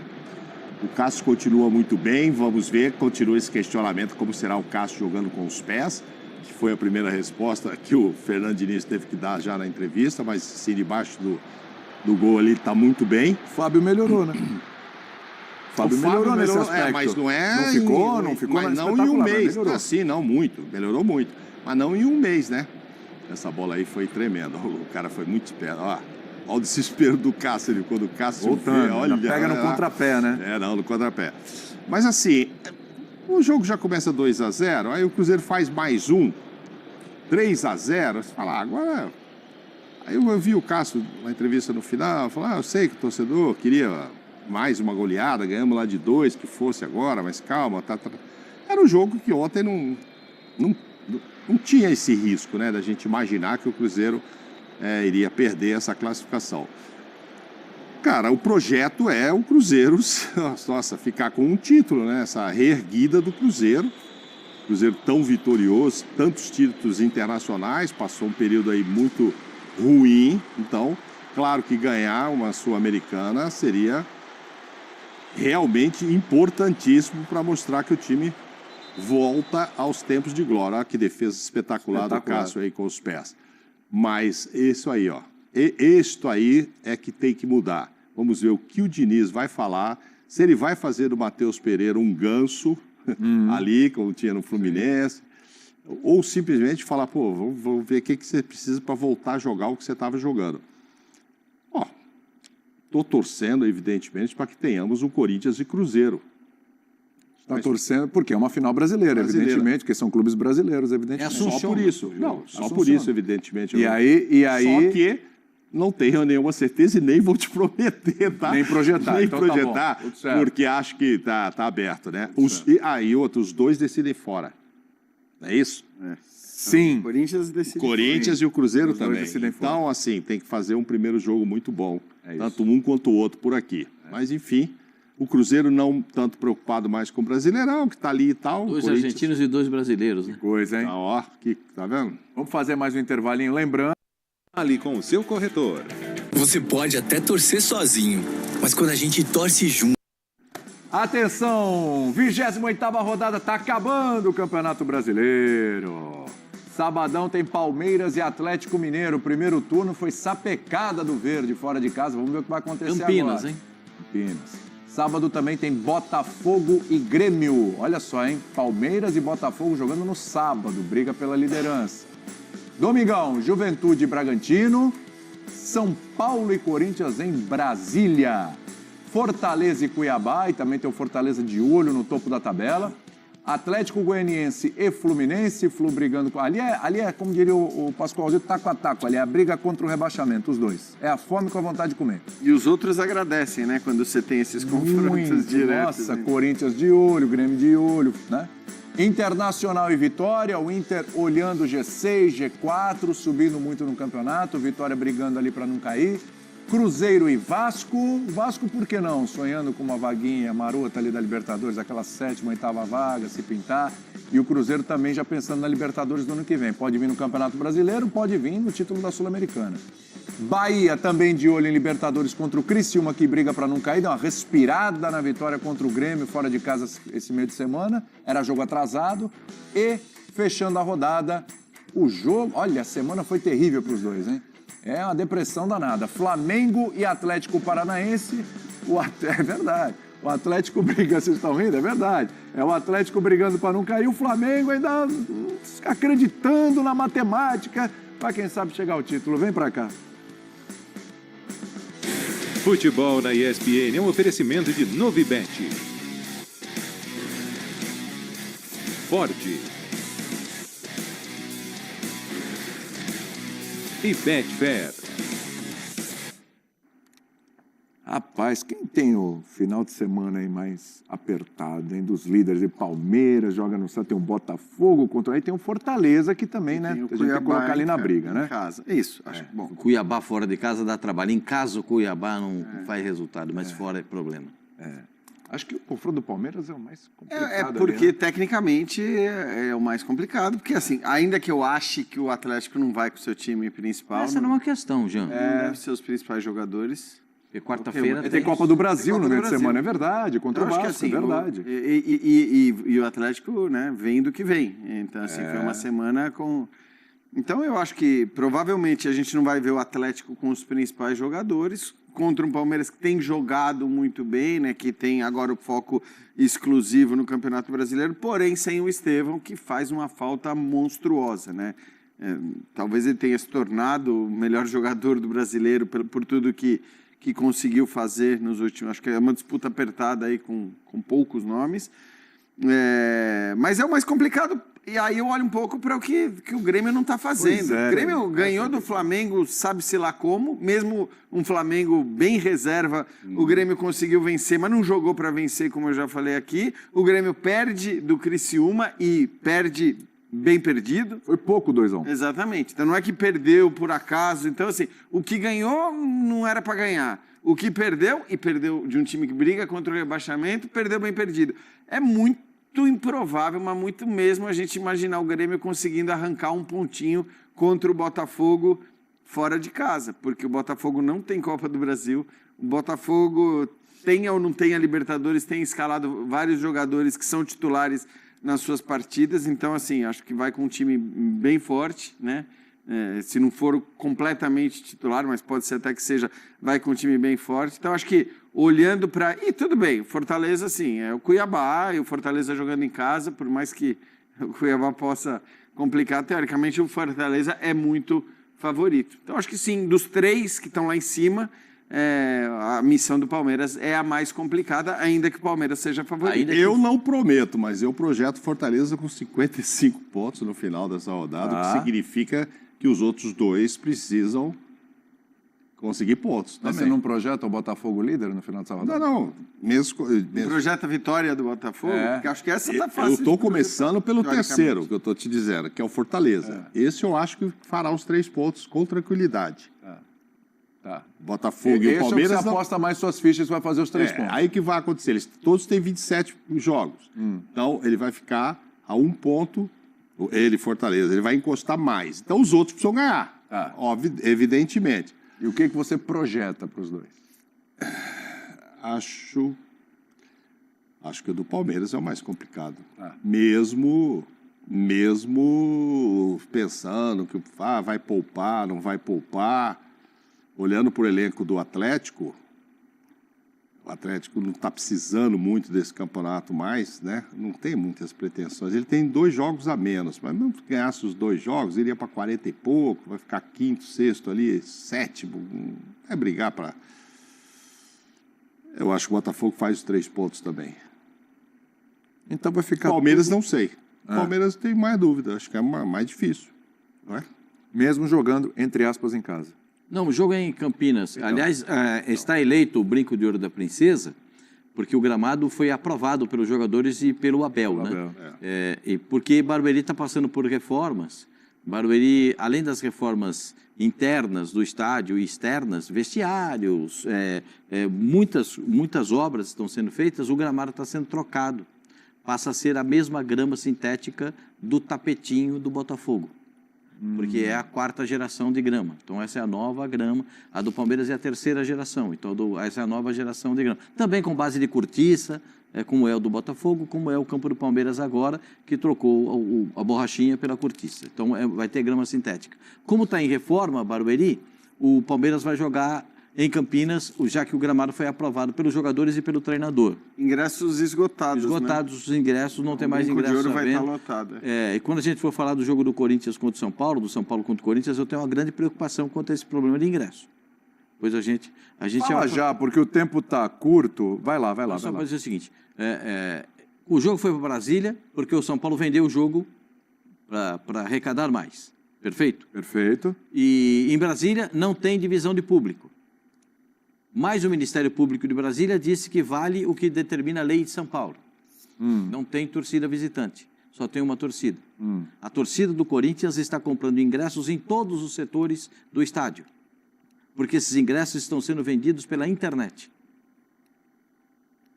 O Cássio continua muito bem, vamos ver, continua esse questionamento, como será o Cássio jogando com os pés, que foi a primeira resposta que o Fernando Diniz teve que dar já na entrevista, mas sim, debaixo do gol ali está muito bem. O Fábio melhorou, né? O Fábio melhorou nesse aspecto. Mas não Não ficou mas não em um mês. Sim, não muito. Melhorou muito. Mas não em um mês, né? Essa bola aí foi tremenda. O cara foi muito esperto. Olha o desespero do Cássio. Quando o Cássio voltando, olha, pega no contrapé, né? No contrapé. Mas assim, o jogo já começa 2-0, aí o Cruzeiro faz mais 3-0. Você fala, agora... Aí eu vi o Cássio na entrevista no final, falou, eu sei que o torcedor queria mais uma goleada, ganhamos lá de 2, que fosse agora, mas calma, Era um jogo que ontem não tinha esse risco, né, da gente imaginar que o Cruzeiro iria perder essa classificação. Cara, o projeto é o Cruzeiro, ficar com um título, né, essa reerguida do Cruzeiro. Cruzeiro tão vitorioso, tantos títulos internacionais, passou um período aí muito ruim, então, claro que ganhar uma Sul-Americana seria realmente importantíssimo para mostrar que o time volta aos tempos de glória. Olha que defesa espetacular do Cássio aí com os pés. Mas isso aí, ó. Isto aí é que tem que mudar. Vamos ver o que o Diniz vai falar. Se ele vai fazer do Matheus Pereira um ganso ali, como tinha no Fluminense, ou simplesmente falar, pô, vamos ver o que você precisa para voltar a jogar o que você estava jogando. Ó, estou torcendo, evidentemente, para que tenhamos um Corinthians e Cruzeiro. Está torcendo porque é uma final brasileira, evidentemente, porque são clubes brasileiros, evidentemente. Só por isso. Não, só por isso, evidentemente. E aí... Só que não tenho nenhuma certeza e nem vou te prometer, tá? Nem projetar. Nem então projetar, tá bom, porque acho que tá aberto, né? E aí, os dois decidem fora. Não é isso? Sim. O Corinthians decide. Corinthians e o Cruzeiro também. Então, fora. Assim, tem que fazer um primeiro jogo muito bom. Tanto um quanto o outro por aqui. Mas, enfim, o Cruzeiro não tanto preocupado mais com o Brasileirão, que tá ali e tal. 2 argentinos e 2 brasileiros, né? Coisa, hein? Tá, ó, tá vendo? Vamos fazer mais um intervalinho. Lembrando... Ali com o seu corretor. Você pode até torcer sozinho, mas quando a gente torce junto... Atenção! 28ª rodada, tá acabando o Campeonato Brasileiro. Sabadão tem Palmeiras e Atlético Mineiro. O primeiro turno foi sapecada do verde fora de casa. Vamos ver o que vai acontecer Campinas, agora. Hein? Campinas. Sábado também tem Botafogo e Grêmio. Olha só, hein? Palmeiras e Botafogo jogando no sábado. Briga pela liderança. Domingão, Juventude e Bragantino. São Paulo e Corinthians em Brasília. Fortaleza e Cuiabá. E também tem o Fortaleza de olho no topo da tabela. Atlético Goianiense e Fluminense. Flu brigando com... Ali é, como diria o Pascoalzinho, taco a taco. Ali é a briga contra o rebaixamento, os dois. É a fome com a vontade de comer. E os outros agradecem, né? Quando você tem esses confrontos diretos. Nossa, né? Corinthians de olho, Grêmio de olho, né? Internacional e Vitória, o Inter olhando G6, G4, subindo muito no campeonato, Vitória brigando ali para não cair. Cruzeiro e Vasco, Vasco por que não? Sonhando com uma vaguinha marota ali da Libertadores, aquela 7ª, 8ª vaga, se pintar. E o Cruzeiro também já pensando na Libertadores do ano que vem. Pode vir no Campeonato Brasileiro, pode vir no título da Sul-Americana. Bahia também de olho em Libertadores contra o Criciúma, que briga para não cair, deu uma respirada na vitória contra o Grêmio, fora de casa esse meio de semana, era jogo atrasado. E, fechando a rodada, o jogo... Olha, a semana foi terrível para os dois, hein? É uma depressão danada. Flamengo e Atlético Paranaense, é verdade. O Atlético briga, vocês estão rindo? É verdade. É o Atlético brigando para não cair, o Flamengo ainda acreditando na matemática para quem sabe chegar ao título. Vem para cá. Futebol na ESPN é um oferecimento de Novibet. Ford. E Betfair. Rapaz, quem tem o final de semana aí mais apertado, hein, dos líderes de Palmeiras, joga no Santos, tem um Botafogo contra aí, tem um Fortaleza que também, né? A gente tem que colocar ali na briga, né? Em casa. Isso, acho que bom. Cuiabá fora de casa dá trabalho. Em casa o Cuiabá não faz resultado, mas fora é problema. Acho que o confronto do Palmeiras é o mais complicado. Porque ali, né? tecnicamente é o mais complicado, porque assim, ainda que eu ache que o Atlético não vai com o seu time principal... Essa não é uma questão, Jean. Não deve ser os principais jogadores. E quarta-feira tem Copa do Brasil no meio de semana, é verdade, contra o Vasco, assim, é verdade. E o Atlético, né, vem do que vem. Então, assim, foi uma semana com... Então, eu acho que provavelmente a gente não vai ver o Atlético com os principais jogadores contra um Palmeiras que tem jogado muito bem, né, que tem agora o foco exclusivo no Campeonato Brasileiro, porém sem o Estevão, que faz uma falta monstruosa, né? Talvez ele tenha se tornado o melhor jogador do brasileiro por tudo que conseguiu fazer nos últimos... Acho que é uma disputa apertada aí com poucos nomes. Mas é o mais complicado. E aí eu olho um pouco para o que o Grêmio não está fazendo. O Grêmio ganhou do Flamengo, sabe-se lá como. Mesmo um Flamengo bem reserva, o Grêmio conseguiu vencer, mas não jogou para vencer, como eu já falei aqui. O Grêmio perde do Criciúma e perde... bem perdido. Foi pouco 2-1. Exatamente. Então não é que perdeu por acaso. Então, assim, o que ganhou não era para ganhar. O que perdeu, e perdeu de um time que briga contra o rebaixamento, perdeu bem perdido. É muito improvável, mas muito mesmo a gente imaginar o Grêmio conseguindo arrancar um pontinho contra o Botafogo fora de casa. Porque o Botafogo não tem Copa do Brasil. O Botafogo tenha ou não tenha Libertadores, tem escalado vários jogadores que são titulares nas suas partidas. Então, assim, acho que vai com um time bem forte, né? Se não for completamente titular, mas pode ser até que seja, vai com um time bem forte. Então, acho que olhando para... E tudo bem, o Fortaleza, assim, é o Cuiabá, e o Fortaleza jogando em casa, por mais que o Cuiabá possa complicar, teoricamente o Fortaleza é muito favorito. Então, acho que sim, dos 3 que estão lá em cima, a missão do Palmeiras é a mais complicada, ainda que o Palmeiras seja favorito. Eu não prometo, mas eu projeto Fortaleza com 55 pontos no final dessa rodada, o que significa que os outros 2 precisam conseguir pontos. Mas você não projeta o Botafogo líder no final dessa rodada? Não. Mesmo... Projeta a vitória do Botafogo? Porque acho que essa tá fácil. Eu estou começando pelo terceiro, que eu estou te dizendo, que é o Fortaleza. Esse eu acho que fará os 3 pontos com tranquilidade. Tá. Botafogo e o Palmeiras... Você aposta mais suas fichas, vai fazer os 3 pontos. Aí o que vai acontecer? Eles todos têm 27 jogos. Então, ele vai ficar a 1 ponto, ele, Fortaleza, ele vai encostar mais. Então, os outros precisam ganhar, óbvio, evidentemente. E o que você projeta para os 2? Acho que o do Palmeiras é o mais complicado. Mesmo pensando que vai poupar, não vai poupar... Olhando para o elenco do Atlético, o Atlético não está precisando muito desse campeonato mais, né? Não tem muitas pretensões. Ele tem 2 jogos a menos, mas mesmo que ganhasse os 2 jogos, iria para 40 e pouco, vai ficar 5º, 6º ali, 7º. Vai brigar para... Eu acho que o Botafogo faz os 3 pontos também. Então vai ficar... Palmeiras não sei. Palmeiras tem mais dúvida, acho que é mais difícil, não é? Mesmo jogando, entre aspas, em casa. Não, o jogo é em Campinas. Então, aliás, está eleito o Brinco de Ouro da Princesa, porque o gramado foi aprovado pelos jogadores e pelo Abel, né? E porque Barueri está passando por reformas. Barueri, além das reformas internas do estádio e externas, vestiários, muitas obras estão sendo feitas, o gramado está sendo trocado. Passa a ser a mesma grama sintética do tapetinho do Botafogo. Porque é a 4ª geração de grama. Então, essa é a nova grama. A do Palmeiras é a 3ª geração. Então, essa é a nova geração de grama. Também com base de cortiça, como é o do Botafogo, como é o campo do Palmeiras agora, que trocou a borrachinha pela cortiça. Então, vai ter grama sintética. Como está em reforma, Barueri, o Palmeiras vai jogar em Campinas, já que o gramado foi aprovado pelos jogadores e pelo treinador. Ingressos esgotados, Esgotados os ingressos, não tem mais ingressos à venda. O Brinco de Ouro vai estar lotado. E quando a gente for falar do jogo do Corinthians contra o São Paulo, do São Paulo contra o Corinthians, eu tenho uma grande preocupação quanto a esse problema de ingresso. Pois a gente Fala já, porque o tempo está curto. Vai lá. Só para dizer o seguinte, o jogo foi para Brasília porque o São Paulo vendeu o jogo para arrecadar mais. Perfeito? Perfeito. E em Brasília não tem divisão de público. Mas o Ministério Público de Brasília disse que vale o que determina a lei de São Paulo. Não tem torcida visitante, só tem uma torcida. A torcida do Corinthians está comprando ingressos em todos os setores do estádio, porque esses ingressos estão sendo vendidos pela internet.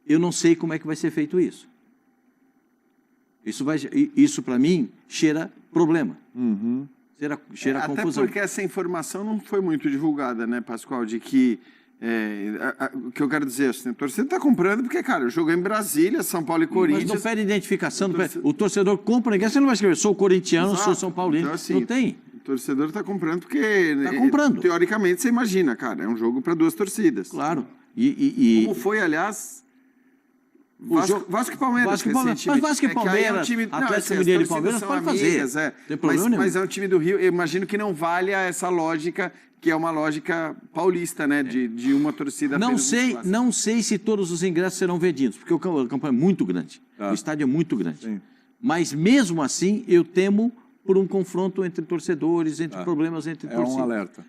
Eu não sei como é que vai ser feito isso. Isso para mim, cheira problema. Cheira confusão. Até porque essa informação não foi muito divulgada, né, Pascoal, de que... o que eu quero dizer, assim, a torcida está comprando porque, cara, o jogo é em Brasília, São Paulo e Corinthians. Mas não pede identificação. O torcedor compra ingresso, você não vai escrever, sou corintiano, Exato. sou São Paulino. Então, assim, não tem. O torcedor está comprando porque... Está comprando. Teoricamente, você imagina, cara, é um jogo para 2 torcidas. Claro. Como foi, aliás... Vasco e Palmeiras. Mas Vasco e Palmeiras, Atlético Mineiro e Palmeiras pode fazer. Tem problema nenhum. Mas é um time do Rio, eu imagino que não valha essa lógica, que é uma lógica paulista, né? De uma torcida. Não sei se todos os ingressos serão vendidos, porque o campo é muito grande. O estádio é muito grande. Sim. Mas mesmo assim, eu temo por um confronto entre torcedores, problemas entre torcidas. É um alerta.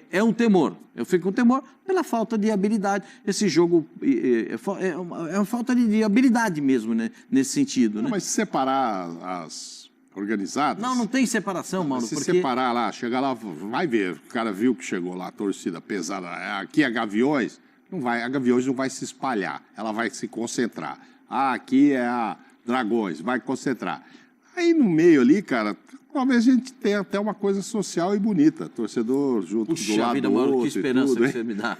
É um temor. Eu fico com temor pela falta de habilidade. Esse jogo é uma falta de habilidade mesmo, né, nesse sentido. Né? Mas se separar as organizadas... Não tem separação, Mauro. Se separar lá, chegar lá, vai ver. O cara viu que chegou lá, a torcida pesada. Aqui é Gaviões, a Gaviões não vai se espalhar. Ela vai se concentrar. Aqui é a Dragões, vai concentrar. Aí no meio ali, cara, talvez a gente tenha até uma coisa social e bonita. Torcedor junto do lado do outro. Que esperança tudo, que você me dá.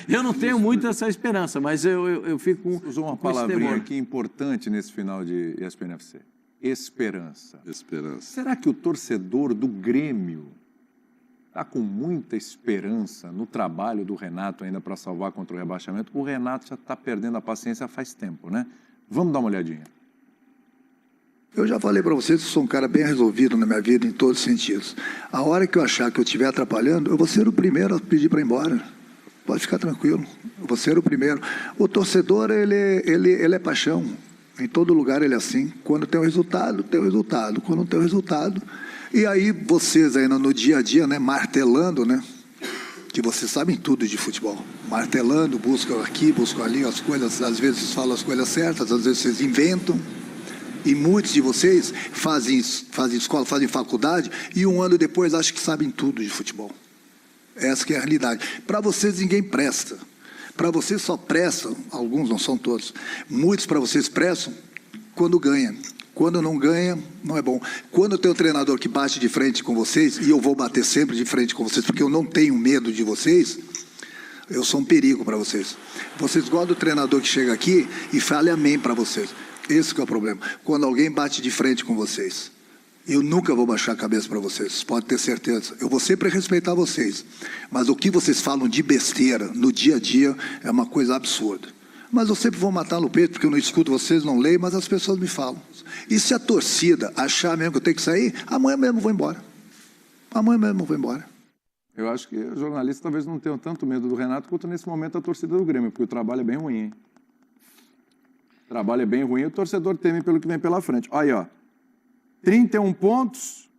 Eu não tenho muito essa esperança, mas eu fico com. Usou uma palavrinha aqui importante nesse final de ESPN FC. Esperança. Será que o torcedor do Grêmio está com muita esperança no trabalho do Renato ainda para salvar contra o rebaixamento? O Renato já está perdendo a paciência faz tempo, né? Vamos dar uma olhadinha. Eu já falei para vocês que sou um cara bem resolvido na minha vida em todos os sentidos. A hora que eu achar que eu estiver atrapalhando, eu vou ser o primeiro a pedir para ir embora. Pode ficar tranquilo, eu vou ser o primeiro. O torcedor, ele é paixão. Em todo lugar ele é assim. Quando tem o resultado, tem o resultado. Quando não tem o resultado... E aí vocês ainda no dia a dia, né, martelando, né? Que vocês sabem tudo de futebol. Martelando, buscam aqui, buscam ali as coisas. Às vezes falam as coisas certas, às vezes vocês inventam. E muitos de vocês fazem escola, fazem faculdade e um ano depois acham que sabem tudo de futebol. Essa que é a realidade. Para vocês ninguém presta. Para vocês só prestam, alguns, não são todos, muitos para vocês prestam quando ganham. Quando não ganha, não é bom. Quando tem um treinador que bate de frente com vocês, e eu vou bater sempre de frente com vocês, porque eu não tenho medo de vocês, eu sou um perigo para vocês. Vocês gostam do treinador que chega aqui e fala amém para vocês. Esse que é o problema. Quando alguém bate de frente com vocês, eu nunca vou baixar a cabeça para vocês, pode ter certeza. Eu vou sempre respeitar vocês. Mas o que vocês falam de besteira no dia a dia é uma coisa absurda. Mas eu sempre vou matar no peito, porque eu não escuto vocês, não leio, mas as pessoas me falam. E se a torcida achar mesmo que eu tenho que sair, amanhã mesmo eu vou embora. Amanhã mesmo eu vou embora. Eu acho que os jornalistas talvez não tenham tanto medo do Renato quanto nesse momento a torcida do Grêmio, porque o trabalho é bem ruim, hein? O trabalho é bem ruim e o torcedor teme pelo que vem pela frente. Aí, ó, 31 pontos,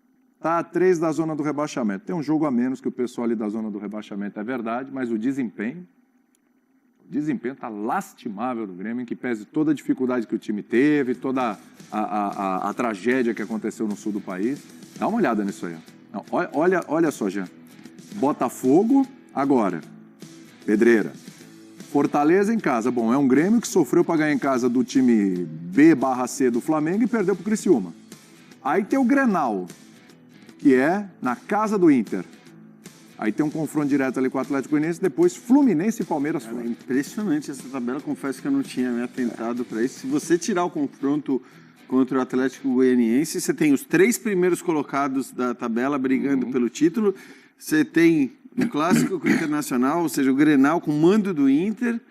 tá a 3 da zona do rebaixamento. Tem um jogo a menos que o pessoal ali da zona do rebaixamento, é verdade, mas o desempenho está lastimável do Grêmio, em que pese toda a dificuldade que o time teve, toda a tragédia que aconteceu no sul do país. Dá uma olhada nisso aí. Não, olha só, Jean. Botafogo, agora. Pedreira. Fortaleza em casa. Bom, é um Grêmio que sofreu para ganhar em casa do time B/C do Flamengo e perdeu para o Criciúma. Aí tem o Grenal, que é na casa do Inter. Aí tem um confronto direto ali com o Atlético Goianiense, depois Fluminense e Palmeiras fora. É impressionante essa tabela, confesso que eu não tinha me atentado para isso. Se você tirar o confronto contra o Atlético Goianiense, você tem os 3 primeiros colocados da tabela brigando pelo título, você tem um clássico com o Internacional, ou seja, o Grenal com mando do Inter,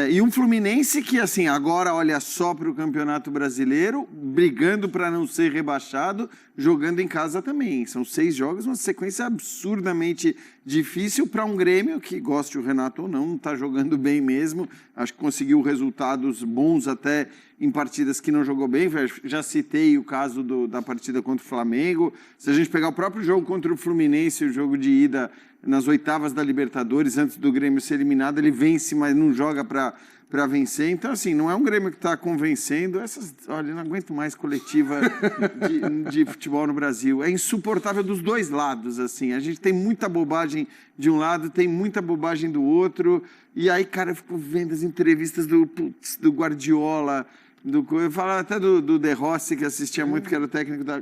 e um Fluminense que, assim, agora olha só para o Campeonato Brasileiro, brigando para não ser rebaixado, jogando em casa também. São 6 jogos, uma sequência absurdamente difícil para um Grêmio que, goste o Renato ou não está jogando bem mesmo. Acho que conseguiu resultados bons até em partidas que não jogou bem. Já citei o caso da partida contra o Flamengo. Se a gente pegar o próprio jogo contra o Fluminense, o jogo de ida nas oitavas da Libertadores, antes do Grêmio ser eliminado, ele vence, mas não joga para vencer. Então, assim, não é um Grêmio que está convencendo. Olha, eu não aguento mais coletiva de futebol no Brasil. É insuportável dos dois lados, assim. A gente tem muita bobagem de um lado, tem muita bobagem do outro. E aí, cara, eu fico vendo as entrevistas do Guardiola, eu falo até do De Rossi, que assistia muito, que era o técnico da...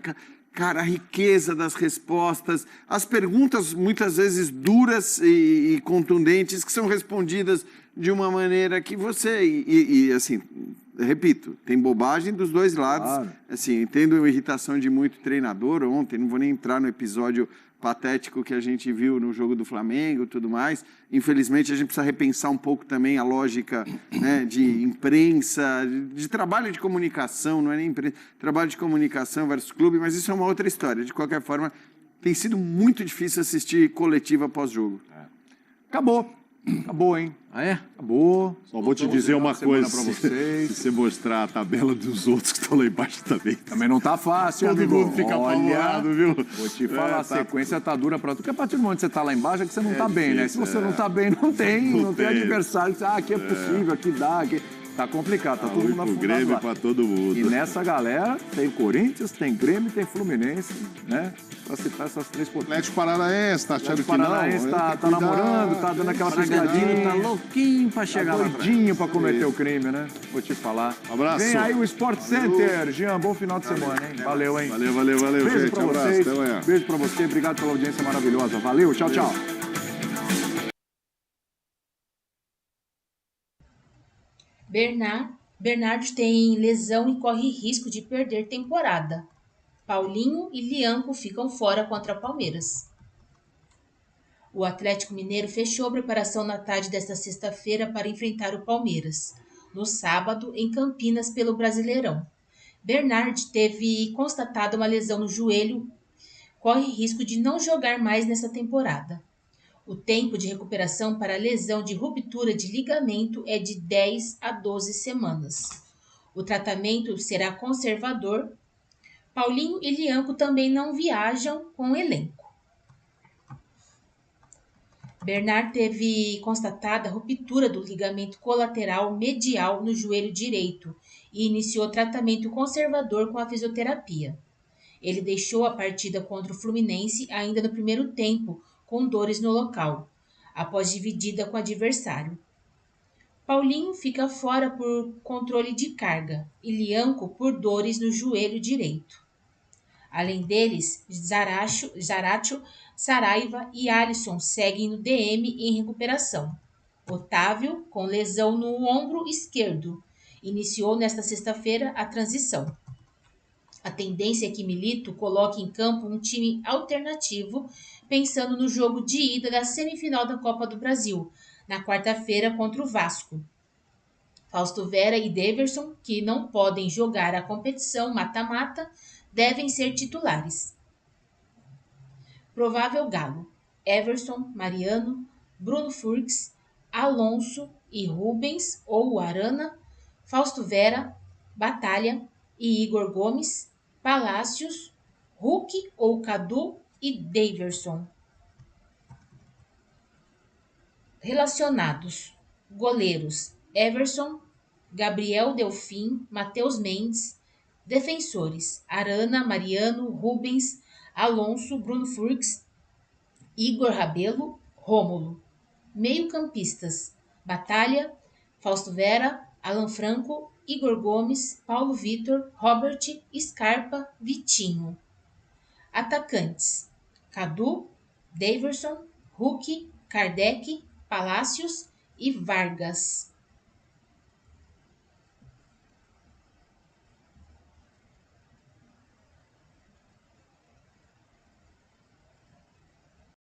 Cara, a riqueza das respostas, as perguntas muitas vezes duras e contundentes que são respondidas de uma maneira que você... E assim, repito, tem bobagem dos dois lados. Claro. Assim, entendo a irritação de muito treinador ontem, não vou nem entrar no episódio patético que a gente viu no jogo do Flamengo e tudo mais. Infelizmente, a gente precisa repensar um pouco também a lógica, né, de imprensa, de trabalho de comunicação, não é nem imprensa, trabalho de comunicação versus clube, mas isso é uma outra história. De qualquer forma, tem sido muito difícil assistir coletiva pós-jogo. Acabou, hein? Ah, é? Acabou. Só vou te dizer uma coisa, se você mostrar a tabela dos outros que estão lá embaixo também. Também não tá fácil, todo amigo. mundo fica apavorado, viu? Vou te falar, a sequência tá dura pra tu, porque a partir do momento que você tá lá embaixo é que você não tá bem, né? Se você não tá bem, não tem adversário. Aqui é possível, aqui dá, aqui... Tá complicado, tá todo ruim mundo pro afundado Grêmio lá. pra todo mundo. E nessa galera tem Corinthians, tem Grêmio, tem Fluminense, né? Pra citar essas 3 potências. Atlético Paranaense, tá achando que não? Paranaense tá namorando, tá dando aquela piscadinha. Tá louquinho pra chegar lá. Doidinho pra cometer o crime, né? Vou te falar. Abraço. Vem aí o Sport Center. Jean, bom final de semana, hein? Valeu, hein? Valeu, Beijo gente. pra Abraço, vocês. até amanhã. Beijo pra você. Obrigado pela audiência maravilhosa. Valeu, tchau, tchau. Bernardo tem lesão e corre risco de perder temporada. Paulinho e Lianco ficam fora contra Palmeiras. O Atlético Mineiro fechou a preparação na tarde desta sexta-feira para enfrentar o Palmeiras, no sábado, em Campinas, pelo Brasileirão. Bernard teve constatado uma lesão no joelho, corre risco de não jogar mais nessa temporada. O tempo de recuperação para a lesão de ruptura de ligamento é de 10 a 12 semanas. O tratamento será conservador. Paulinho e Lianco também não viajam com o elenco. Bernard teve constatada a ruptura do ligamento colateral medial no joelho direito e iniciou tratamento conservador com a fisioterapia. Ele deixou a partida contra o Fluminense ainda no primeiro tempo, com dores no local, após dividida com o adversário. Paulinho fica fora por controle de carga e Lianco por dores no joelho direito. Além deles, Zaratio, Saraiva e Alisson seguem no DM em recuperação. Otávio, com lesão no ombro esquerdo, iniciou nesta sexta-feira a transição. A tendência é que Milito coloque em campo um time alternativo, pensando no jogo de ida da semifinal da Copa do Brasil, na quarta-feira contra o Vasco. Fausto Vera e Daverson, que não podem jogar a competição mata-mata, devem ser titulares. Provável Galo: Everson, Mariano, Bruno Furques, Alonso e Rubens ou Arana, Fausto Vera, Batalha e Igor Gomes, Palácios, Hulk ou Cadu e Daverson. Relacionados: goleiros Everson, Gabriel Delfim, Matheus Mendes. Defensores: Arana, Mariano, Rubens, Alonso, Bruno Furques, Igor Rabelo, Rômulo. Meio-campistas: Batalha, Fausto Vera, Alan Franco, Igor Gomes, Paulo Vitor, Robert, Scarpa, Vitinho. Atacantes: Cadu, Daverson, Hulk, Kardec, Palácios e Vargas.